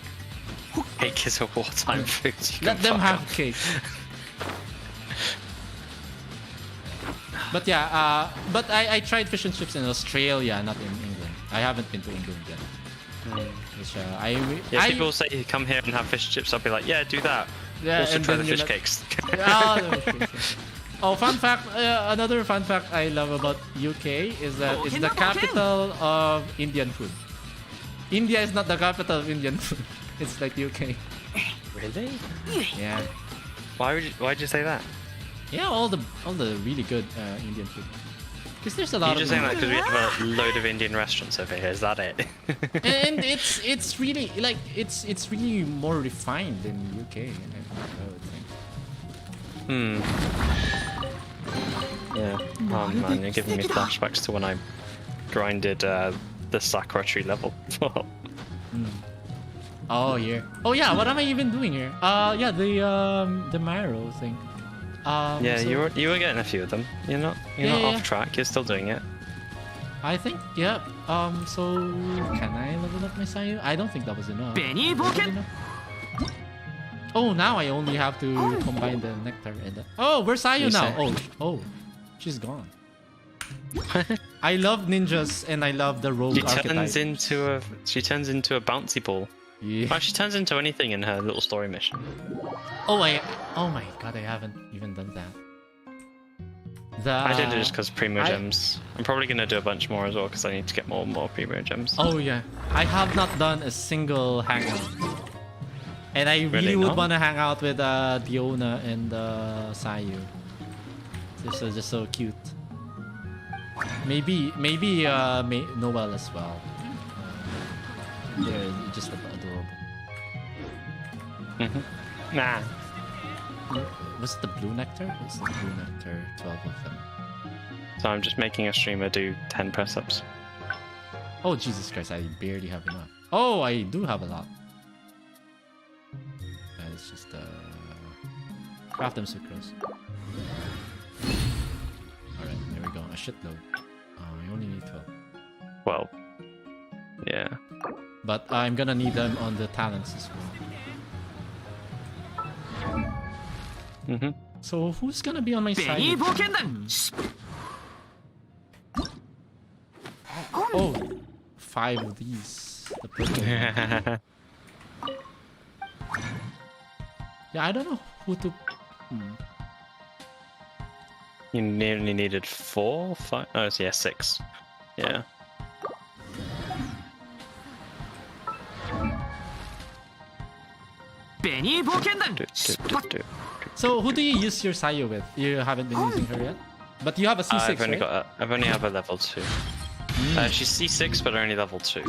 Cake is a wartime food. Let them have cake. But yeah, but I tried fish and chips in Australia, not in England. I haven't been to England yet. Which, people say you come here and have fish and chips. I'll be like, yeah, do that. Yeah, also and try the then fish cakes. Oh, fun fact! Another fun fact I love about UK is that it's the capital of Indian food. India is not the capital of Indian food. It's like UK. Really? Yeah. Why'd you say that? Yeah, all the really good Indian food. Because there's a lot You're of. just saying that because we have a load of Indian restaurants over here. Is that it? And it's really like it's really more refined than UK. I would think. Yeah. Oh man, you're giving me flashbacks to when I grinded the Sakura tree level. Oh yeah. Oh yeah. What am I even doing here? Yeah, the Marrow thing. Yeah, so, you were getting a few of them. You're not off track. You're still doing it. I think yeah. So can I level up my Sayu? I don't think that was enough. Oh, now I only have to combine the nectar and the. Oh, where's Sayu now? Oh, she's gone. I love ninjas and I love the rogue archetype. She turns into a bouncy ball. Yeah. Well, she turns into anything in her little story mission. Oh my god, I haven't even done that. I did it just because Primo Gems. I'm probably gonna do a bunch more as well because I need to get more and more Primo Gems. Oh yeah, I have not done a single hangout, and I really would want to hang out with Diona and Sayu. They're just so cute. Maybe Noel as well. They're just adorable. Nah. Was it the blue nectar? It's the blue nectar, 12 of them. So I'm just making a streamer do 10 press-ups. Oh Jesus Christ, I barely have enough. Oh, I do have a lot. It's just craft them sucrose. Alright, there we go. A shitload. I only need 12. Well, yeah. But I'm gonna need them on the talents as well. So who's gonna be on my side? Oh, 5 of these. The purple one. Yeah, I don't know who to. You nearly needed 4, 5. Oh, yeah, 6. Yeah. So who do you use your Sayu with? You haven't been using her yet, but you have a C6. I've only have a level 2. She's C6, but only level 2.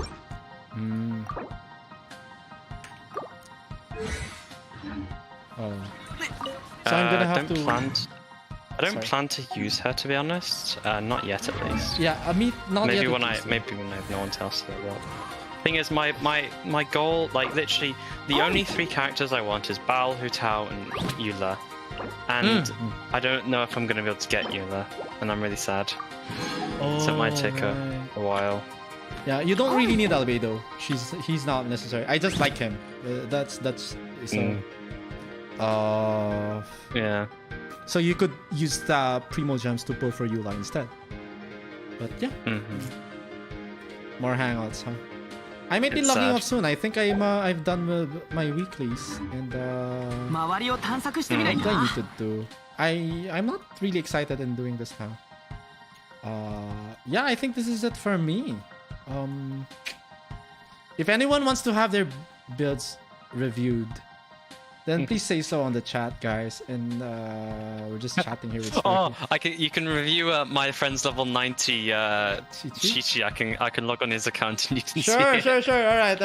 Oh. So I'm gonna have I don't plan to use her, to be honest. Not yet, at least. Yeah, I mean, not maybe yet. Maybe when I have no one else that will. Thing is, my goal, like literally, the only 3 characters I want is Bao, Hu Tao, and Eula. And I don't know if I'm gonna be able to get Eula, and I'm really sad. So it might take a while. Yeah, you don't really need Albedo. He's not necessary. I just like him. That's so. Yeah. So you could use the Primo Gems to pull for Eula instead. But yeah. More hangouts, huh? I might be It's logging sad. off soon. I think I've done with my weeklies and 周りを探索してみない what do か I need to do? I'm not really excited in doing this now. Yeah, I think this is it for me. If anyone wants to have their builds reviewed, then please say so on the chat, guys. And we're just chatting here with Sparky. You can review my friend's level 90 Chi-Chi. I can log on his account and you can see it. Sure. All right.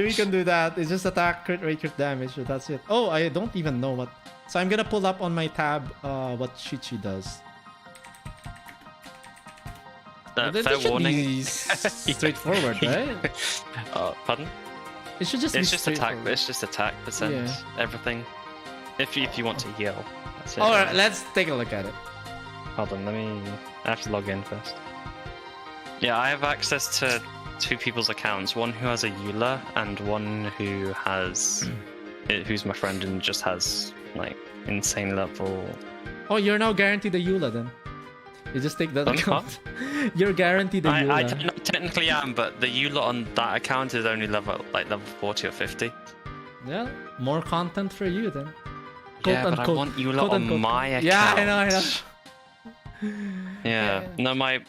We can do that. It's just attack, crit rate, crit damage. So that's it. Oh, I don't even know what. So I'm gonna pull up on my tab what Chi-Chi does. This Fair should warning. be straightforward, right? Pardon? It should just It's be just attack. straightforward. It's just attack percent. Yeah. Everything. If you want to heal. That's it. All right, let's take a look at it. Hold on. I have to log in first. Yeah, I have access to 2 people's accounts. One who has a Eula and one who has who's my friend and just has like insane level. Oh, you're now guaranteed a Eula then. You just take that account. You're guaranteed a Eula. I technically am, but the Eula on that account is only level 40 or 50. Yeah, more content for you then. Yeah, but I want Eula on my account. Yeah, I know. Yeah. No, my.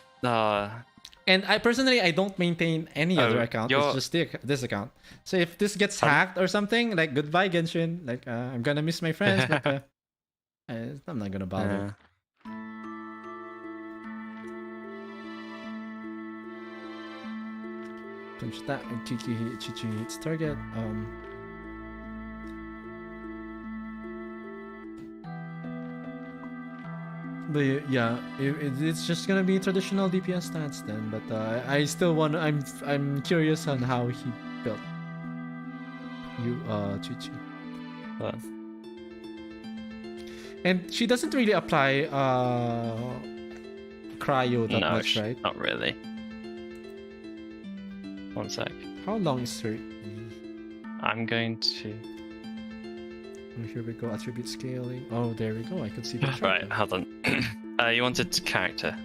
And I personally, I don't maintain any other account. It's just this account. So if this gets hacked or something, like goodbye Genshin. Like I'm gonna miss my friends, but I'm not gonna bother. Punch that and Chi-Chi hits target. But yeah, it's just gonna be traditional DPS stats then. But I still want. I'm curious on how he built Chi-Chi. What? And she doesn't really apply cryo that much, right? Not really. One sec. How long is her E? I'm going to. Oh, here we go. Attribute scaling. Oh, there we go. I could see the chart. Right, hold on. You wanted character.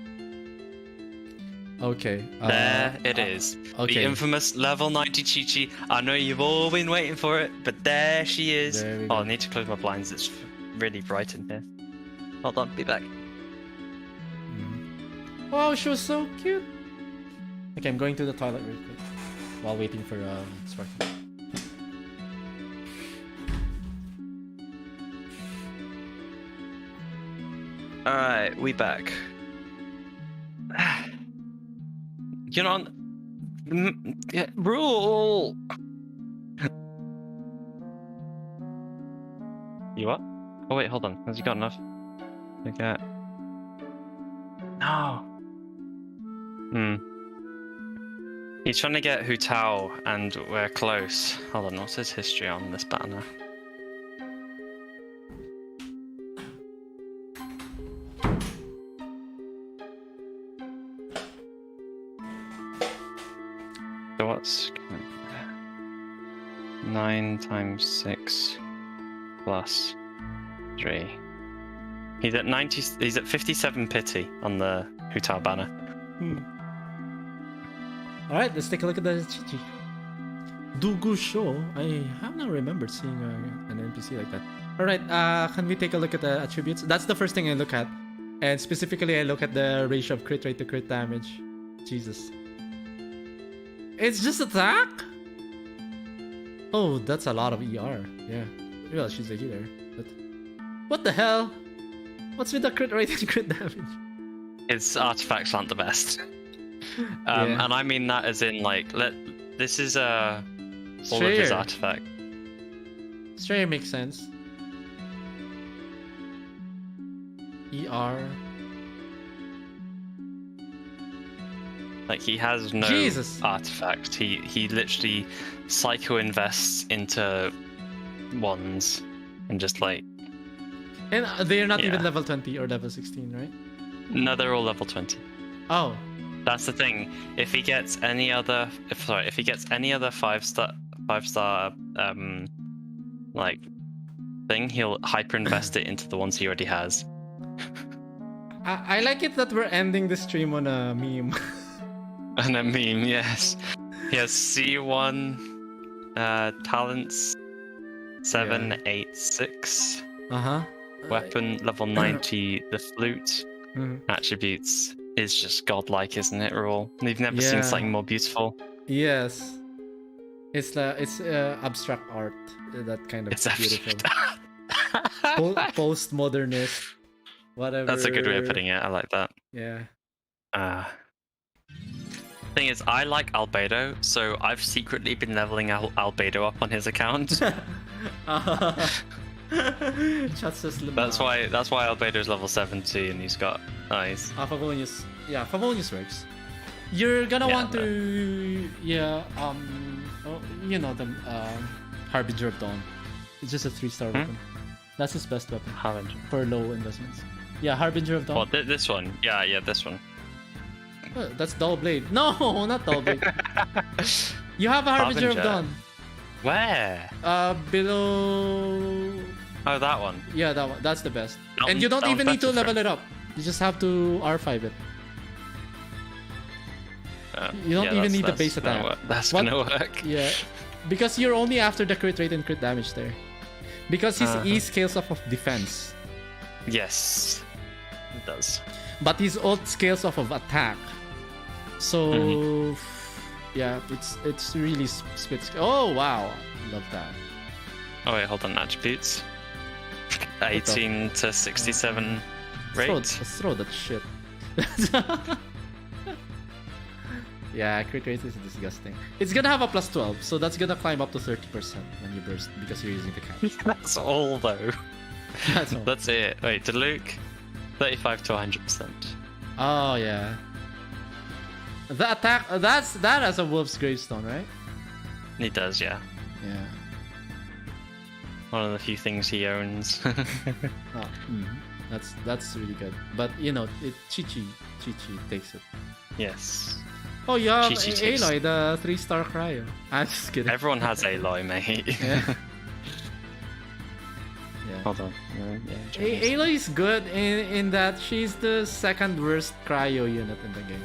Okay. There it is. Okay. The infamous level 90 Chi-Chi. I know you've all been waiting for it, but there she is. There we Oh, go. I need to close my blinds. It's really bright in here. Hold on, be back. Oh, she was so cute. Okay, I'm going to the toilet real quick while waiting for Sparky. Alright, we back. You're not. Yeah, rule! You what? Oh, wait, hold on. Has he got enough? Okay. No! He's trying to get Hu Tao, and we're close. Hold on, what's his history on this banner? So what's 9 times 6 plus 3? He's at 90. He's at 57 pity on the Hu Tao banner. All right, let's take a look at the Chi-Chi. Dugu Show. I have not remembered seeing an NPC like that. All right, can we take a look at the attributes? That's the first thing I look at, and specifically I look at the ratio of crit rate to crit damage. Jesus. It's just attack? Oh, that's a lot of ER. Yeah. Well, she's a healer. But what the hell? What's with the crit rate and crit damage? His artifacts aren't the best. And I mean that as in like this is all of his artifact. Sure, makes sense. ER. Like he has no Jesus. artifact. He literally psycho invests into wands and just like And they're not even Yeah. level 20 or level 16, right? no, they're all level 20. Oh. That's the thing. If he gets any other, if he gets any other five star, like thing, he'll hyper invest it into the ones he already has. I like it that we're ending the stream on a meme. And a meme, yes. He has C1 talents 7, Yeah. 8, 6. Uh-huh. Weapon level 90. The flute Mhm. attributes is just godlike, isn't it, Raul? You've never seen Yeah. something more beautiful. Yes. It's abstract art. That kind of It's beautiful. abstract. Postmodernist. Whatever. That's a good way of putting it. I like that. Yeah. Thing is, I like Albedo, so I've secretly been leveling Albedo up on his account. Chat's just That's why Albedo is level 70 and he's got eyes. Favonius. Yeah, Favonius works. You're gonna Yeah, want to you know the Harbinger of Dawn. It's just a 3-star weapon. That's his best weapon Harbinger. for low investments. Yeah, Harbinger of Dawn. Well, this one. Yeah, this one. Oh, that's Dull Blade. No, not Dull Blade. You have a Harbinger of Harbinger. Dawn. Where? Below. Oh, that one. Yeah, that one. That's the best. That And you don't one's even need to better for- level it up. You just have to R5 it. You don't even need the base attack. That's What- gonna work. Yeah, because you're only after the crit rate and crit damage there. Because his E scales off of defense, Yes, it does. but his ult scales off of attack. So yeah, it's really split. Oh wow, love that. Oh wait, hold on. Attributes. 18 to 67 rate. Let's throw that shit. Yeah, crit rate is disgusting. It's gonna have a plus 12, so that's gonna climb up to 30% when you burst because you're using the catch. That's all though. That's all. That's it. Wait, to Luke, 35 to 100%. Oh yeah. The attack that has a wolf's gravestone, right? He does, yeah. Yeah. One of the few things he owns. Oh, that's really good. But you know, Chi-Chi takes it. Yes. Oh, you have Chi-Chi takes- Aloy, the 3-star cryo. I'm just kidding. Everyone has Aloy, mate. Yeah. Yeah. Hold on. Aloy is good in that she's the second worst cryo unit in the game.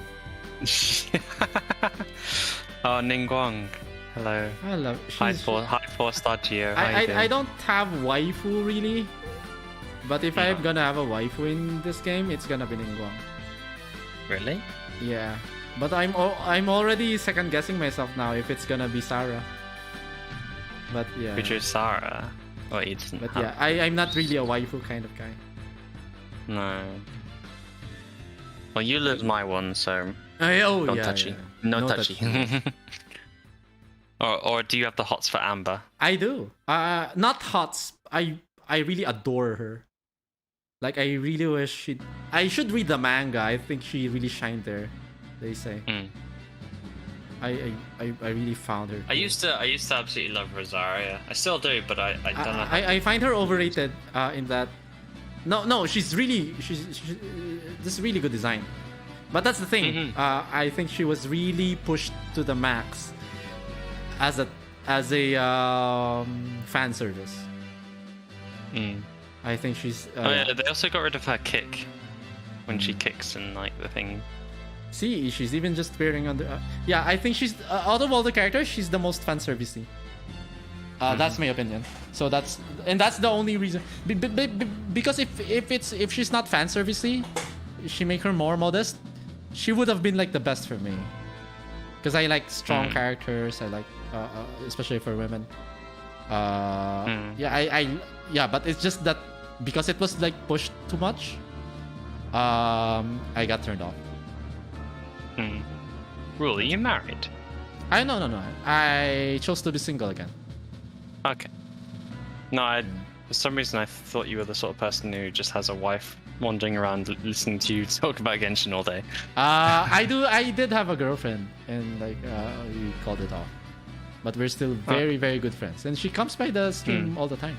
Oh, Ningguang. Hello. I love. High 4-star Geo. How you doing? I don't have waifu really, but if I'm gonna have a waifu in this game, it's gonna be Ningguang. Really? Yeah, but I'm already second guessing myself now if it's gonna be Sarah. But yeah. We drew Sarah. Oh, he doesn't But have... yeah, I'm not really a waifu kind of guy. No. Well, you live my one, so Oh don't yeah, touchy. yeah. No touchy. touchy. or do you have the hots for Amber? I do. Not Hots. I really adore her. Like I really wish I should read the manga. I think she really shined there. They say. Mm. I really found her. I used to absolutely love Rosaria. I still do, but I don't know. I find her overrated in that. No, she's this is really good design. But that's the thing. I think she was really pushed to the max as a fan service. I think she's. Oh yeah, they also got rid of her kick when she kicks and like the thing. See, she's even just appearing on the. Yeah, I think she's out of all the characters, she's the most fan servicey. That's my opinion. So that's the only reason. Because if she's not fan servicey, she make her more modest. She would have been like the best for me. Because I like strong characters. I like, especially for women. Yeah, but it's just that because it was like pushed too much. I got turned off. Rule, are you married? No. I chose to be single again. Okay. No, for some reason I thought you were the sort of person who just has a wife wandering around listening to you talk about Genshin all day. I did have a girlfriend, and like we called it off, but we're still very very good friends, and she comes by the stream all the time.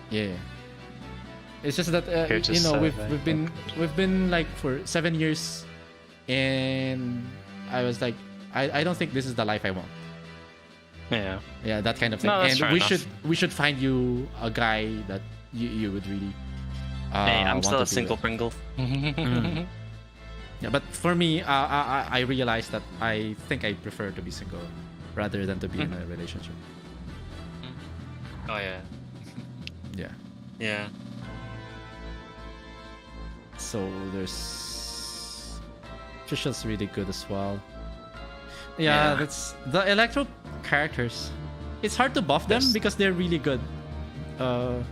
Yeah. It's just that you know we've been like for 7 years, and I was like I don't think this is the life I want. Yeah, that kind of thing. No, that's and fair enough. we should find you a guy that you would really Hey, I'm want still to a be single with. Pringle. Yeah, but for me, I realized that I think I prefer to be single rather than to be in a relationship. Oh yeah. Yeah. Yeah. So there's Trisha's really good as well. Yeah, that's the Electro characters. It's hard to buff them because they're really good. So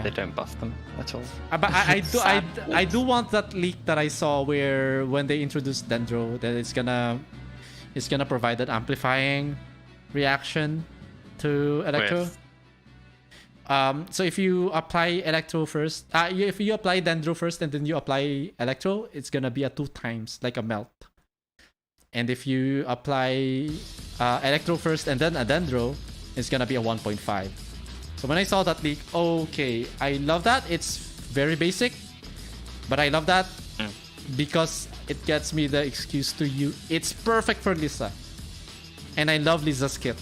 they don't buff them at all. But I do want that leak that I saw where when they introduce Dendro, that it's gonna provide that amplifying reaction to Electro. With? So if you apply Electro first, if you apply Dendro first and then you apply Electro, it's gonna be a 2 times, like a melt. And if you apply Electro first and then a Dendro, it's gonna be a 1.5. So when I saw that leak, okay, I love that. It's very basic, but I love that because it gets me the excuse to you. It's perfect for Lisa, and I love Lisa's kit.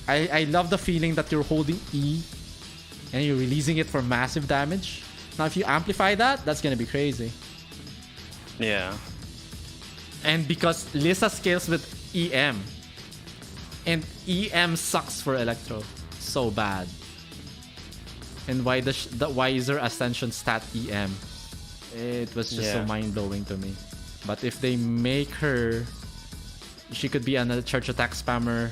I love the feeling that you're holding E and you're releasing it for massive damage. Now, if you amplify that, that's gonna be crazy. Yeah. And because Lisa scales with EM, and EM sucks for Electro so bad. And why why is her ascension stat EM? It was just so mind blowing to me. But if they make her, she could be another church attack spammer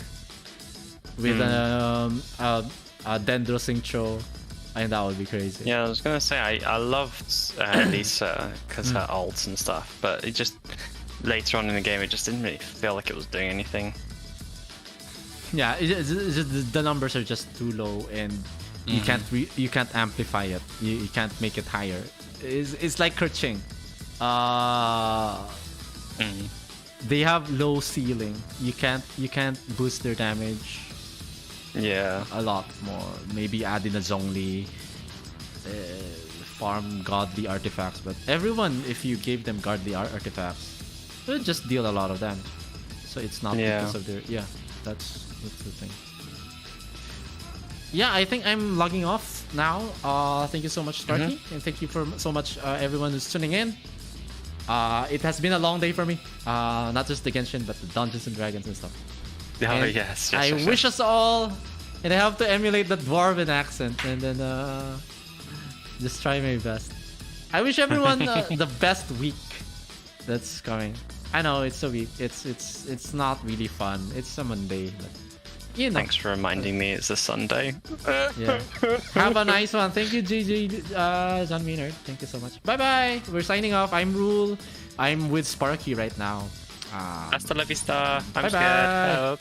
with a Dendro Synchro, and that would be crazy. Yeah, I was gonna say I loved Lisa because her ults and stuff, but it just later on in the game it just didn't really feel like it was doing anything. Yeah, it's just, the numbers are just too low, and you can't amplify it. You can't make it higher. It's like Kerching. They have low ceiling. You can't boost their damage. Yeah. A lot more. Maybe add in a Zhongli, farm godly artifacts. But everyone, if you gave them godly artifacts, it would just deal a lot of damage. So it's not because of their that's the thing. Yeah, I think I'm logging off now. Thank you so much, Starkey, and thank you for so much everyone who's tuning in. It has been a long day for me. Not just the Genshin, but the Dungeons and Dragons and stuff. Oh And yes. I wish us all, and I have to emulate the Dwarven accent, and then just try my best. I wish everyone the best week that's coming. I know it's a week. It's not really fun. It's a Monday, but you know. Thanks for reminding me it's a Sunday. Yeah. Have a nice one. Thank you, GG, John Maynard. Thank you so much. Bye bye. We're signing off. I'm Rule. I'm with Sparky right now. Hasta la vista. I'm Bye-bye. scared. Help.